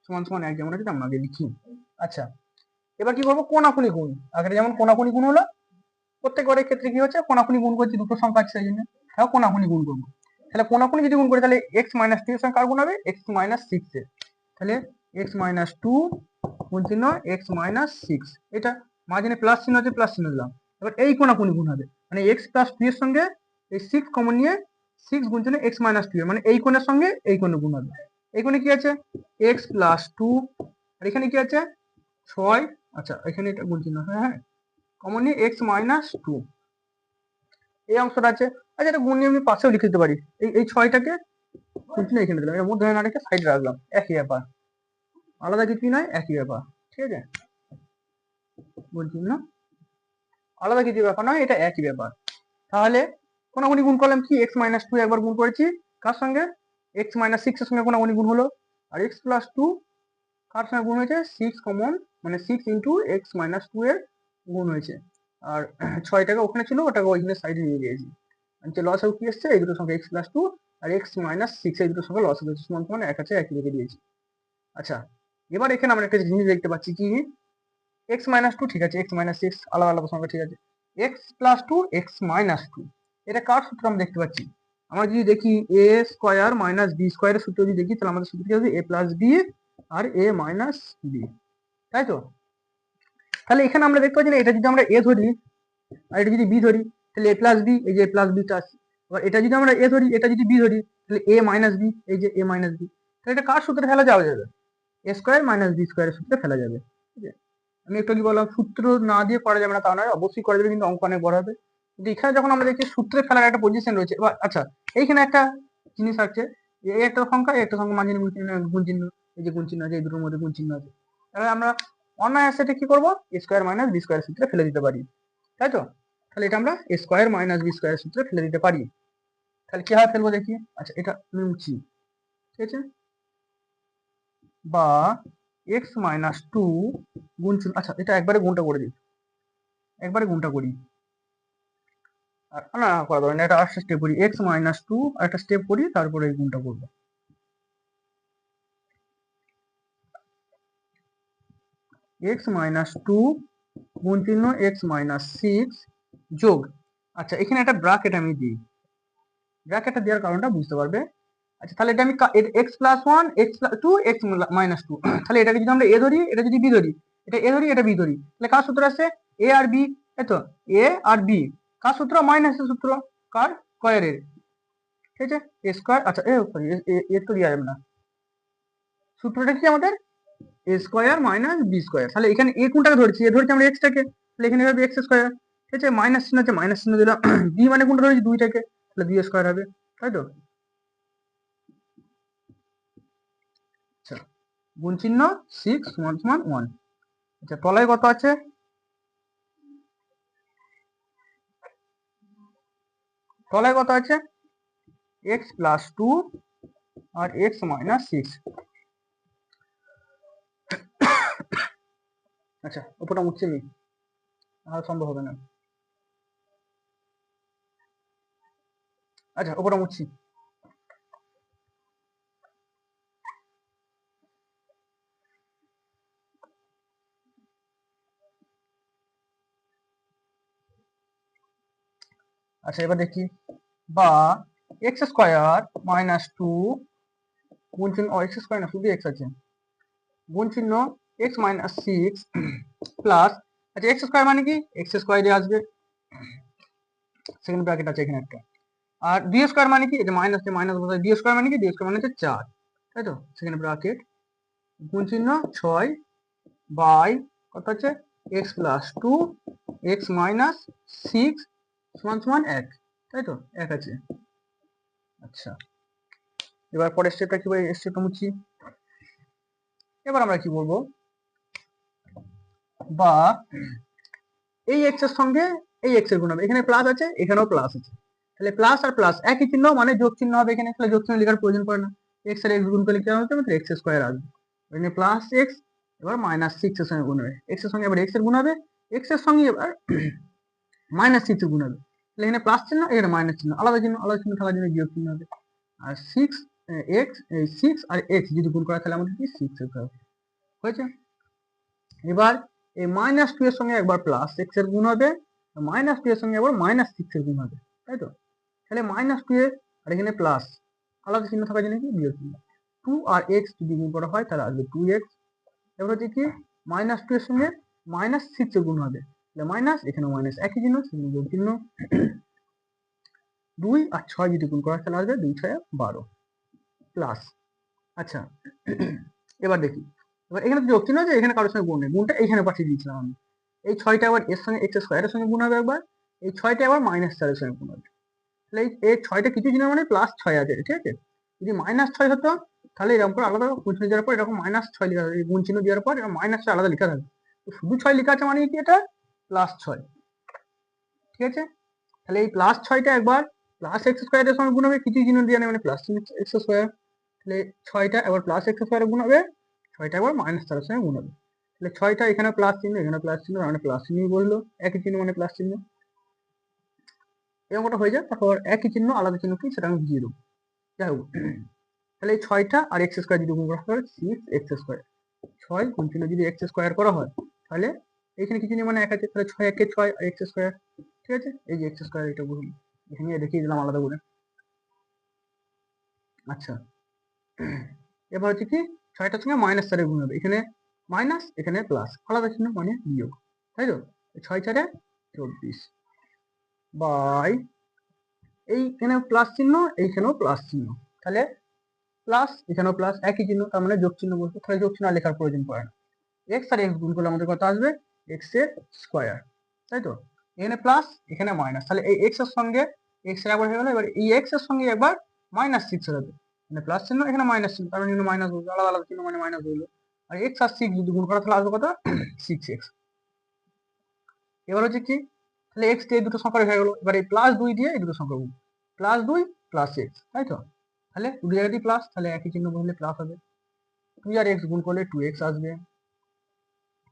সমান সমান 1, যেমন আছে তেমন আগে লিখি। আচ্ছা, এবার কি করবো, কোনাকুনি গুণ, আগে যেমন কোনাকুনি গুণ হলো, প্রত্যেকবারের ক্ষেত্রে কি হচ্ছে, কোনাকুনি গুণ করছি, দুটো সংখ্যা আছে সেই জন্য কোনাকুনি গুণ করবো। তাহলে কোনাকুনি যদি গুণ করি, তাহলে এক্স মাইনাস 2 এর সঙ্গে কার গুণ হবে, এক্স মাইনাস 6 এর, তাহলে এক্স মাইনাস 2 গুণ চিহ্ন এক্স মাইনাস 6, এটা মাঝখানে প্লাস চিহ্ন আছে, প্লাস চিহ্ন দিলাম। এবার এই কোনাকুনি গুণ হবে, মানে এক্স প্লাস 2 এর সঙ্গে এই 6 কমন নিয়ে 6 গুণ চিহ্ন এক্স মাইনাস 2 এর, মানে এই কোণের সঙ্গে এই কোণে গুণ হবে। এই কোণে কি আছে, এক্স প্লাস 2, আর এখানে কি আছে 6, আচ্ছা এখানে এটা গুণ চিহ্ন, হ্যাঁ হ্যাঁ, কমন নিয়ে এক্স মাইনাস 2, এই অংশটা আছে। আচ্ছা, এটা গুণ নিয়ে আমি পাশেও লিখে দিতে পারি, এই 6টাকে গুণ চিহ্ন এখানে দিলাম, এর মধ্যে না রেখে সাইডে রাখলাম, একই ব্যাপার, আলাদা কিছুই নয়, একই ব্যাপার, ঠিক আছে? গুণ চিহ্ন আলাদা কিছু ব্যাপার নয়, এটা একই ব্যাপার। তাহলে কোনাকুনি গুণ করলাম কি, এক্স মাইনাস 2 একবার গুণ করেছি কার সঙ্গে, এক্স মাইনাস 6 এর সঙ্গে কোনাকুনি গুণ হলো, আর এক্স প্লাস 2 কার সঙ্গে গুণ হয়েছে, 6 কমন, মানে 6 ইন্টু এক্স মাইনাস 2 এর গুণ হয়েছে, আর 6টাকে ওখানে ছিল, ওটাকে ওইখানে সাইডে নিয়ে দিয়েছি। আচ্ছা, লস কি এসছে, এই দুটো সংখ্যা এক্স প্লাস 2 আর এক্স মাইনাস 6, এই দুটো সংখ্যা লস হয়েছে, সমান সমান 1 আছে, 1 লিখে দিয়েছি। আচ্ছা, এবার এখানে আমরা একটা জিনিস দেখতে পাচ্ছি কি, এক্স মাইনাস 2 ঠিক আছে, এক্স মাইনাস 6 আলাদা আলাদা সংখ্যা, ঠিক আছে, এক্স প্লাস 2 এক্স মাইনাস 2, এটা কার সূত্র আমরা দেখতে পাচ্ছি, আমরা যদি দেখি এ স্কোয়ার মাইনাস বি স্কোয়ারের সূত্র যদি দেখি, তাহলে আমাদের সূত্র কি হবে, এ প্লাস বি আর এ মাইনাস বি, তাই তো? তাহলে এখানে আমরা দেখতে পাচ্ছি না, এটা যদি আমরা এ ধরি আর এটা যদি বি ধরি, তাহলে এ প্লাস বি, এই যে এ প্লাস বিটা আছে। এবার এটা যদি আমরা এ ধরি, এটা যদি বি ধরি, তাহলে এ মাইনাস বি, এই যে এ মাইনাস বি, তাহলে এটা কার সূত্রে ফেলা যাওয়া যাবে, এ স্কোয়ার মাইনাস বি স্কোয়ারের সূত্রে ফেলা যাবে, ঠিক আছে? আমি একটু কি বললাম, সূত্র না দিয়ে করা যাবে না তা নয়, অবশ্যই করা যাবে, কিন্তু অঙ্ক অনেক বড় হবে। কিন্তু এখানে যখন আমরা দেখি সূত্রে ফেলার একটা পজিশন রয়েছে, এবার আচ্ছা এইখানে একটা জিনিস আছে, এই একটা সংখ্যা এই একটা সংখ্যা মাঝে গুণ চিহ্ন, এই যে গুণ চিহ্ন আছে, এই দুটোর মধ্যে গুণ চিহ্ন আছে, তাহলে আমরা অনায়াসে কি করবো, এ স্কোয়ার মাইনাস বি স্কোয়ারের সূত্রে ফেলে দিতে পারি, তাই তো? তাহলে এটা আমরা এ স্কোয়ার মাইনাস বি স্কোয়ারের সূত্রে ফেলে দিতে পারি। তাহলে কিভাবে ফেলবো দেখি, আচ্ছা এটা আমি মুছি, ঠিক আছে, বা এক্স মাইনাস টু গুণ চিহ্ন, আচ্ছা এটা একবারে গুণটা করে দিই, একবারে গুণটা করি, আর না করা দরকার নেই, একটা আরেকটা স্টেপ করি, এক্স মাইনাস টু আর একটা স্টেপ করি, তারপরে এই গুণটা করবো। এক্স মাইনাস টু গুণ চিহ্ন এক্স মাইনাস সিক্স যোগ, আচ্ছা এখানে একটা ব্র্যাকেট আমি দিই, ব্র্যাকেটটা দেওয়ার কারণটা বুঝতে পারবে। আচ্ছা তাহলে এটা আমি x plus one x two x minus two, তাহলে এটাকে যদি আমরা এ ধরি, এটা যদি বি ধরি, এটা এ ধরি এটা বি ধরি, তাহলে কার সূত্র আছে এ আর বি, তাই তো, এ আর বি কার সূত্র মাইনাসের সূত্র, কার স্কয়ারের, ঠিক আছে, এ স্কয়ার, আচ্ছা এ সরি এ তো দেওয়া যাবে না, সূত্রটা কি আমাদের a square minus B square, তাহলে এখানে এ কোনটাকে ধরেছি, এ ধরেছি আমরা এক্সটাকে, তাহলে এখানে হবে এক্স স্কয়ার, ঠিক আছে, মাইনাস চিহ্ন আছে মাইনাস চিহ্ন দিলাম, বি মানে কোনটা ধরেছি দুইটাকে, তাহলে বি স্কয়ার হবে, তাই তো, আচ্ছা গুণ চিহ্ন সিক্স সমান সমান ওয়ান, আচ্ছা তলায় কত আছে, তলায় কত আছে এক্স প্লাস টু আর এক্স মাইনাস সিক্স, আচ্ছা উপরটা মুছে নি, আর সম্ভব হবে না, আচ্ছা উপরটা মুছছি, আচ্ছা এবার দেখি, বা এক্স স্কয়ার মাইনাস টু গুণ চিহ্ন, এক্স স্কয়ার না শুধু এক্স আছে, গুণ চিহ্ন এক্স মাইনাস সিক্স প্লাস, আচ্ছা এক্স স্কয়ার মানে কি এক্স স্কয়ারে আসবে, সেকেন্ড ব্র্যাকেট আছে এখানে একটা, আর ডি স্কয়ার মানে কি, এটা মাইনাস মাইনাস বসাই, ডি স্কয়ার মানে কি, ডি স্কয়ার মানে হচ্ছে চার, তাই তো, সেকেন্ড ব্র্যাকেট গুণ চিহ্ন ছয় বাই কত আছে x plus two x minus six সমান সমান এক, তাই তো এক আছে, আচ্ছা এবার পরের স্টেপটা কি বলে, স্টেপটা মুছি, এবার আমরা কি বলবো, বা এই এক্স এর সঙ্গে এই এক্স এর গুণ হবে, এখানে প্লাস আছে এখানেও প্লাস আছে, তাহলে প্লাস আর প্লাস একই চিহ্ন মানে যোগ চিহ্ন হবে এখানে, তাহলে যোগ চিহ্ন লেখার প্রয়োজন পড়ে না, এক্স আর এক্স গুণ করে লিখতে হবে, মানে এক্স স্কয়ার আসবে, এখানে প্লাস এক্স, এবার মাইনাস সিক্স এর সঙ্গে গুণ হবে, এক্স এর সঙ্গে এবার এক্স এর গুণ হবে, এক্স এর সঙ্গে এবার মাইনাস সিক্স এর গুণ হবে, তাহলে এখানে প্লাস চিহ্ন এখানে মাইনাস চিহ্ন, আলাদা চিহ্ন থাকার জন্য বিয়োগ চিহ্ন হবে, আর সিক্স এক্স এই সিক্স আর এক্স যদি গুণ করা তাহলে আমাদের কি সিক্স এক্স হবে, হয়েছে। এবার এই মাইনাস টু এর সঙ্গে একবার প্লাস এক্স এর গুণ হবে, মাইনাস টু এর সঙ্গে একবার মাইনাস সিক্স এর গুণ হবে, তাই তো, তাহলে মাইনাস টু এর আর এখানে প্লাস আলাদা চিহ্ন থাকার জন্য কি বিয়োগ চিহ্ন, টু আর এক্স যদি গুণ করা হয় তাহলে আসবে টু এক্স, এবার হচ্ছে কি মাইনাস টু এর সঙ্গে মাইনাস সিক্স এর গুণ হবে, তাহলে মাইনাস এখানে মাইনাস একই চিহ্ন সেখানে যোগ চিহ্ন, দুই আর ছয় যদি গুণ করা হয় তাহলে আসবে দুই ছয় বারো প্লাস, আচ্ছা এবার দেখি, এবার এখানে যোগ চিহ্ন আছে এখানে কারোর সঙ্গে গুণ নেই, গুণটা এখানে পাঠিয়ে দিয়েছিলাম আমি, এই ছয়টা আবার এর সঙ্গে এক্স স্কয়ারের সঙ্গে গুণ হবে একবার, এই ছয়টা আবার মাইনাস চারের সঙ্গে গুণ হবে, তাহলে এই ছয়টা কিছু চিহ্ন মানে প্লাস ছয় আছে, ঠিক আছে, যদি মাইনাস ছয় হতো তাহলে এরকম করে আলাদা গুণ চিহ্ন দেওয়ার পর এরকম মাইনাস ছয় লেখা থাকে, গুণ চিহ্ন দেওয়ার পর এরকম মাইনাস ছয় আলাদা লেখা থাকে, তো শুধু ছয় লেখা আছে মানে কি এটা প্লাস ছয়, ঠিক আছে, তাহলে এই প্লাস ছয়টা একবার প্লাস এক্স স্কোয়ারের সঙ্গে গুণ হবে, কিছু চিহ্ন দিয়ে মানে প্লাস এক্স স্কোয়ার, তাহলে ছয়টা এবার প্লাস এক্স স্কোয়ারে গুণ হবে, ছয়টা একবার মাইনাস চারের সঙ্গে গুণ হবে, তাহলে ছয়টা এখানে প্লাস চিহ্ন এখানে প্লাস চিহ্ন মানে প্লাস চিহ্নই বললো, একই চিহ্ন মানে প্লাস চিহ্ন, এরকম একটা হয়ে যায়, তারপর একই চিহ্ন আলাদা চিহ্ন কি সেটা আমি বুঝিয়ে দেবো, যাই হোক, তাহলে এই ছয়টা আর এক্স স্কোয়ার যদি গুণ করা হয় সিক্স এক্স স্কোয়ার, ছয় গুণ চিহ্ন যদি এক্স স্কোয়ার করা হয় তাহলে এখানে কিছু নেই মানে এক আছে, তাহলে ছয় একে ছয় আর এক্স স্কোয়ার, ঠিক আছে, এই যে এক্স স্কোয়ার এটা বলুন এখানে দেখিয়ে দিলাম আলাদা করে, আচ্ছা এবার হচ্ছে কি ছয়টার সঙ্গে মাইনাস চারে গুণ হবে, এখানে মাইনাস এখানে প্লাস আলাদা চিহ্ন মানে বিয়োগ, তাই তো, ছয় চারে 24 বাই এইখানে প্লাস চিহ্ন এইখানেও প্লাস চিহ্ন, তাহলে প্লাস এখানেও প্লাস একই চিহ্ন তার মানে যোগ চিহ্ন বলতে, তাহলে যোগ চিহ্ন আর লেখার প্রয়োজন পড়ে না, এক্স আর এক্স গুণ করলে আমাদের কত আসবে এক্স এর স্কোয়ার, তাই তো, এখানে প্লাস এখানে মাইনাস, তাহলে এই এক্স এর সঙ্গে এক্স এর একবার হয়ে গেল, এবার এই এক্স এর সঙ্গে একবার মাইনাস সিক্স হবে, মানে প্লাস চিহ্ন এখানে মাইনাস চিহ্ন তার মানে মাইনাস হলো, আলাদা আলাদা চিহ্ন মানে মাইনাস হলো, আর এক্স আর সিক্স যদি গুণ করা তাহলে আসবে কত সিক্স এক্স, এবার হচ্ছে কি তাহলে এক্স দিয়ে দুটো সংখ্যা হয়ে গেল, এবার এই প্লাস দুই দিয়ে এই দুটো সংখ্যা গুণ, প্লাস দুই প্লাস এক্স, তাই তো, তাহলে দুটো জায়গাতেই প্লাস তাহলে একই চিহ্ন বললে প্লাস হবে, 2 আর x গুণ করলে 2x আসবে,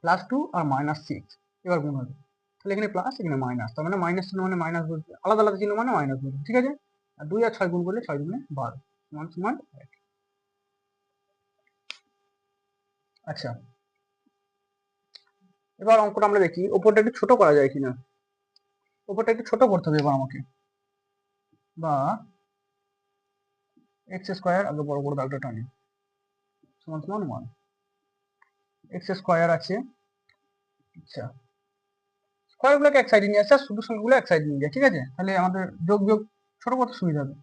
প্লাস 2 আর মাইনাস 6 এবার গুণ হবে, তাহলে এখানে প্লাস এখানে মাইনাস, তার মানে মাইনাস চিহ্ন মানে মাইনাস বলতে, আলাদা আলাদা চিহ্ন মানে মাইনাস বলতে, ঠিক আছে। আর 2 আর 6 গুণ করলে 6 গুণে 12 সমান সমান 1। আচ্ছা, এবার অঙ্কটা আমরা দেখি ওপরটা একটু ছোট করা যায় কিনা। ওপরটা একটু ছোট করতে হবে এবার আমাকে, বা এক্স স্কোয়ার আগে বড় বড় দাগটা টানি, সমান সমান 1 এক্স স্কোয়ার আছে। আচ্ছা, স্কোয়ারগুলোকে এক সাইডে নিয়ে আসছে আর শুধু সংখ্যাগুলো এক সাইডে নিয়ে যায়, ঠিক আছে। তাহলে আমাদের যোগ যোগ ছোট করতে সুবিধা হবে।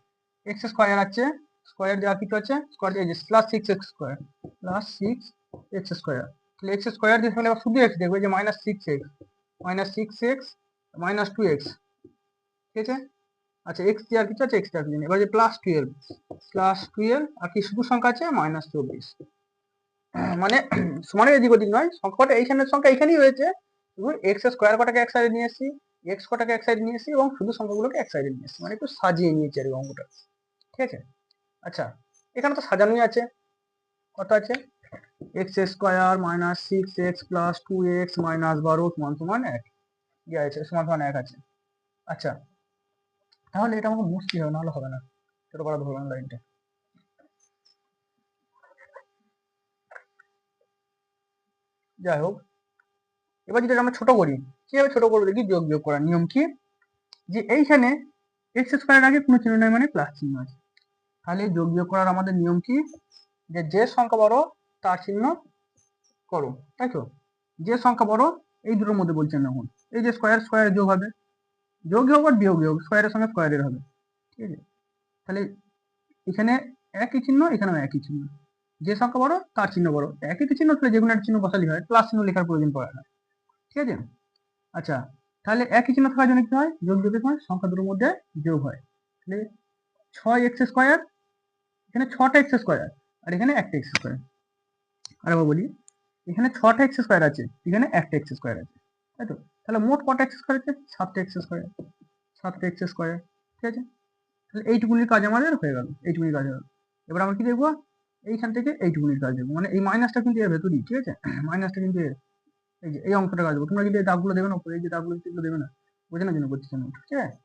এক্স স্কোয়ার আছে, স্কোয়ার দেওয়া কিছু আছে, স্কোয়ার দিয়ে plus 6x square, plus 6x square. তাহলে এক্স স্কোয়ার দিয়ে তাহলে শুধু এক্স দেখবে যে -6x মাইনাস 2x, ঠিক আছে। আচ্ছা, এক্স দেওয়ার কিছু আছে, এক্স দেওয়ার কিছু নেই। এবার যে প্লাস 12 আর কি শুধু সংখ্যা আছে -24, মানে সমানের এদিক ওদিক নয়, সংখ্যাটা এইখানের সংখ্যা এইখানেই রয়েছে, এক্স স্কোয়ার কটাকে এক সাইডে নিয়ে এসেছি, এক্স কটাকে এক সাইডে নিয়ে এসেছি এবং শুধু সংখ্যাগুলোকে এক সাইডে নিয়ে এসেছি, মানে একটু সাজিয়ে নিয়েছি আর অঙ্কটা, ঠিক আছে। আচ্ছা, এখানে তো সাজানোই আছে, কত আছে x square minus 6x plus 2x minus 12 সমান সমান 1 দেওয়া আছে, সমান সমান 1 আছে। আচ্ছা, তাহলে এটা আমাকে মুছতে হবে, নাহলে হবে না, ছোট করা ধরলাম লাইনটা। যাই হোক, এবার যদি আমরা ছোট করি, কিভাবে ছোট করবো দেখি। যোগ যোগ করার নিয়ম কি, যে এইখানে এক্স স্কোয়ার আগে কোনো চিহ্ন নাই মানে প্লাস চিহ্ন আছে, তাহলে যোগ বিয়োগ করার আমাদের নিয়ম কি, যে সংখ্যা বড় তার চিহ্ন করো, তাই তো। যে সংখ্যা বড় এই দুটোর মধ্যে বলছেন এখন, এই যে স্কোয়ার স্কোয়ার যোগ হবে, যোগ হোক আর বিয়োগ হোক স্কোয়ারের সঙ্গে স্কোয়ারের হবে, ঠিক আছে। তাহলে এখানে একই চিহ্ন, এখানেও একই চিহ্ন, যে সংখ্যা বড় তার চিহ্ন বড়, একই চিহ্ন তাহলে যে কোনো একটা চিহ্ন বসালেই হয়, প্লাস চিহ্ন লেখার প্রয়োজন পড়ে না, ঠিক আছে। আচ্ছা, তাহলে একই চিহ্ন থাকার জন্য কি হয়, যোগ যোগের সময় সংখ্যা দুটোর মধ্যে যোগ হয়, তাহলে 6x স্কোয়ার, এখানে 6টা এক্স স্কোয়ার আর এখানে একটা এক্স স্কোয়ার। আর আবার বলি, এখানে 6টা এক্স স্কোয়ার আছে, এখানে একটা এক্স স্কোয়ার আছে, তাই তো। তাহলে মোট কটা এক্স স্কোয়ার আছে, 7টা এক্স স্কোয়ার, 7টা এক্স স্কোয়ার, ঠিক আছে। তাহলে এইটুকুনির কাজ আমাদের হয়ে গেল, এইটুকুনির কাজ হয়ে গেল। এবার আমরা কি দেখবো, এইখান থেকে এইটুকুনির কাজ দেখবো, মানে এই মাইনাসটা কিন্তু এর ভেতরই, ঠিক আছে। মাইনাসটা কিন্তু এই যে এই অঙ্কটা কাজ দেবো, তোমরা কিন্তু এই দাগগুলো দেবে না, এই যে দাগগুলো দেবে না, বোঝানোর জন্য করছি আমি, ঠিক আছে।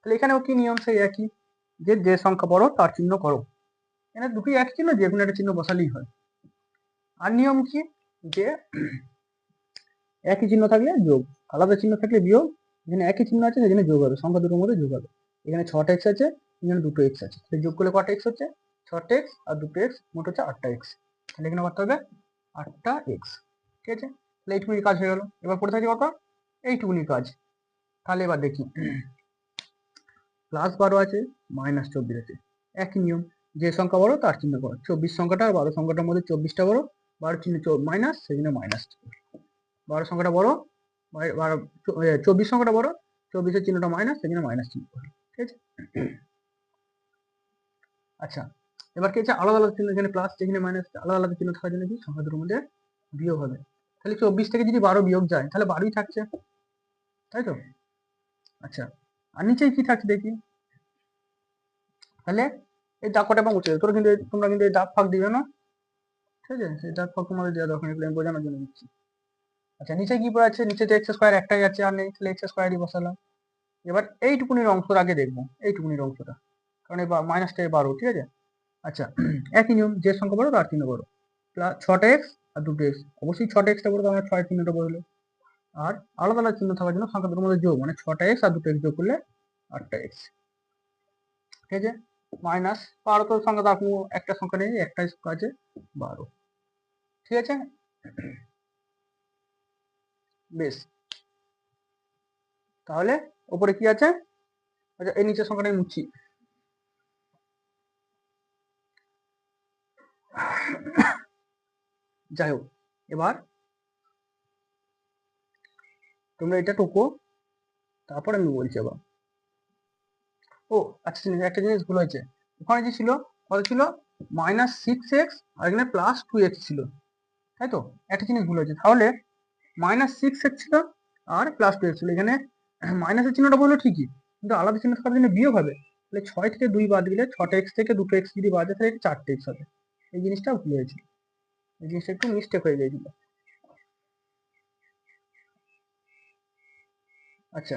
তাহলে এখানেও কি নিয়ম, সেই একই, যে সংখ্যা বড় তার চিহ্ন করো, এখানে দুটোই এক চিহ্ন, যে কোনো একটা চিহ্ন বসালেই হয়। আর নিয়ম কি, যে একই চিহ্ন থাকলে যোগ, আলাদা চিহ্ন থাকলে বিয়োগ, এখানে একই চিহ্ন আছে সেখানে যোগ হবে, সংখ্যা দুটোর মধ্যে যোগ হবে। এখানে 6টা এক্স আছে, এখানে 2টো এক্স আছে, যোগ করলে কটা এক্স হচ্ছে, 6টা এক্স আর 2টো এক্স, মোট হচ্ছে 8টা এক্স। তাহলে এখানে করতে হবে 8টা এক্স, ঠিক আছে। তাহলে এইটুকুনির কাজ হয়ে গেল। এবার পড়ে থাকে কত, এইটুকুনির কাজ। তাহলে এবার দেখি, +12 আছে, -24 আছে, একই নিয়ম, যে সংখ্যা বড় তার চিহ্ন বড়, 24 সংখ্যাটা আর 12 সংখ্যাটার মধ্যে 24টা বড়, 12 চিহ্ন মাইনাস, সেজন্য মাইনাস। 12 সংখ্যাটা বড়, 24 সংখ্যাটা বড়, 24-এর চিহ্নটা মাইনাস, সেজন্য মাইনাস চিহ্ন, ঠিক আছে। আচ্ছা, এবার কি আছে, আলাদা আলাদা চিহ্ন, এখানে প্লাস এখানে মাইনাস, আলাদা আলাদা চিহ্ন থাকার জন্য কি সংখ্যা দুটোর মধ্যে বিয়োগ হবে। তাহলে 24 থেকে যদি 12 বিয়োগ যায় তাহলে 12ই থাকছে, তাই তো। আচ্ছা, আর নিচে কি থাকছে দেখি, তাহলে এই দাগ কটা এবং উঠে, তোমরা কিন্তু এই দাগ ফাঁক দিবে না, ঠিক আছে। সেই দাগ ফাঁক তোমাদের দেওয়া দরকার নেই, আমি বোঝানোর জন্য দিচ্ছি। আচ্ছা, নিচে কি পড়ে আছে, নিচে তো এক্স স্কোয়ার একটাই আছে আর নেই, তাহলে এক্স স্কোয়ারই বসালাম। এবার এইটুকুনির অংশটা আগে দেখবো, এইটুকুনির অংশটা, কারণ এই মাইনাসটা 12, ঠিক আছে। আচ্ছা, একই নিয়ম, যে সংখ্যা বড় তার চিহ্ন বড়, প্লাস 6টা এক্স আর 2টো এক্স, অবশ্যই 6টা এক্সটা বড়, আমরা 6 চিহ্নটা বড় হলো। আর আলাদা আলাদা চিহ্ন থাকার জন্য সংখ্যা দুটোর মধ্যে যোগ, মানে 6টা এক্স আর 2টো এক্স যোগ করলে 8টা এক্স, ঠিক আছে। মাইনাস 12 তো সংখ্যা তার কোনো একটা সংখ্যা নেই, একটা আছে 12, ঠিক আছে। বেশ, তাহলে ওপরে কি আছে, আচ্ছা এই নিচের সংখ্যাটা মুছি, যাই হোক। এবার তোমরা এটা টুকো, তারপর আমি বলছি আবার। ও আচ্ছা, একটা জিনিস ভুল হয়েছে, ওখানে যে ছিল কত ছিল, -6x আর এখানে +2x ছিল, তাই তো। একটা জিনিস ভুল হয়েছে, তাহলে -6x ছিল আর +2x ছিল, এখানে মাইনাসের চিহ্নটা বললো ঠিকই, কিন্তু আলাদা চিহ্ন থাকার জন্য বিয়োগ হবে, তাহলে 6 থেকে 2 বাদ দিলে 6টা এক্স থেকে 2টো এক্স যদি বাদ যায় তাহলে 4টে এক্স হবে, এই জিনিসটা ভুল হয়েছে। এই জিনিসটা একটু মিস্টেক হয়ে গিয়েছিল। আচ্ছা,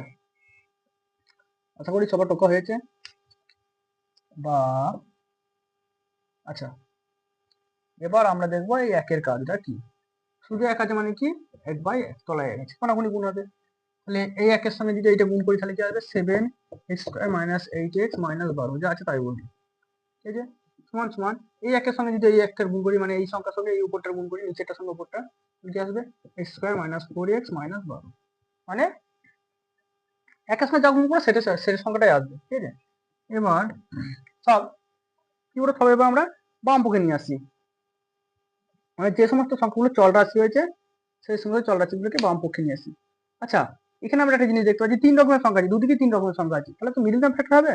আশা করি সবার টোকা হয়েছে। বা আচ্ছা, এবার আমরা দেখবো এই একের কাজটা কি। শুধু এক আছে মানে কি, এক বাই এক তলায় এক আছে, কোনাকুনি গুণ হবে। তাহলে এই একের সঙ্গে যদি এইটা গুণ করি তাহলে কি আসবে, 7x² মাইনাস 8x মাইনাস 12, যা আছে তাই বলবি। ঠিক আছে, সমান সমান এই একের সঙ্গে যদি এই একটার গুণ করি, মানে এই সংখ্যার সঙ্গে এই উপরটার গুণ করি, নিচেরটার সঙ্গে উপরটা, কি আসবে, x² মাইনাস 4x মাইনাস 12, মানে একের সঙ্গে যা গুণ করবো সেটা সেটা সংখ্যাটাই আসবে। ঠিক আছে, এবার সব কি করে সব, এবার আমরা বাম পক্ষে নিয়ে আসি, মানে যে সমস্ত সংখ্যাগুলো চল রাশি হয়েছে সেই সমস্ত চল রাশিগুলোকে বাম পক্ষে নিয়ে আসি। আচ্ছা, এখানে আমরা একটা জিনিস দেখতে পাচ্ছি, 3 রকমের সংখ্যা আছে, দুদিকে 3 রকমের সংখ্যা আছে, তাহলে তো মিডল টার্ম ফ্যাক্টর হবে।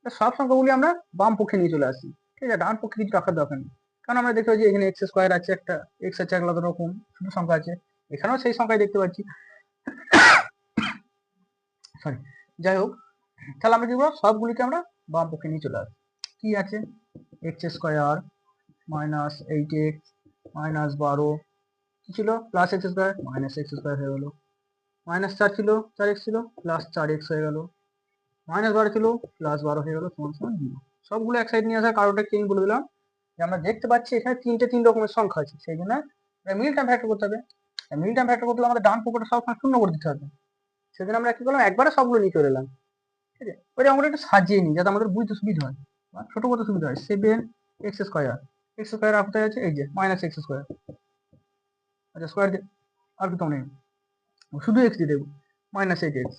সব সংখ্যাগুলি আমরা বাম পক্ষে নিয়ে চলে আসি। ঠিক আছে, ডান পক্ষে কিছু রাখার দরকার নেই, কারণ আমরা দেখতে পাচ্ছি এখানে x² আছে, একটা x আছে, আলাদা রকম শুধু সংখ্যা আছে, এখানেও সেই সংখ্যাই দেখতে পাচ্ছি। সরি, যাই হোক, তাহলে আমরা কি করবো, সবগুলিকে আমরা বাম পক্ষে নিয়ে চলে আসি। কি আছে, x² মাইনাস 8x মাইনাস 12, কি ছিল, প্লাস x² মাইনাস x² হয়ে গেল, মাইনাস 4 ছিল, 4x ছিল, প্লাস 4x হয়ে গেল, মাইনাস 12 ছিল, প্লাস 12 হয়ে গেল, সমান সমান 0। সবগুলো এক সাইড নিয়ে আসার কারণটা কি আমি বলে দিলাম, যে আমরা দেখতে পাচ্ছি এখানে 3 রকমের সংখ্যা আছে, সেই জন্য মিডল টার্ম ফ্যাক্টর করতে হবে। মিডল টার্ম ফ্যাক্টর করতে হলে আমাদের ডান পক্ষটা সবসময় শূন্য করে দিতে হবে, সেজন্য আমরা কি করলাম, একবারে সবগুলো নিয়ে চলে এলাম। ঠিক আছে, ওইটা আমরা একটু সাজিয়ে নিই যাতে আমাদের বুঝতে সুবিধা হয়, ছোট করতে সুবিধা হয়। 7x², কোথায় আছে, এই যে মাইনাস x², আচ্ছা স্কোয়ার, আর কি তো নেই, শুধু এক্স দিয়ে দেবো, minus 8x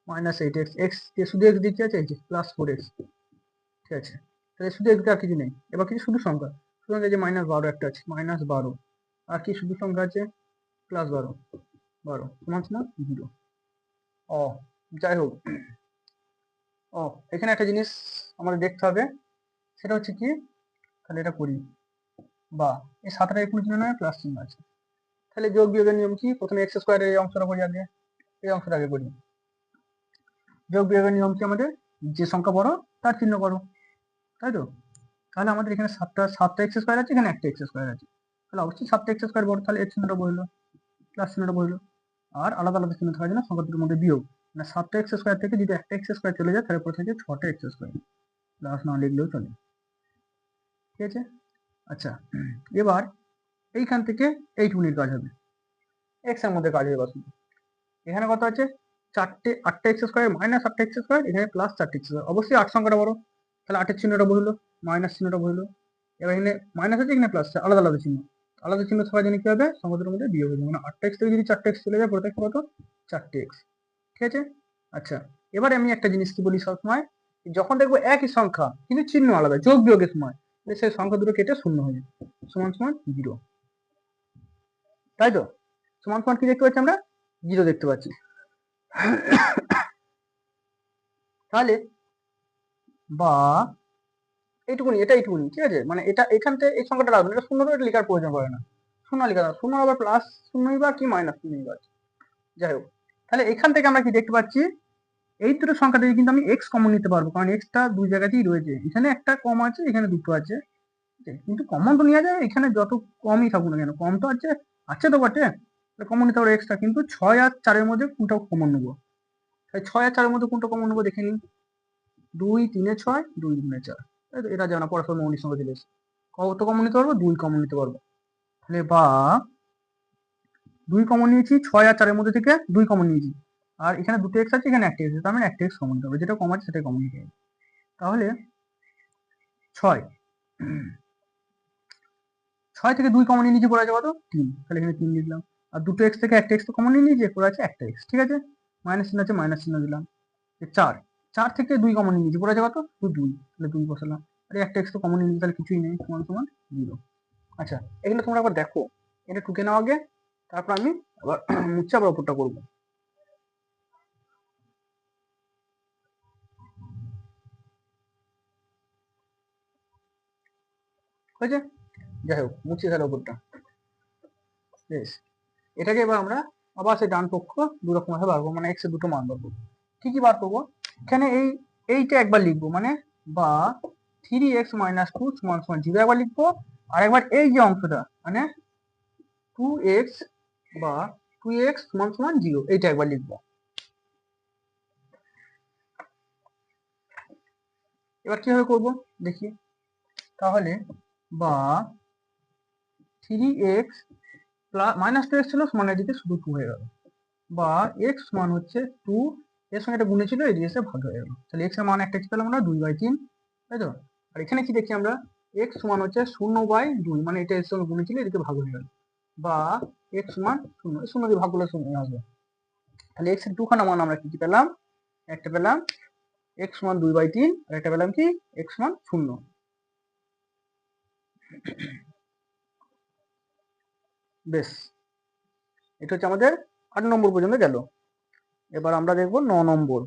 minus 8x, x দিয়ে শুধু এক্স দিচ্ছে আছে, এই যে প্লাস 4x। ঠিক আছে, তাহলে শুধু এক্স আর কিছু নেই, এবার কিছু শুধু সংখ্যা, সুতরাং এই যে -12 একটা আছে, -12, আর কি শুধু সংখ্যা আছে, +12, 12 সমান সমান 0। ও যাই হোক, ও এখানে একটা জিনিস আমাদের দেখতে হবে, সেটা হচ্ছে কি, তাহলে এটা করি, বা এই 7টা একুশ চিহ্ন নয়, প্লাস চিহ্ন আছে, তাহলে যোগ বিয়োগের নিয়ম কি, প্রথমে x² এই অংশটা করি আগে, এই অংশটা আগে করি। যোগ বিয়োগের নিয়ম কি আমাদের, যে সংখ্যা বড় তার চিহ্ন বড়, তাই তো। তাহলে আমাদের এখানে 7টা x² আছে, এখানে একটা x² আছে, তাহলে অবশ্যই 7টা x² বড়, তাহলে এর চিহ্নটা বসলো, প্লাস চিহ্নটা বসলো, আর আলাদা আলাদা চিহ্ন থাকার জন্য সংখ্যা দুটোর মধ্যে বিয়োগ, মানে 7টা x² থেকে যদি একটা x² চলে যায় তাহলে পরে থাকে 6টা x², প্লাস না লিখলেও চলে। ঠিক আছে, আচ্ছা, এবার এইখান থেকে এইটুকুনির কাজ হবে, x এর মধ্যে কাজ হবে। এখানে কত আছে, 8টা x² মাইনাস 8টা x², এখানে প্লাস 4টা x², অবশ্যই 8 সংখ্যাটা বড়, তাহলে 8এর চিহ্নটা বসলো, মাইনাস চিহ্নটা বসলো, এবার এখানে মাইনাস আছে, এখানে প্লাস, আলাদা আলাদা চিহ্ন, আলাদা চিহ্ন থাকার জন্য কি হবে, সংখ্যাদের মধ্যে বিয়োগ হবে, মানে 8টা x থেকে যদি 4টা x চলে যায় পরে থাকে কত, 4টে x। ঠিক আছে, আচ্ছা, এবারে আমি একটা জিনিস কি বলি সবসময়, যখন দেখবো একই সংখ্যা কিন্তু চিহ্ন আলাদা, যোগ বিয়োগের সময় সেই সংখ্যা দুটো কেটে শূন্য হয়ে যায়, সমান সমান 0, তাই তো। সমান সমান কি দেখতে পাচ্ছি আমরা, 0 দেখতে পাচ্ছি। তাহলে বা এইটুকুনি, এটা এইটুকুনি, ঠিক আছে, মানে এটা এখান থেকে এই সংখ্যাটা রাখবেন, এটা শূন্য এটা লেখার প্রয়োজন পড়ে না, শূন্য লেখা না, শূন্য আবার প্লাস শূন্যই বা কি মাইনাস শূন্যই বা, যাই হোক, তাহলে এখান থেকে আমরা কি দেখতে পাচ্ছি, এই দুটো সংখ্যা থেকে কিন্তু আমি এক্স কমন নিতে পারবো, কারণ এক্সটা দুই জায়গাতেই রয়েছে, এখানে একটা কম আছে, এখানে দুটো আছে, কিন্তু কমন তো নেওয়া যায়, এখানে যত কমই থাকুক না কেন, কম তো আছে, আছে তো বটে, কমন নিতে পারবো এক্সট্রা, কিন্তু 6 আর 4-এর মধ্যে কোনটা কমন নেবো, তাই 6 আর 4-এর মধ্যে কোনটা কমন নেবো দেখে নিন, 2 3 6, 2 2 4, এটা জানা পড়াশোনা মৌলিক সংখ্যা দিলে কত কমন নিতে পারবো, 2 কমন নিতে পারবো। তাহলে বা 2 কমন নিয়েছি, 6 আর 4-এর মধ্যে থেকে 2 কমন নিয়েছি, আর এখানে দুটো এক্স আছে, এখানে একটা এক্স আছে, তার মানে একটা এক্স কমন নিতে হবে, যেটা কম আছে সেটাই কমন নিতে হবে। তাহলে 6 থেকে 2 কমন নিয়ে নিয়েছি, পড়ে আছে কত, 3, তাহলে এখানে 3 লিখলাম, আর দুটো এক্স থেকে একটা এক্স তো কমন নিয়ে নিয়েছি, পড়ে আছে একটা এক্স। ঠিক আছে, মাইনাস চিহ্ন আছে, মাইনাস চিহ্ন দিলাম। 4 থেকে 2 কমন নিয়ে নিয়েছি, পড়ে আছে কত, 2, তাহলে 2 বসালাম, আর একটা এক্স তো কমন নিয়ে নিয়েছি, তাহলে কিছুই নেই, সমান সমান 0। আচ্ছা, এখানে তোমরা আবার দেখো, এটা টুকে নাও আগে, তারপর আমি আবার মুছে আবার ওপরটা করবো। হয়েছে, যাই হোক, মুছে গেল ওপরটা, বেশ। এটাকে এবার আমরা আবার সেই ডান পক্ষ দু রকম ভাবে বার করবো, মানে এক্স এর দুটো মান বার করবো। কি বার করবো, এখানে এইটা একবার লিখবো, মানে বা 3x - 2 = 0 একবার লিখবো, আর একবার এই যে অংশটা, মানে 2x বা 2x সমান সমান 0 এইটা একবার লিখবো। এবার কিভাবে করব দেখি, তাহলে বা 3x প্লাস মাইনাস 2x ছিল সমান এদিকে শুধু 2 হয়ে গেল, বা x সমান হচ্ছে 2 এর সঙ্গে এটা গুণে ছিল এদিকে এসে ভাগ হয়ে গেল, তাহলে x এর মান একটা কি পেলাম আমরা 2/3, তাই তো। আর এখানে কি দেখি আমরা, x সমান হচ্ছে 0/2 মানে এটা এর সঙ্গে গুণে ছিল এদিকে ভাগ হয়ে গেল, বা x সমান 0, 0 দিয়ে ভাগ করলে 0 আসবে। তাহলে x এর দুখানা মান আমরা কি কি পেলাম, একটা পেলাম x সমান 2/3 আর একটা পেলাম কি x সমান 0। বেশ, এটা হচ্ছে আমাদের 8 নম্বর পর্যন্ত গেল। এবার আমরা দেখবো 9 নম্বর।